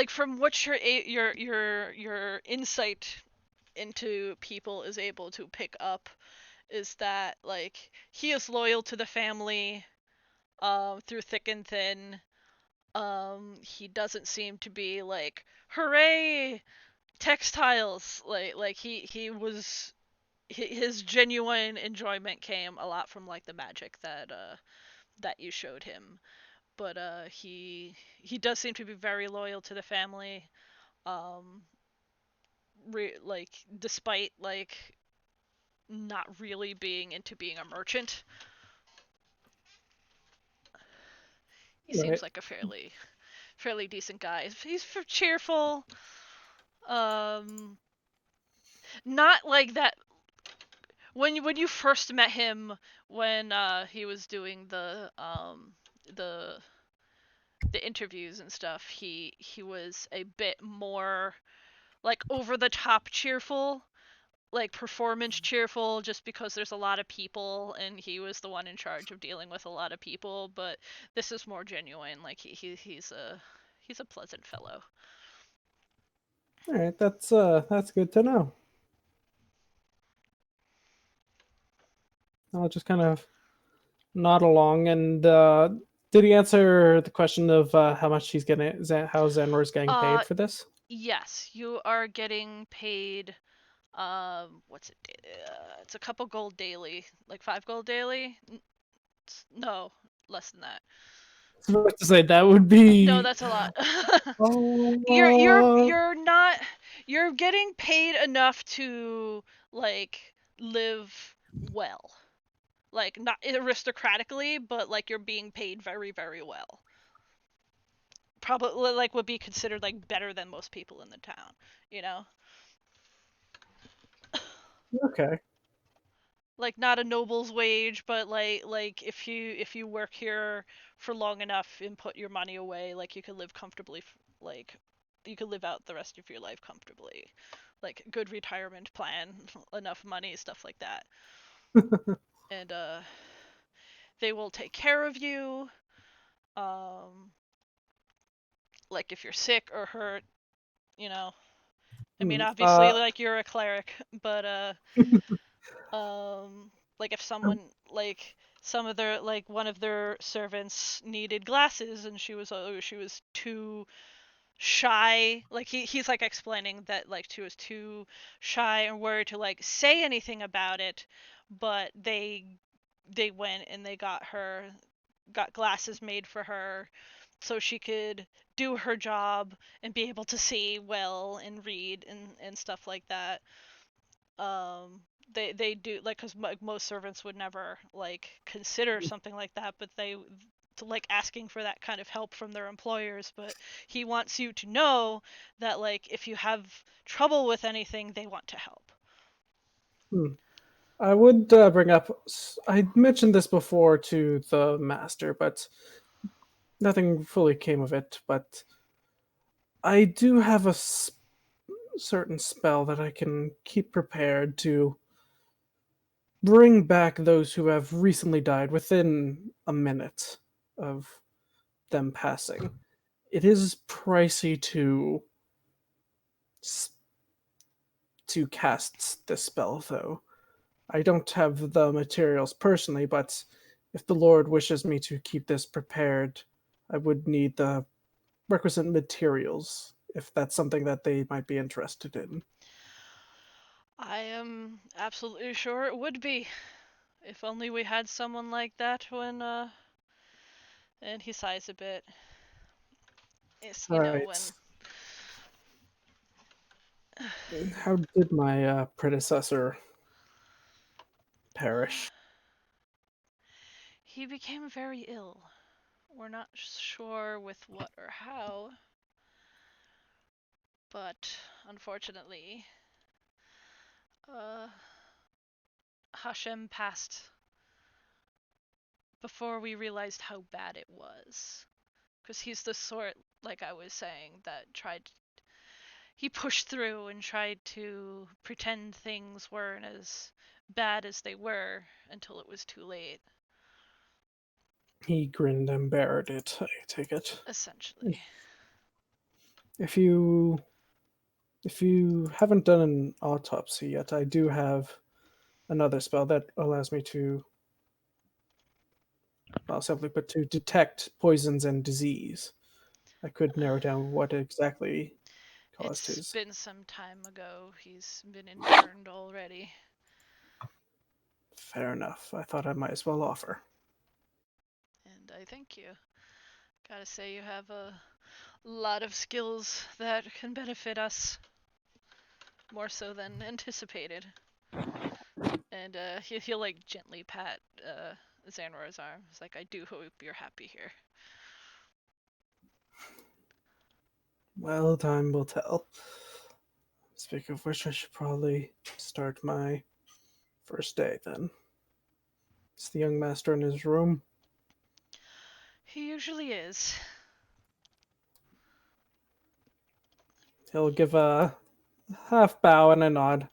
from what your insight into people is able to pick up is that like he is loyal to the family through thick and thin. He doesn't seem to be like hooray textiles like he was his genuine enjoyment came a lot from like the magic that you showed him, but he does seem to be very loyal to the family, like despite like not really being into being a merchant. He seems like a fairly decent guy. He's cheerful. Not like that. When you first met him, when he was doing the interviews and stuff, he was a bit more like over the top cheerful, like performance cheerful, just because there's a lot of people and he was the one in charge of dealing with a lot of people. But this is more genuine. Like he's a pleasant fellow. All right, that's good to know. I'll just kind of nod along. And did he answer the question of how much he's getting? How Xanroar's getting paid for this? Yes, you are getting paid. What's it? It's a couple gold daily, like 5 gold daily. No, less than that. I was about to say that would be. No, that's a lot. Oh, You're getting paid enough to like live well. Like not aristocratically, but like you're being paid very, very well. Probably like would be considered like better than most people in the town, you know? Okay. Like not a noble's wage, but like if you work here for long enough and put your money away, like you could live comfortably, like you could live out the rest of your life comfortably. Like good retirement plan, enough money, stuff like that. And they will take care of you. Like if you're sick or hurt, you know. I mean, obviously, like you're a cleric, but like if someone like some of their like one of their servants needed glasses and she was too shy, like he's like explaining that like she was too shy and worried to like say anything about it, but they went and they got glasses made for her so she could do her job and be able to see well and read and stuff like that. They do like because most servants would never like consider something like that, but they to like asking for that kind of help from their employers. But he wants you to know that like if you have trouble with anything, they want to help. I would bring up. I mentioned this before to the master, but nothing fully came of it. But I do have a certain spell that I can keep prepared to bring back those who have recently died within a minute of them passing. It is pricey to cast this spell, though. I don't have the materials personally, but if the Lord wishes me to keep this prepared, I would need the requisite materials, if that's something that they might be interested in. I am absolutely sure it would be. If only we had someone like that when and he sighs a bit. It's you know when How did my predecessor perish? he became very ill. We're not sure with what or how, but unfortunately, Hashem passed before we realized how bad it was. Because he's the sort, like I was saying, that he pushed through and tried to pretend things weren't as bad as they were until it was too late, He grinned and bared it, I take it. essentially. If you haven't done an autopsy yet, I do have another spell that allows me to, well, simply put, to detect poisons and disease. I could narrow down what exactly caused It's his. been some time ago. He's been interned already. Fair enough. I thought I might as well offer. And I thank you. Gotta say, you have a lot of skills that can benefit us. More so than anticipated. And he'll like gently pat Xanroar's arm. He's like, I do hope you're happy here. Well, time will tell. Speaking of which, I should probably start my first day then. Is the young master in his room? He usually is. He'll give a half bow and a nod.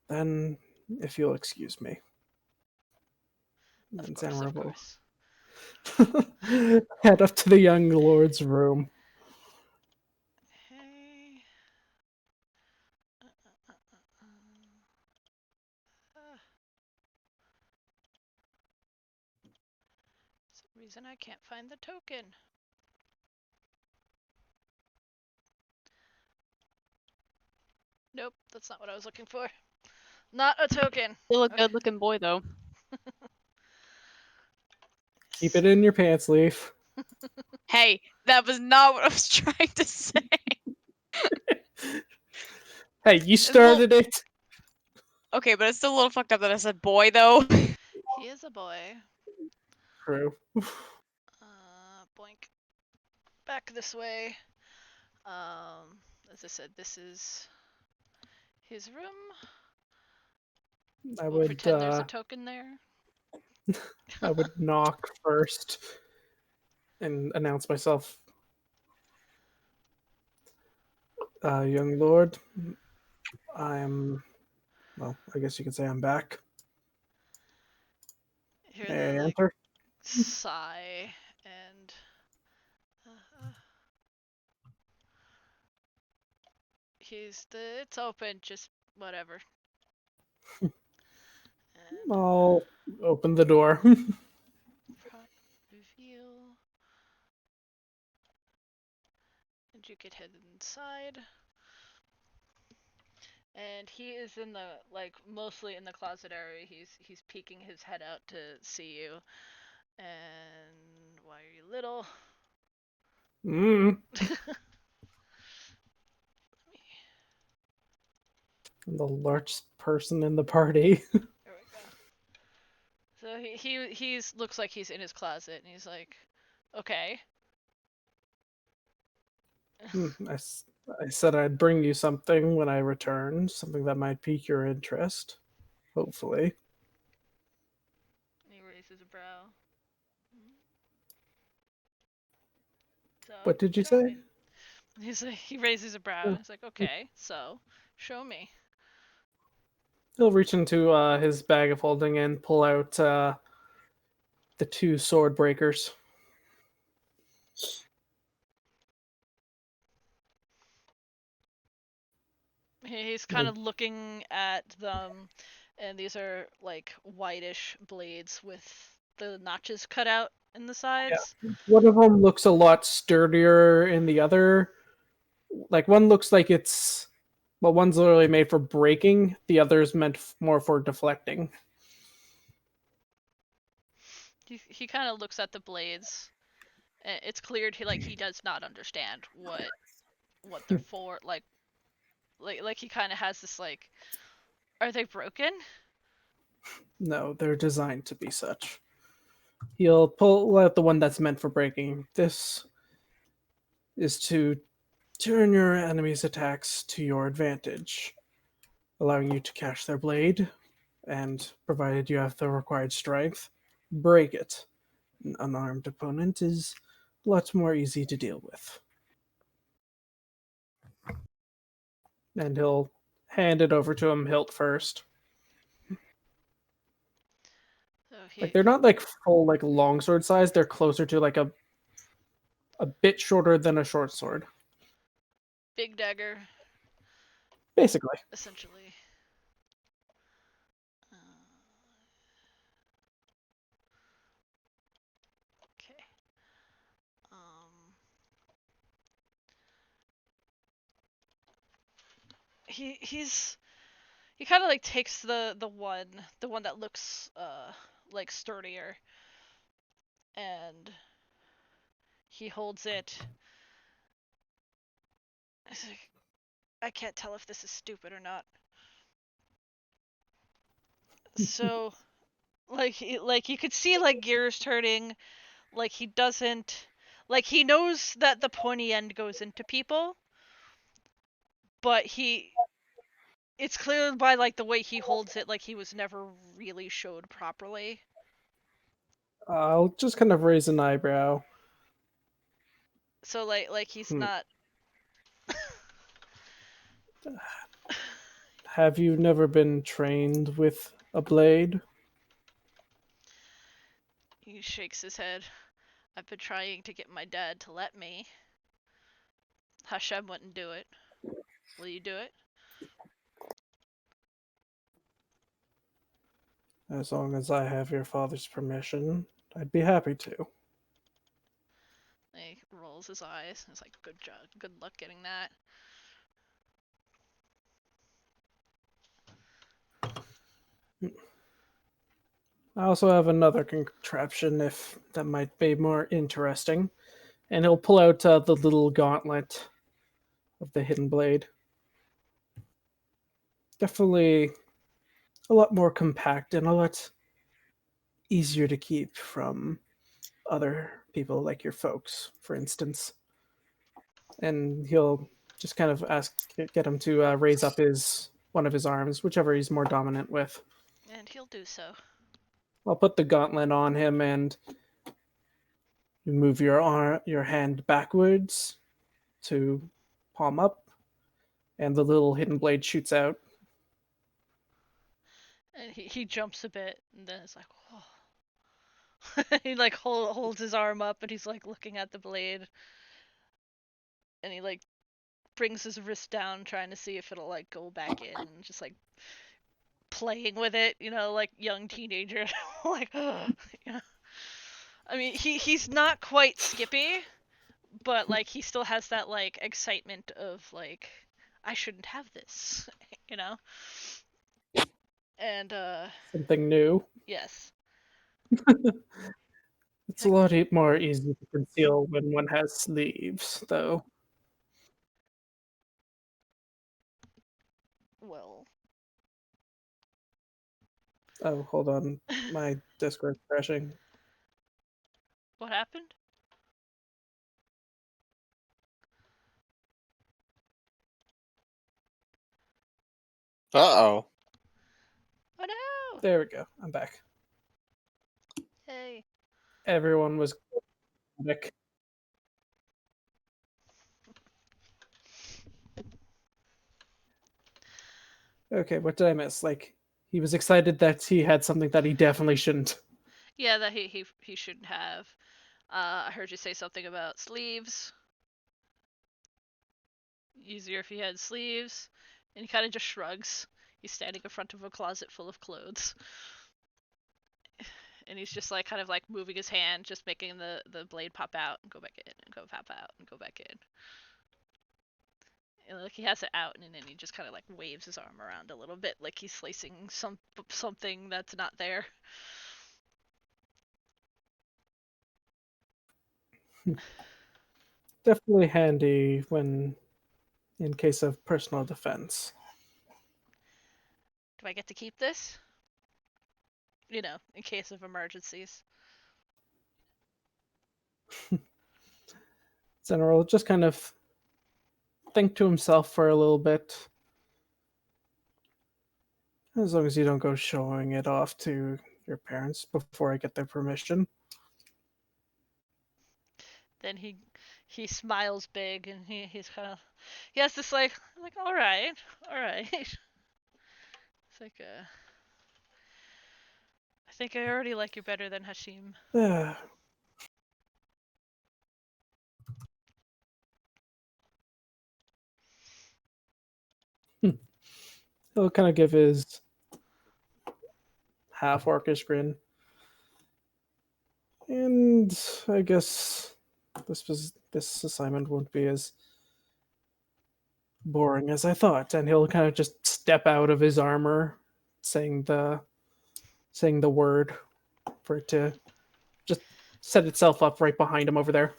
Then, if you'll excuse me. Of And course, of Xanroar will course. head up to the young lord's room. Hey. Some reason I can't find the token. Nope, that's not what I was looking for. Not a token. Still a Okay. good-looking boy, though. Keep it in your pants, Leaf. Hey, that was not what I was trying to say. Hey, you started it. Okay, but it's still a little fucked up that I said boy, though. He is a boy. True. Boink. Back this way. As I said, this is his room. I We'll would pretend there's a token there. I would knock first and announce myself. Young lord, well, I guess you could say I'm back. Hear May I the like enter? sigh and it's open, just whatever. And I'll open the door. prop reveal. And you could head inside. And he is in the mostly in the closet area. He's peeking his head out to see you. And why are you little? I'm the largest person in the party. There we go. So he's looks like he's in his closet, and he's like, okay. I said I'd bring you something when I returned, something that might pique your interest. Hopefully. And he raises a brow. So, What did you show say? me. He's like, he raises a brow, and he's like, okay, so show me. He'll reach into his bag of holding and pull out the two sword breakers. He's kind of looking at them, and these are like whitish blades with the notches cut out in the sides. Yeah. One of them looks a lot sturdier in the other. Like one looks like it's, well, one's literally made for breaking. The other's meant more for deflecting. He kind of looks at the blades. It's clear he does not understand what they're for. Like he kind of has this like, are they broken? No, they're designed to be such. He'll pull out the one that's meant for breaking. This is to turn your enemy's attacks to your advantage, allowing you to catch their blade, and provided you have the required strength, break it. An unarmed opponent is a lot more easy to deal with. And he'll hand it over to him hilt first. Like they're not like full like longsword size. They're closer to like a bit shorter than a short sword. Big dagger, Basically. essentially. Okay. He kind of like takes the one that looks like sturdier, and he holds it. He's like, I can't tell if this is stupid or not. So, like you could see like gears turning. Like he doesn't, like he knows that the pointy end goes into people, but it's clear by like the way he holds it, like he was never really showed properly. I'll just kind of raise an eyebrow. So like he's not. Have you never been trained with a blade? He shakes his head. I've been trying to get my dad to let me. Hashem wouldn't do it. Will you do it? As long as I have your father's permission, I'd be happy to. He rolls his eyes. It's like, good job, good luck getting that. I also have another contraption if that might be more interesting. And he'll pull out the little gauntlet of the hidden blade. Definitely a lot more compact and a lot easier to keep from other people like your folks, for instance. And he'll just kind of get him to raise up one of his arms, whichever he's more dominant with. And he'll do so. I'll put the gauntlet on him, and you move your hand backwards to palm up, and the little hidden blade shoots out. And he jumps a bit, and then it's like, whoa. He like holds his arm up, and he's like looking at the blade, and he like brings his wrist down, trying to see if it'll like go back in, and just like playing with it, like young teenager. Like, yeah. I mean, he's not quite Skippy, but like he still has that like excitement of like, I shouldn't have this, And Something new. yes. It's a lot more easy to conceal when one has sleeves, though. Well. Oh, hold on. My Discord's crashing. What happened? Uh-oh. Oh no! There we go. I'm back. Hey. Everyone was quick. Okay, what did I miss? Like, he was excited that he had something that he definitely shouldn't. Yeah, that he shouldn't have. I heard you say something about sleeves. Easier if he had sleeves. And he kind of just shrugs. He's standing in front of a closet full of clothes. And he's just like kind of like moving his hand, just making the blade pop out and go back in and go pop out and go back in. And like he has it out, and then he just kind of like waves his arm around a little bit, like he's slicing something that's not there. Definitely handy when in case of personal defense. Do I get to keep this? In case of emergencies. Xanroar just kind of think to himself for a little bit. As long as you don't go showing it off to your parents before I get their permission. Then he smiles big, and he's kind of, he has this like all right. It's like think I already like you better than Hashim. He'll kind of give his half-orcish grin. And I guess this assignment won't be as boring as I thought. And he'll kind of just step out of his armor, saying the word for it to just set itself up right behind him over there.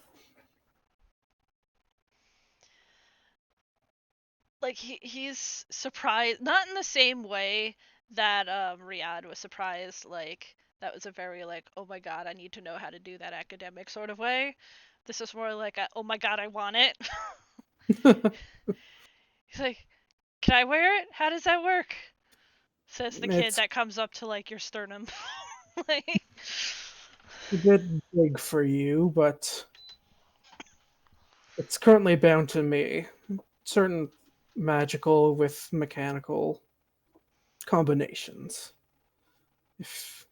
Like he's surprised, not in the same way that Riyadh was surprised. Like that was a very like, oh my god, I need to know how to do that academic sort of way. This is more like a, oh my god, I want it. He's like, can I wear it? How does that work? Says the kid that comes up to like your sternum. Like, a bit big for you, but it's currently bound to me. Certain magical with mechanical combinations. If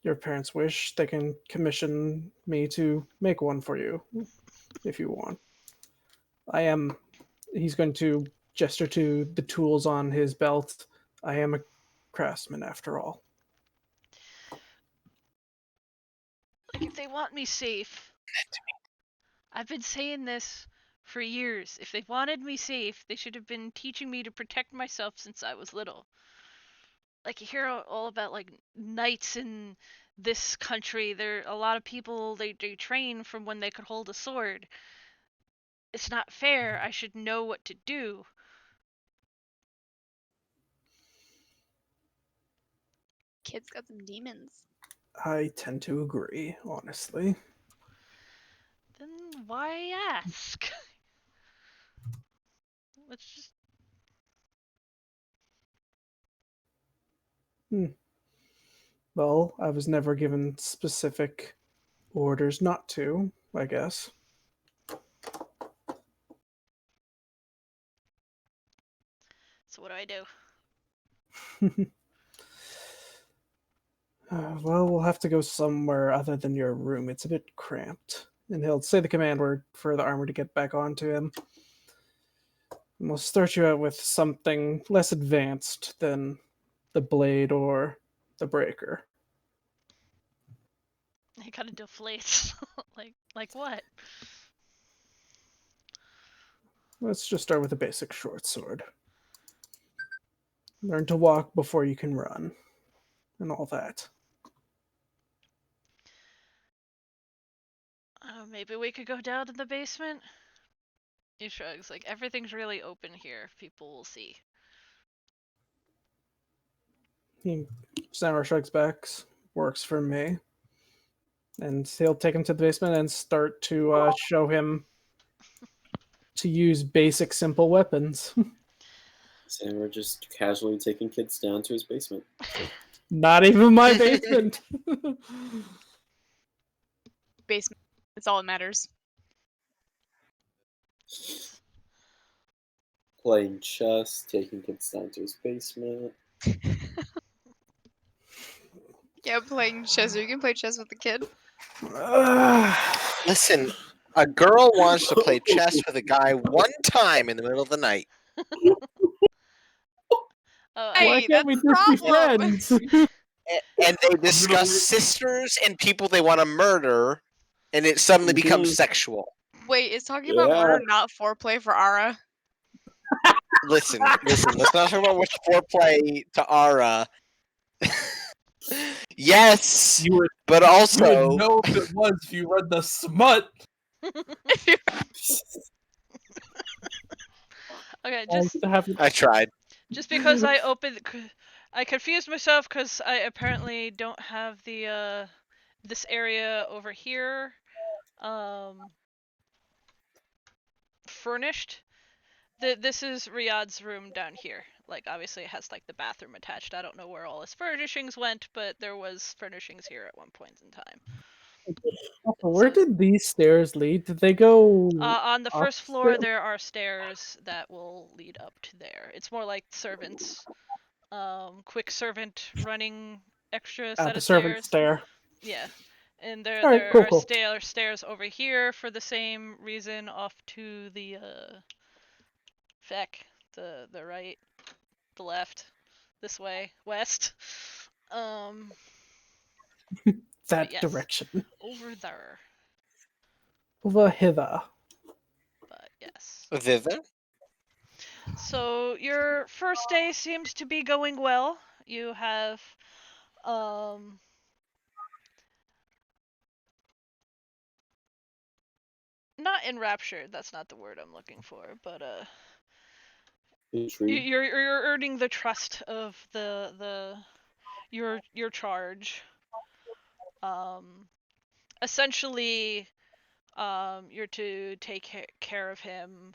your parents wish, they can commission me to make one for you, if you want. He's going to gesture to the tools on his belt. I am a craftsman after all. like if they want me safe, I've been saying this for years. If they wanted me safe, they should have been teaching me to protect myself since I was little. Like you hear all about like knights in this country. There are a lot of people they train from when they could hold a sword. It's not fair. I should know what to do. Kid's got some demons. I tend to agree, honestly. Then why ask? Let's just... Well, I was never given specific orders not to, I guess. So what do I do? Well, we'll have to go somewhere other than your room. It's a bit cramped. And he'll say the command word for the armor to get back onto him. And we'll start you out with something less advanced than the blade or the breaker. He kind of deflates. like what? Let's just start with a basic short sword. Learn to walk before you can run. And all that. Maybe we could go down to the basement? He shrugs, like, everything's really open here. People will see. Xanroar shrugs back. Works for me. And he'll take him to the basement and start to show him to use basic, simple weapons. Xanroar just casually taking kids down to his basement. Not even my basement. Basement. It's all that matters. Playing chess, taking kids down to his basement. Yeah, playing chess. You can play chess with the kid. Listen, a girl wants to play chess with a guy one time in the middle of the night. Why can't we just be friends? And they discuss sisters and people they want to murder, and it suddenly becomes sexual. Wait, is talking about murder not foreplay for Ara? Listen, let's not talk about which foreplay to Ara. Yes, but also... You would know if it was if you read the smut. Okay, just... I tried. Just because I confused myself because I apparently don't have the, this area over here, furnished. This is Riyadh's room down here. Like, obviously it has, like, the bathroom attached. I don't know where all his furnishings went, but there was furnishings here at one point in time. Where did these stairs lead? Did they go on the first floor, there are stairs that will lead up to there. It's more like servants. Quick servant running extra set The of servant stairs. stair. Yeah. And there, All right, there cool, are cool. stairs over here for the same reason off to the the right, the left, this way, west. That yes. direction. Over there. Over hither. But yes. Thither? So your first day seems to be going well. You have not enraptured, that's not the word I'm looking for, but Intrigue. you're earning the trust of your charge. Essentially, you're to take care of him,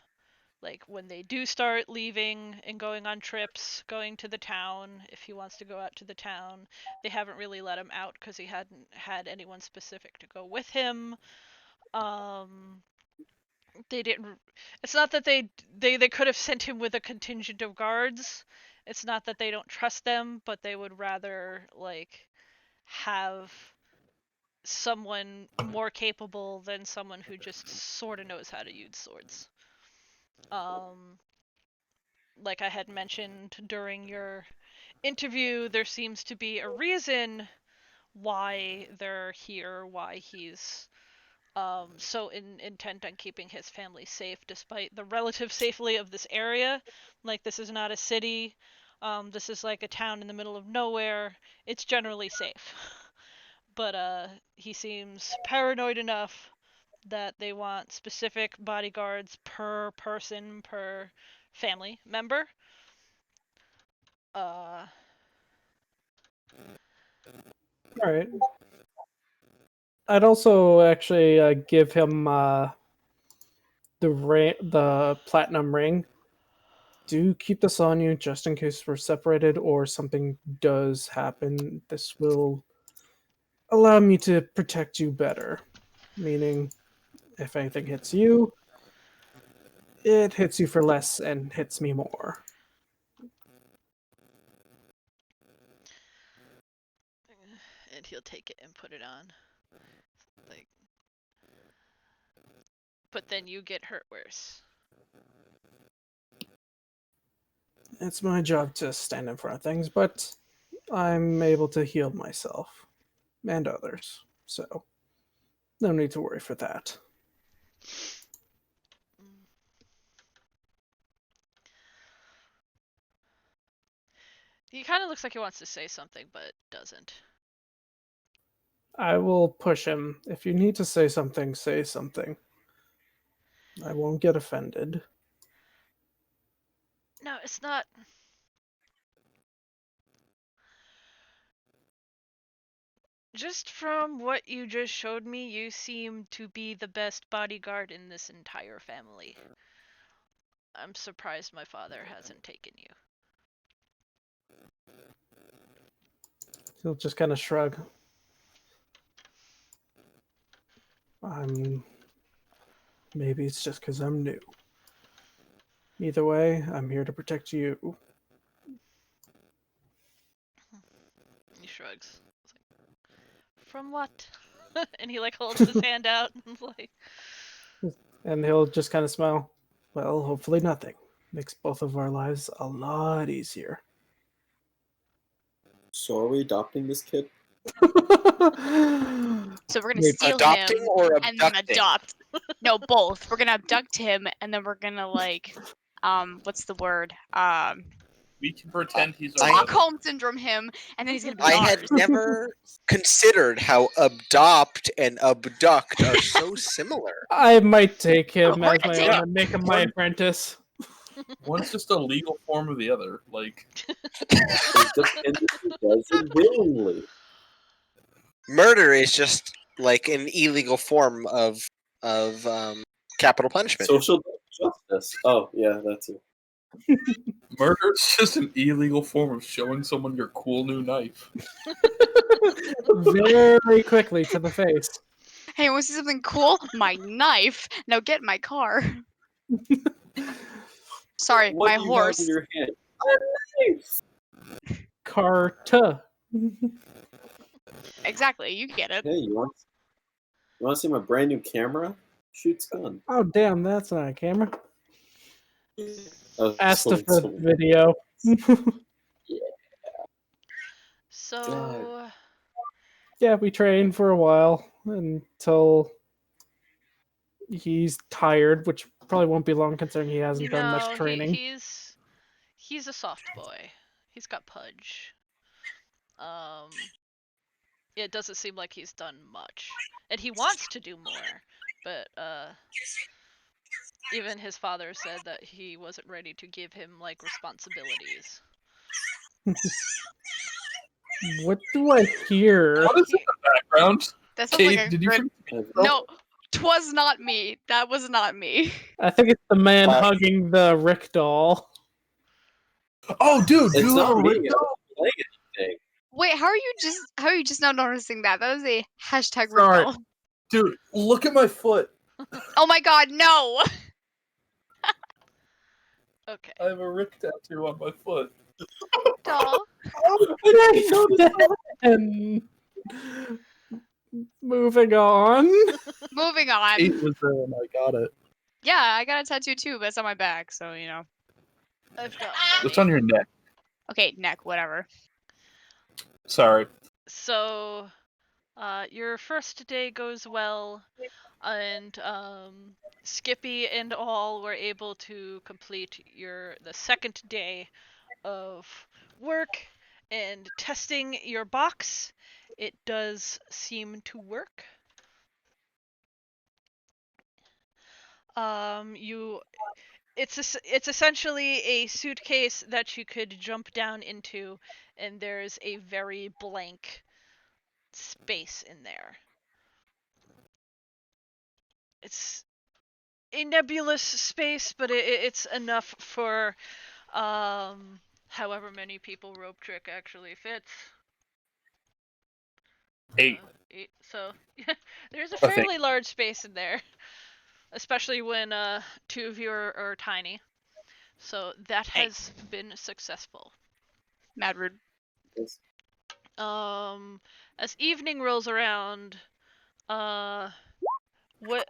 like when they do start leaving and going on trips, going to the town. If he wants to go out to the town, they haven't really let him out because he hadn't had anyone specific to go with him. They didn't. It's not that they could have sent him with a contingent of guards. It's not that they don't trust them, but they would rather like have someone more capable than someone who just sort of knows how to use swords. Like I had mentioned during your interview, there seems to be a reason why they're here, why he's so intent on keeping his family safe despite the relative safety of this area. Like, this is not a city. This is like a town in the middle of nowhere. It's generally safe. But he seems paranoid enough that they want specific bodyguards per person, per family member. All right. I'd also actually give him the platinum ring. Do keep this on you just in case we're separated or something does happen. This will allow me to protect you better. Meaning, if anything hits you, it hits you for less and hits me more. And he'll take it and put it on. Like, but then you get hurt worse. It's my job to stand in front of things, but I'm able to heal myself and others, so no need to worry for that. He kind of looks like he wants to say something, but doesn't. I will push him. If you need to say something, say something. I won't get offended. No, it's not. Just from what you just showed me, you seem to be the best bodyguard in this entire family. I'm surprised my father hasn't taken you. He'll just kind of shrug. Maybe it's just because I'm new. Either way, I'm here to protect you. He shrugs. From what? And he like holds his hand out and like. And he'll just kind of smile. Well, hopefully nothing. Makes both of our lives a lot easier. So are we adopting this kid? So we're gonna Wait, steal adopting him or and then abducting? adopt. No, both. We're gonna abduct him and then we're gonna like, what's the word? We can pretend he's I- our brother. Stockholm syndrome him, and then he's gonna be I ours. had never considered how adopt and abduct are so similar. I might take him We're as gonna my take own him. and make him my apprentice. One's just a legal form of the other. Like, It depends if he does it willingly. Murder is just like an illegal form of capital punishment. Social justice. Oh, yeah, that's it. murder is just an illegal form of showing someone your cool new knife. Very quickly to the face. Hey, want to see something cool? My knife. Now get in my car. Sorry, What my do you have horse. in your hand? A knife! Carta. exactly. You get it. Hey, you want to see my brand new camera? Shoots gun. Oh damn, that's not a camera. Oh, Astapha video. So, Yeah, we trained for a while until he's tired, which probably won't be long considering he hasn't done much training. He's a soft boy. He's got pudge. It doesn't seem like he's done much, and he wants to do more, but even his father said that he wasn't ready to give him like responsibilities. What do I hear? What is in the background? That sounds Kate, like a did you good... No, 'twas not me. That was not me. I think it's the man hugging the Rick doll. Oh, dude, It's you not have me. a I'm window? playing anything. Wait, how are you just now noticing that? That was a hashtag Sorry. Riddle. Dude, look at my foot. Oh my god, no! Okay. I have a Rick tattoo on my foot. Doll. And moving on. Moving on. Kate was there when I got it. Yeah, I got a tattoo too, but it's on my back, so you know. I've got It's many. on your neck. Okay, neck, whatever. Sorry. So, your first day goes well, and Skippy and all were able to complete the second day of work and testing your box. It does seem to work. It's essentially a suitcase that you could jump down into, and there's a very blank space in there. It's a nebulous space, but it's enough for however many people Rope Trick actually fits. 8. 8. So there's a I think. fairly large space in there, especially when 2 of you are tiny. So that has been successful. Mad rude. As evening rolls around, what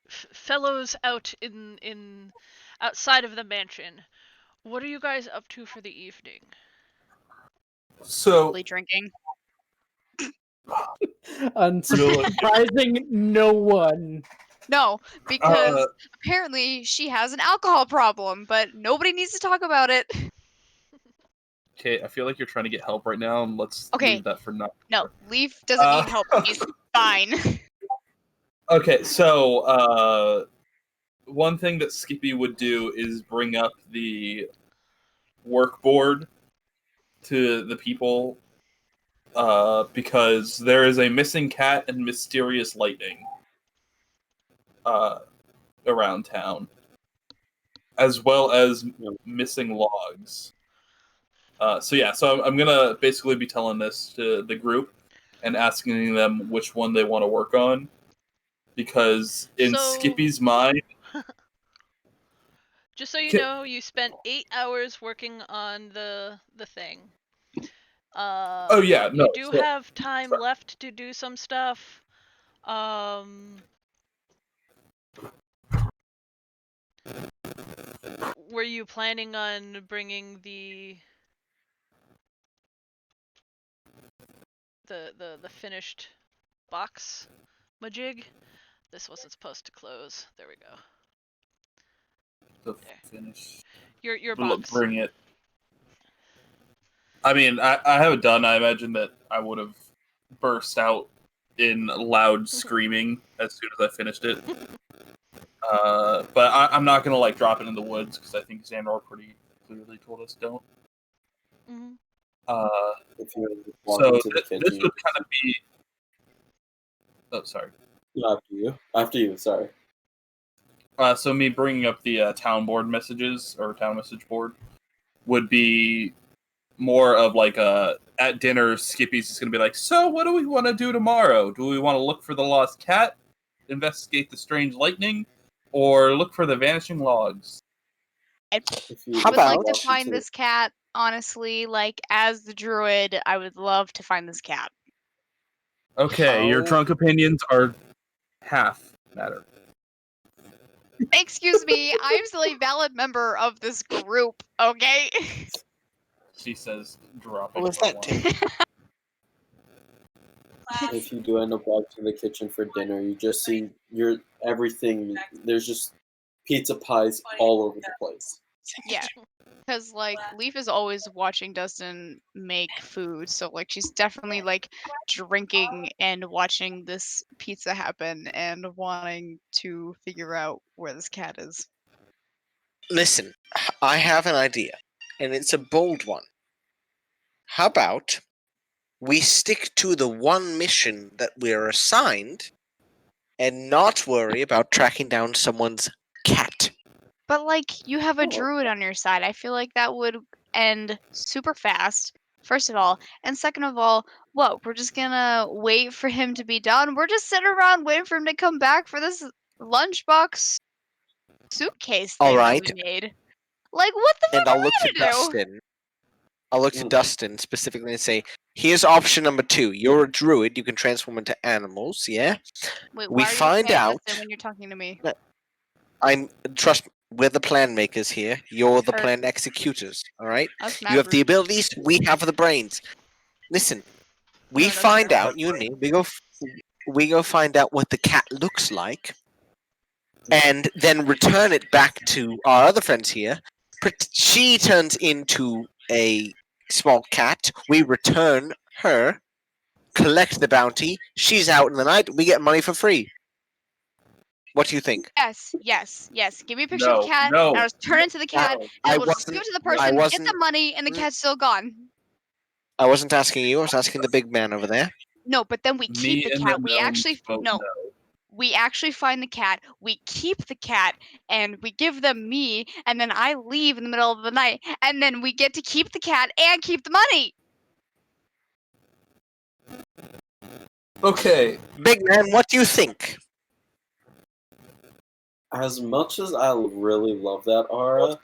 fellows out in outside of the mansion, what are you guys up to for the evening? So, Probably drinking. Unsurprising no one. No, because apparently she has an alcohol problem, but nobody needs to talk about it. Kate, I feel like you're trying to get help right now, and let's leave that for now. No, Leaf doesn't need help. He's fine. Okay, so one thing that Skippy would do is bring up the work board to the people because there is a missing cat and mysterious lightning around town, as well as missing logs. So I'm gonna basically be telling this to the group and asking them which one they want to work on, because in Skippy's mind, just so you know, you spent 8 hours working on the thing. Oh yeah, no. You do have time left to do some stuff. Were you planning on bringing the finished box majig? This wasn't supposed to close. There we go. The finish. Your box. Bring it. I mean, I have it done. I imagine that I would have burst out in loud screaming as soon as I finished it. But I'm not gonna drop it in the woods because I think Xanroar pretty clearly told us don't. Mm-hmm. So this would kind of be. Oh, sorry. After you. Sorry. So me bringing up the town board messages or town message board would be more of at dinner. Skippy's just gonna be like, so what do we want to do tomorrow? Do we want to look for the lost cat, investigate the strange lightning, or look for the vanishing logs? I would like to find this cat. Honestly, as the druid, I would love to find this cat. Okay, your How- drunk opinions are half matter. Excuse me, I'm still a valid member of this group, okay? She says, dropping. What was that, Tim? If you do end up back to the kitchen for dinner, you just see everything. There's just pizza pies all over the place. Yeah. Because, like, Leaf is always watching Dustin make food, so, like, she's definitely, like, drinking and watching this pizza happen and wanting to figure out where this cat is. Listen, I have an idea, and it's a bold one. How about we stick to the one mission that we're assigned and not worry about tracking down someone's cat? But, like, you have a Oh. druid on your side. I feel like that would end super fast, first of all. And second of all, what? We're just gonna wait for him to be done? We're just sitting around waiting for him to come back for this lunchbox suitcase thing that Alright. we made. Like, what the And fuck I'll are look we to gonna do? Dustin. I'll look to Mm. Dustin specifically and say, here's option number 2. You're a druid, you can transform into animals, yeah? Wait, We why are you find looking at out- Dustin when you're talking to me? Trust me, we're the plan makers here. You're the Heard. plan executors, alright? That's You have the abilities, we have the brains. Listen, we No, that's find fair. out, you and me, we go find out what the cat looks like, and then return it back to our other friends here. She turns into a small cat. We return her, collect the bounty. She's out in the night. We get money for free. What do you think? Yes. Give me a picture of No, the cat, no, and I'll just turn into the cat, and I then we'll just wasn't- give it to the I person, get the wasn't- money, and the Mm. cat's still gone. I wasn't asking you. I was asking the big man over there. No, but then we Me keep the and cat. the We gnomes actually vote no. We actually find the cat, we keep the cat, and we give them me, and then I leave in the middle of the night, and then we get to keep the cat and keep the money. Okay, Big man, what do you think? As much as I really love that aura,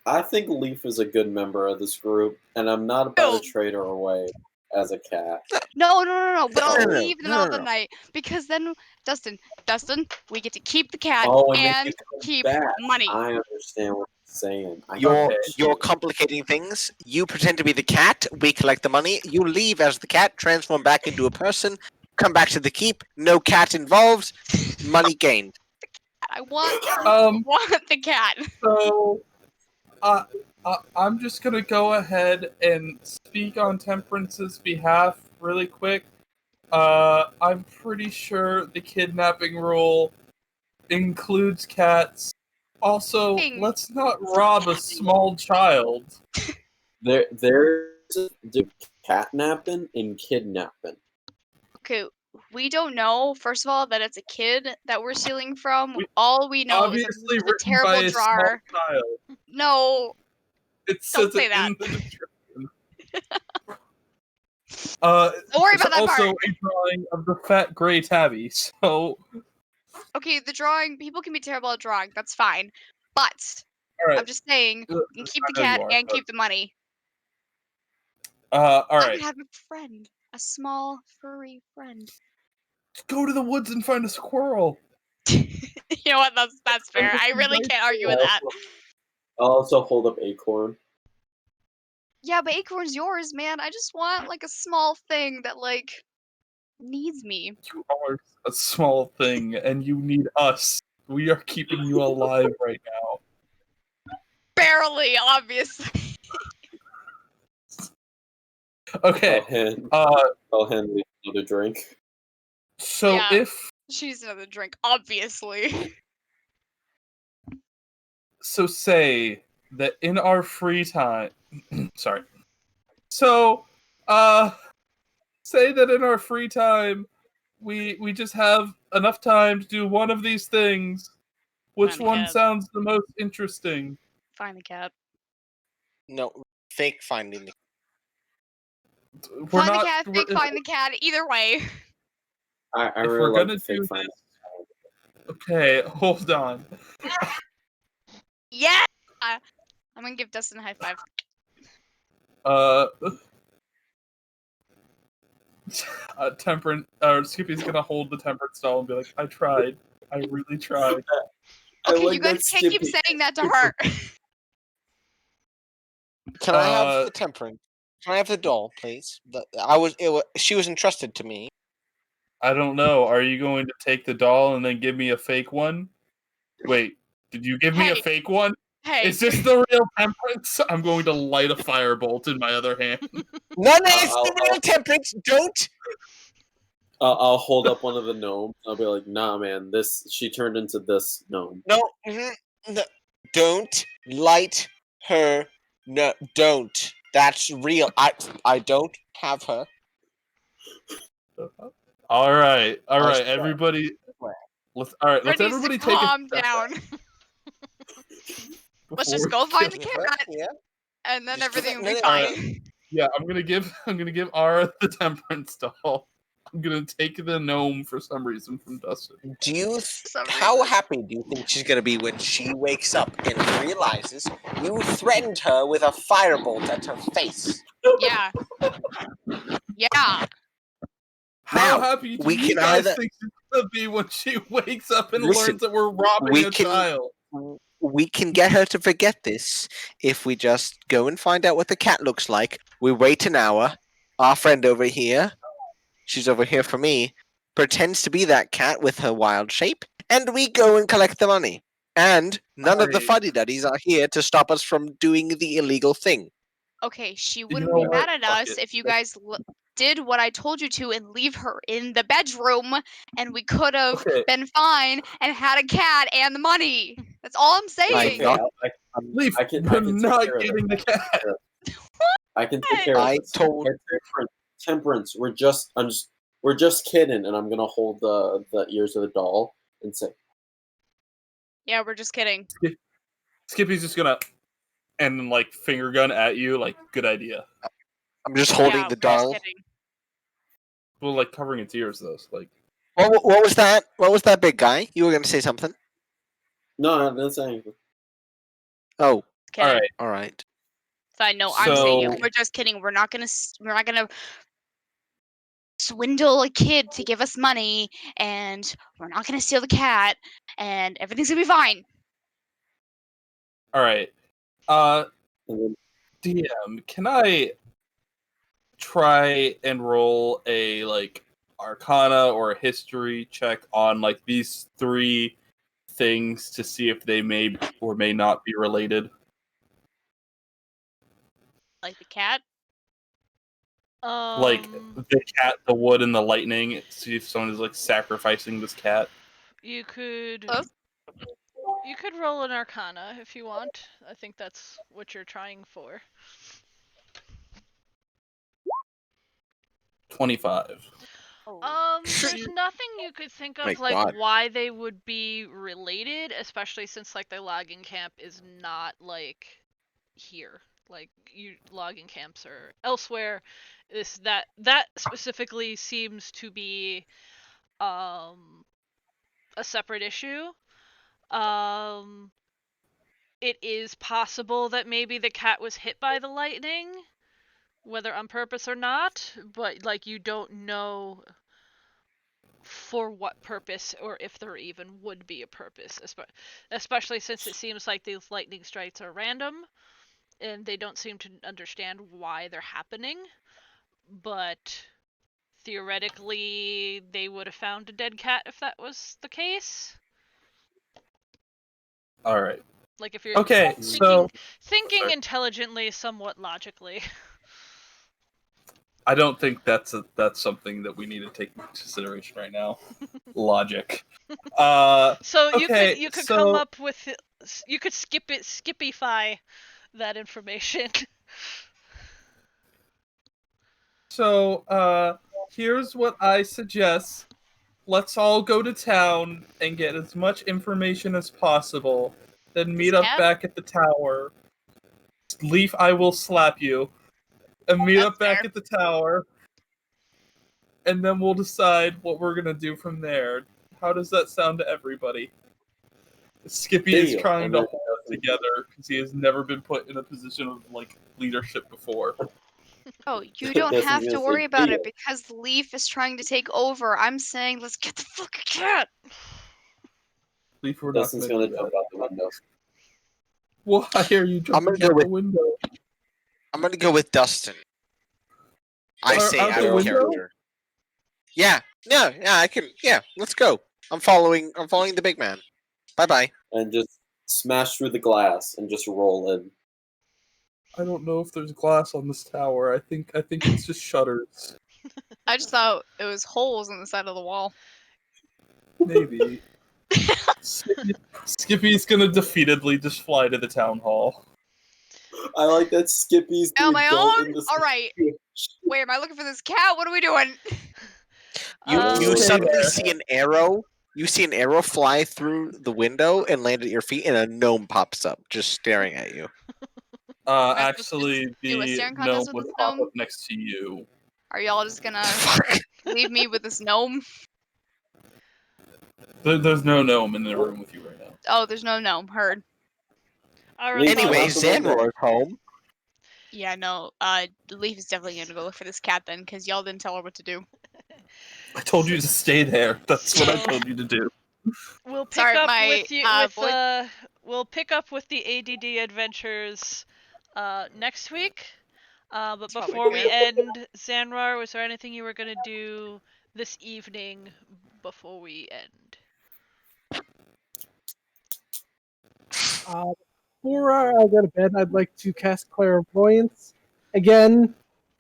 I think Leaf is a good member of this group, and I'm not about to trade her away as a cat. No. But I'll No. leave in the middle of the night because then Dustin, we get to keep the cat Oh, and then and you come keep back. money. I understand what you're saying. You're complicating things. You pretend to be the cat. We collect the money. You leave as the cat, transform back into a person, come back to the keep. No cat involved. Money gained. I want the cat. so I'm just gonna go ahead and speak on Temperance's behalf really quick. I'm pretty sure the kidnapping rule includes cats. Also, Dang. let's not rob a small child. There's catnapping and kidnapping. Okay, we don't know, first of all, that it's a kid that we're stealing from. We- All we know is that this Obviously is a written terrible by a drawer. small child. No, It Don't says say it that. in the description. don't worry about that also part. a drawing of the fat gray tabby. So, Okay, the drawing, people can be terrible at drawing, that's fine. But, all right. I'm just saying, you can keep the I know you cat are, and but- keep the money. All I right. could have a friend. A small, furry friend. Go to the woods and find a squirrel. You know what, that's fair. I really can't argue with that. I'll also hold up Acorn. Yeah, but Acorn's yours, man. I just want, like, a small thing that, like, needs me. You are a small thing, and you need us. We are keeping you alive right now. Barely, obviously. Okay. I'll hand Leaf another drink. So Yeah. if She needs another drink, obviously. so, say that in our free time. Sorry. So, say that in our free time, we just have enough time to do one of these things. Which Find the one cat. sounds the most interesting? Find the cat. No, fake finding the We're Find not. the cat, fake find the cat, either way. I If really we're like gonna the fake do find. Okay, hold on. Yeah! I'm gonna give Dustin a high five. Temperance, Skippy's gonna hold the Temperance doll and be like, "I tried. I really tried." Okay, like you guys that can't keep Skippy. saying that to her. Can I have the Temperance? Can I have the doll, please? She was entrusted to me. I don't know. Are you going to take the doll and then give me a fake one? Wait, did you give me a Hey. fake one? Hey, Is this the real Temperance? I'm going to light a firebolt in my other hand. No, it's the real Temperance. Don't. I'll hold up one of the gnomes. I'll be like, "Nah, man, she turned into this gnome." No, no, don't light her. No, don't. That's real. I don't have her. All right, swear. everybody. Swear. Let's everybody needs everybody to take calm a down. Let's before just we go find the kill- cat, Yeah. and then Just give everything it- will be no, fine. Yeah, I'm gonna give Ara the Temperance doll. I'm gonna take the gnome for some reason from Dustin. Do you? some How reason. happy do you think she's gonna be when she wakes up and realizes you threatened her with a firebolt at her face? Yeah. Yeah. How Now, happy do we you can guys either- think she's gonna be when she wakes up and Listen, learns that we're robbing we a can- child? We can get her to forget this if we just go and find out what the cat looks like. We wait an hour. Our friend over here, she's over here for me, pretends to be that cat with her wild shape, and we go and collect the money. And none of the Alright. fuddy-duddies are here to stop us from doing the illegal thing. Okay, she wouldn't know be what? mad at Fuck us it. if you guys did what I told you to and leave her in the bedroom, and we could have Okay. been fine and had a cat and the money. That's all I'm saying. not- Leaf, I can we're take not care of getting the this. cat. I can take care of I this. told- Temperance. We're just kidding, and I'm gonna hold the ears of the doll and say, Yeah, we're just kidding. Skippy's just gonna and then like finger gun at you, like good idea. I'm just holding Yeah, the we're just doll. kidding. Well, like covering its ears though. So, like What was that? What was that, big guy? You were going to say something? "No, I didn't say anything." Oh, Kidding. all right. all right. Side note, I'm saying So- it. We're just kidding. We're not gonna swindle a kid to give us money, and we're not gonna steal the cat, and everything's gonna be fine. All right. And then, DM, can I try and roll a like Arcana or a history check on like these three things to see if they may or may not be related? Like the cat. Like the cat, the wood, and the lightning. See if someone is like sacrificing this cat. You could Both? you could roll an Arcana if you want. I think that's what you're trying for. 25. There's nothing you could think of My like God. why they would be related, especially since like the logging camp is not like here. Like logging camps are elsewhere. That specifically seems to be a separate issue. It is possible that maybe the cat was hit by the lightning, whether on purpose or not, but like you don't know for what purpose or if there even would be a purpose, especially since it seems like these lightning strikes are random and they don't seem to understand why they're happening. But theoretically, they would have found a dead cat if that was the case. All right. Like if you're Okay. So thinking Sorry. intelligently, somewhat logically. I don't think that's something that we need to take into consideration right now. Logic. So Okay, you could so- come up with you could skippify that information. So, here's what I suggest. Let's all go to town and get as much information as possible. Then meet up Cat? back at the tower. Leaf, I will slap you. And meet That's up back fair. at the tower. And then we'll decide what we're gonna do from there. How does that sound to everybody? Skippy is Deal. trying And to then- hold it together because he has never been put in a position of like leadership before. Oh, you don't Dustin's have to gonna say, worry about it "Bingo." because Leaf is trying to take over. I'm saying let's get the fucking cat. Leaf, we're not Dustin's gonna gonna do jump that. out the window. Why are you I'm jumping gonna go out the with- window? I'm gonna go with Dustin. I Or say out out the of window? character. Yeah, I can. Yeah, let's go. I'm following the big man. Bye. And just smash through the glass and just roll in. I don't know if there's glass on this tower. I think it's just shutters. I just thought it was holes in the side of the wall. Maybe. Skippy's gonna defeatedly just fly to the town hall. I like that Skippy's the On my adult own? in the Alright. Wait, am I looking for this cat? What are we doing? You Oh, suddenly yeah. see an arrow. You see an arrow fly through the window and land at your feet, and a gnome pops up, just staring at you. I supposed to Actually, do a the staring gnome contest with would this pop gnome? up next to you. Are y'all just gonna Fuck. leave me with this gnome? There's no gnome in the room with you right now. Oh, there's no gnome. Heard. Our Leaf, Anyway, out the window. Xanroar's home. Yeah, no. Leaf is definitely gonna go look for this cat then, because y'all didn't tell her what to do. I told you to stay there. That's what I told you to do. We'll pick Sorry, up my, with you voice- we'll pick up with the ADD adventures next week. But It's probably before we fair. end, Xanroar, was there anything you were gonna do this evening before we end? Before I go to bed, I'd like to cast Clairvoyance again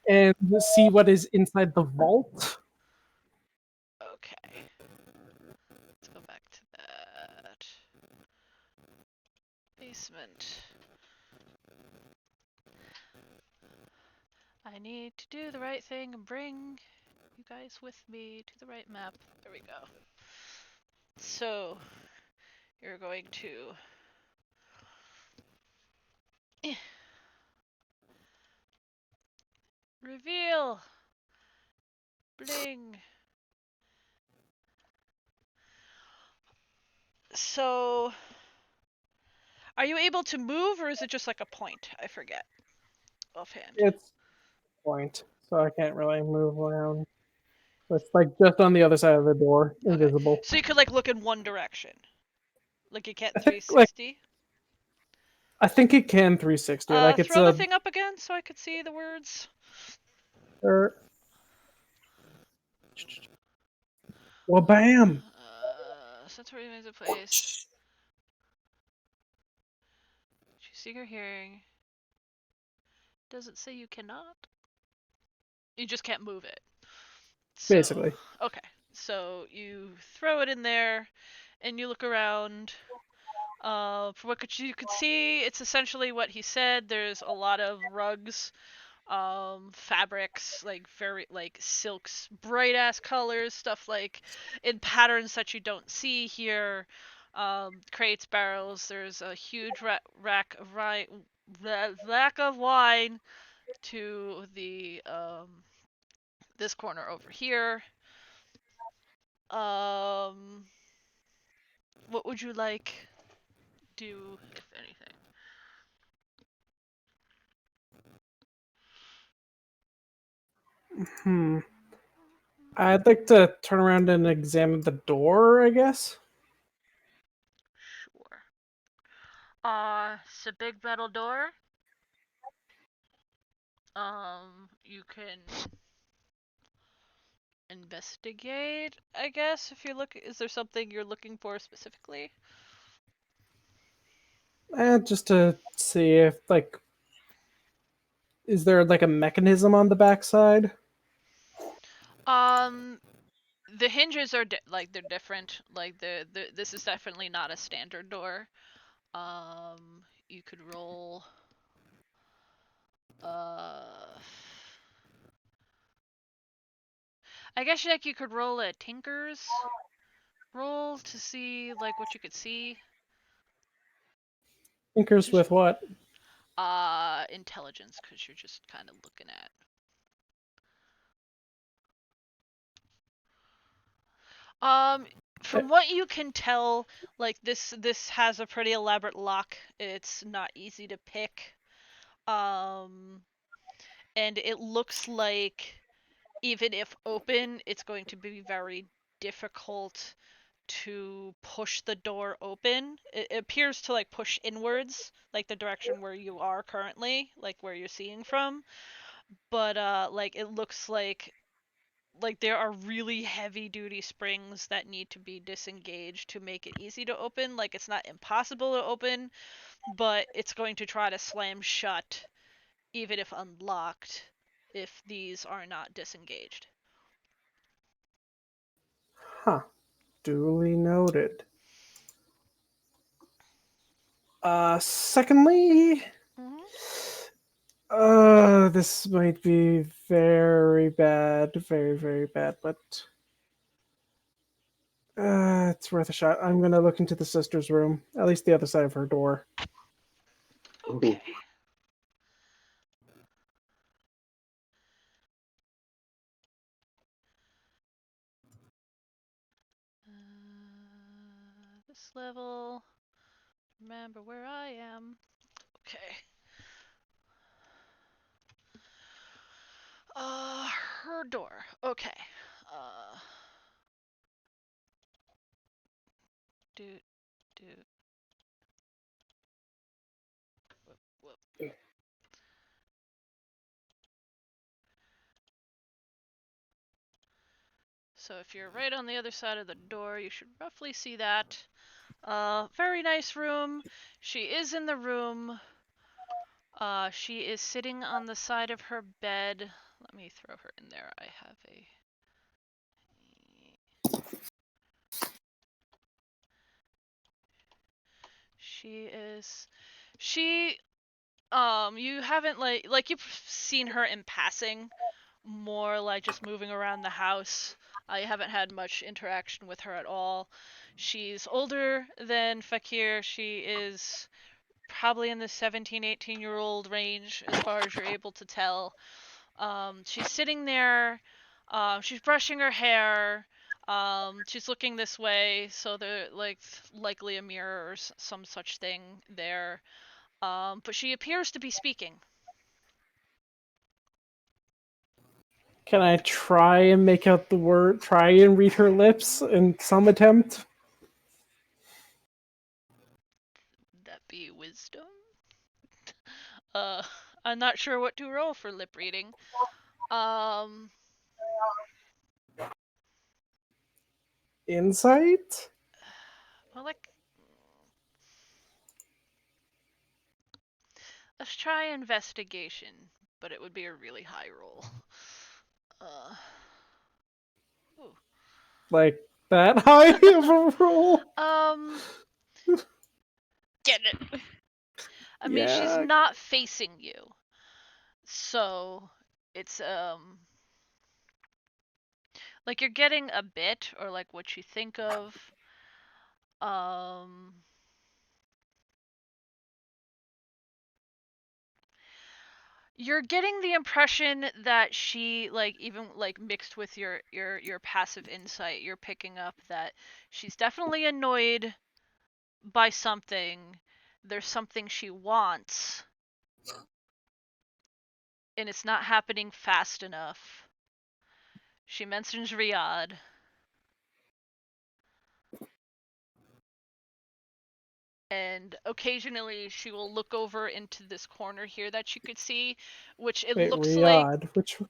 and see what is inside the vault. Okay. Let's go back to that. Basement. I need to do the right thing and bring you guys with me to the right map. There we go. So, you're going to reveal. Bling. So, are you able to move, or is it just like a point? I forget offhand. It's point, so I can't really move around. So it's like just on the other side of the door, invisible. So you could like look in one direction. Like you can't I think, like, 360. I think it can 360. Like it's throw a the thing up again so I could see the words. Well, bam! Since we're in a place. You see your hearing. Does it say you cannot? You just can't move it. So, Basically. Okay. So you throw it in there, and you look around. From what you could see, it's essentially what he said. There's a lot of rugs, fabrics, like very like silks, bright ass colors, stuff like in patterns that you don't see here. Crates, barrels. There's a huge rack of wine to the this corner over here. What would you like do, if anything? I'd like to turn around and examine the door, I guess. Sure. It's a big metal door. You can investigate, I guess, if you're looking. Is there something you're looking for specifically? Just to see if, like, is there like a mechanism on the backside? The hinges are they're different. Like this is definitely not a standard door. You could roll. I guess like you could roll a Tinker's roll to see like what you could see. Tinkers with what? Intelligence, because you're just kind of looking at. From what you can tell, like this has a pretty elaborate lock. It's not easy to pick. and it looks like even if open, it's going to be very difficult to push the door open. It appears to like push inwards, like the direction where you are currently, like where you're seeing from. But like it looks like there are really heavy duty springs that need to be disengaged to make it easy to open. Like it's not impossible to open, but it's going to try to slam shut even if unlocked if these are not disengaged. Huh. Duly noted. Secondly, this might be very bad, very, very bad, but it's worth a shot. I'm gonna look into the sister's room, at least the other side of her door. Okay. This level. Remember where I am. Okay. Her door. Okay. Do. Whoop. So if you're right on the other side of the door, you should roughly see that. Very nice room. She is in the room. She is sitting on the side of her bed. Let me throw her in there. I have a... you haven't like you've seen her in passing, more like just moving around the house. I haven't had much interaction with her at all. She's older than Fakir. She is probably in the 17, 18-year-old range as far as you're able to tell. She's sitting there. She's brushing her hair. She's looking this way, so there's likely a mirror or some such thing there. But she appears to be speaking. Can I try and make out the word? Try and read her lips in some attempt? Would that be wisdom? I'm not sure what to roll for lip reading. Insight? Well, let's try investigation, but it would be a really high roll. Ooh. Like that high of a roll? Get it. I mean, she's not facing you. So, it's, like you're getting a bit, or like what you think of. You're getting the impression that she, like, even like mixed with your passive insight, you're picking up that she's definitely annoyed by something. There's something she wants, and it's not happening fast enough. She mentions Riyadh. And occasionally she will look over into this corner here that you could see, which it looks Riyadh, like... Which...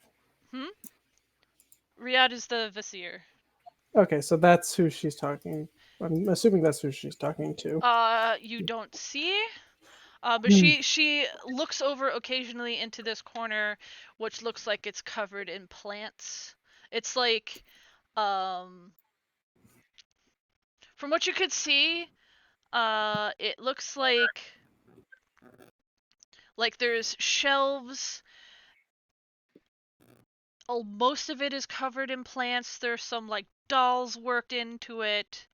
Riyadh is the Vizier. Okay, so that's who she's talking. I'm assuming that's who she's talking to. You don't see, but she looks over occasionally into this corner, which looks like it's covered in plants. It's like, from what you could see, it looks like there's shelves. Most of it is covered in plants. There's some like dolls worked into it.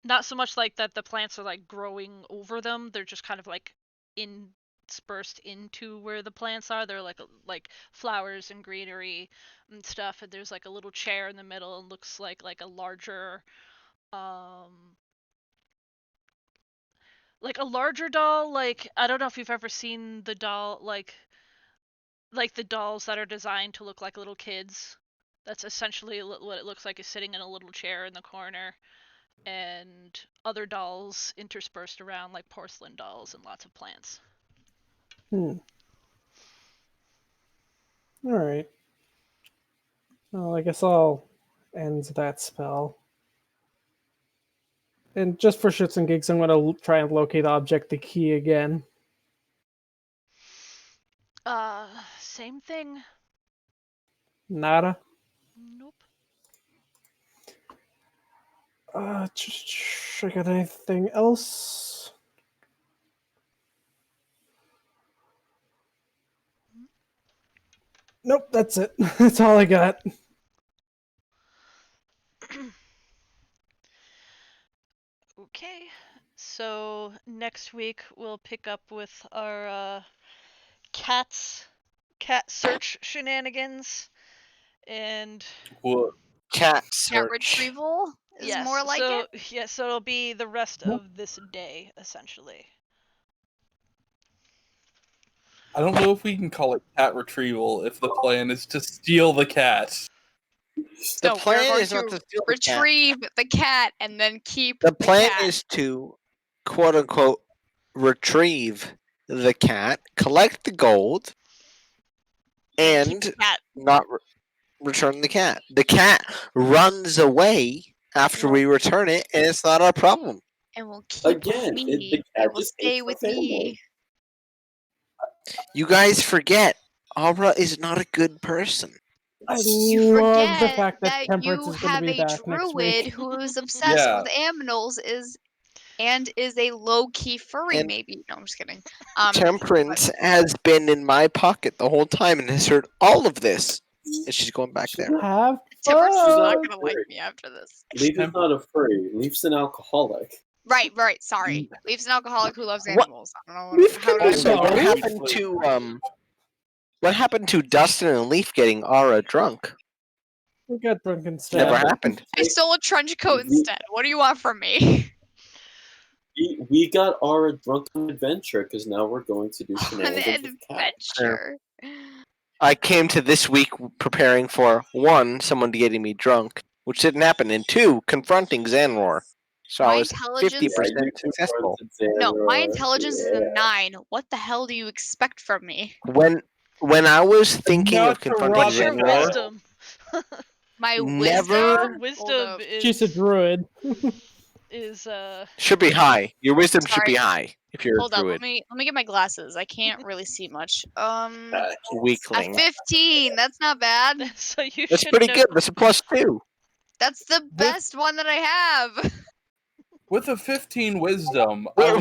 Not so much like that the plants are like growing over them. They're just kind of like interspersed into where the plants are. They're like flowers and greenery and stuff. And there's like a little chair in the middle and looks like a larger like a larger doll. Like, I don't know if you've ever seen the doll, like like the dolls that are designed to look like little kids. That's essentially what it looks like, is sitting in a little chair in the corner, and other dolls interspersed around, like porcelain dolls and lots of plants. All right. Well, I guess I'll end that spell. And just for shits and gigs, I'm going to try and locate object the key again. Same thing. Nada. Nope. I got anything else? Nope, that's it. That's all I got. Okay, so next week we'll pick up with our cat search shenanigans, and Cat Cat search. retrieval is more like it. Yeah, so it'll be the rest of this day essentially. I don't know if we can call it cat retrieval if the plan is to steal the cat. The No, plan we're going is not to steal the cat. retrieve the cat and then keep The plan cat. is to, quote unquote, retrieve the cat, collect the gold, and keep the cat. not return the cat. The cat runs away after we return it, and it's not our problem. And we'll keep Again, with the me. cat It will just stay hates the with family. me. You guys forget, Aura is not a good person. I You love the forget fact that that Temperance you is going to have be a back next druid week. who is obsessed Yeah. with aminals and is a low-key furry, And- maybe. No, I'm just kidding. Temperance has been in my pocket the whole time and has heard all of this. And she's going back there. Have Temperance is not fun. gonna like me after this. Leaf is not a furry. Leaf's an alcoholic. Right. Sorry. Leaf's an alcoholic who loves What- animals. I don't know Leaf how can to. Also, what No. happened to what happened to Dustin and Leaf getting Aura drunk? We got drunk instead. Never happened. I stole a trench coat instead. What do you want from me? We got our drunken adventure because now we're going to do An shenanigans with cats. adventure. I came to this week preparing for 1, someone getting me drunk, which didn't happen, and 2, confronting Xanroar. So My I was intelligence- 50% successful. No, my intelligence is a 9. What the hell do you expect from me? When I was thinking Not of to confronting rob What's your Xanroar. Xanroar, wisdom? My Never- wisdom. Wisdom is She's a druid. should be high. Your wisdom should be Sorry. high if you're Hold a up. druid. Let me get my glasses. I can't really see much. A Weakling. 15. That's not bad. so you That's should pretty know. good. That's a +2. That's the best one that I have. With a 15 wisdom, I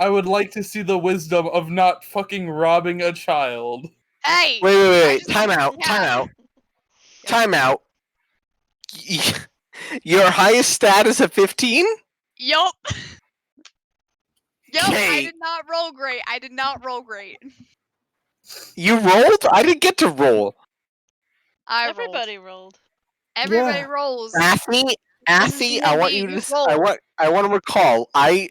would like to see the wisdom of not fucking robbing a child. Hey. Wait. just- Time out. yeah. Time out. Your highest stat is a 15? Yup. I Okay. did not roll great. You rolled? I didn't get to roll. Everybody rolled. Everybody Yeah. rolls. Athy, I want you you to. rolled. I want to recall. I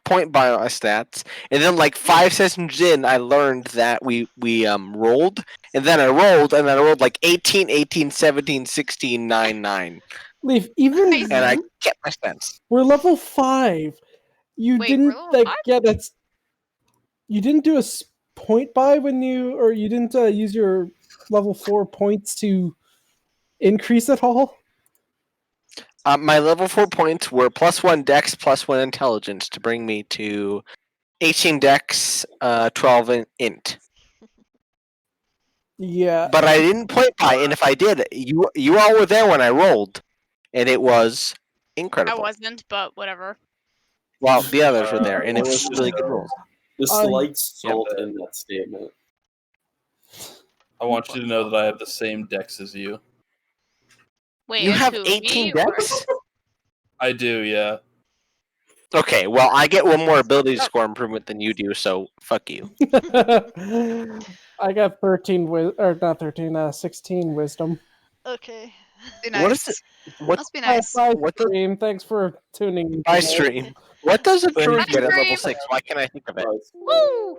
point by my stats, and then like 5 sessions in, I learned that we rolled, and then I rolled like 18, 17, 16, 9, 9, Leaf, even Nice. and I kept my stats. we're level 5. You Wait, didn't we're level 5? get it. You didn't do a point buy you didn't use your level 4 points to increase at all. My level 4 points were +1 Dex, +1 Intelligence to bring me to 18 Dex, 12 in Int. Yeah. But I didn't point by, and if I did, you all were there when I rolled, and it was I incredible. wasn't, but whatever. Well, the others were there, and it was really good rolls. The slight salt Yeah. in that statement. I want you to know that I have the same dex as you. Wait, You as have who, 18 me or- Dex? I do, yeah. Okay, well, I get one more ability score improvement than you do, so fuck you. I got 16 wisdom. Okay. Be What is nice. it? What Must be nice. Bye, What the- stream. Thanks for tuning in. by tonight. stream? What does a Thank druid get at level you. 6? Why can't I think of it? Woo!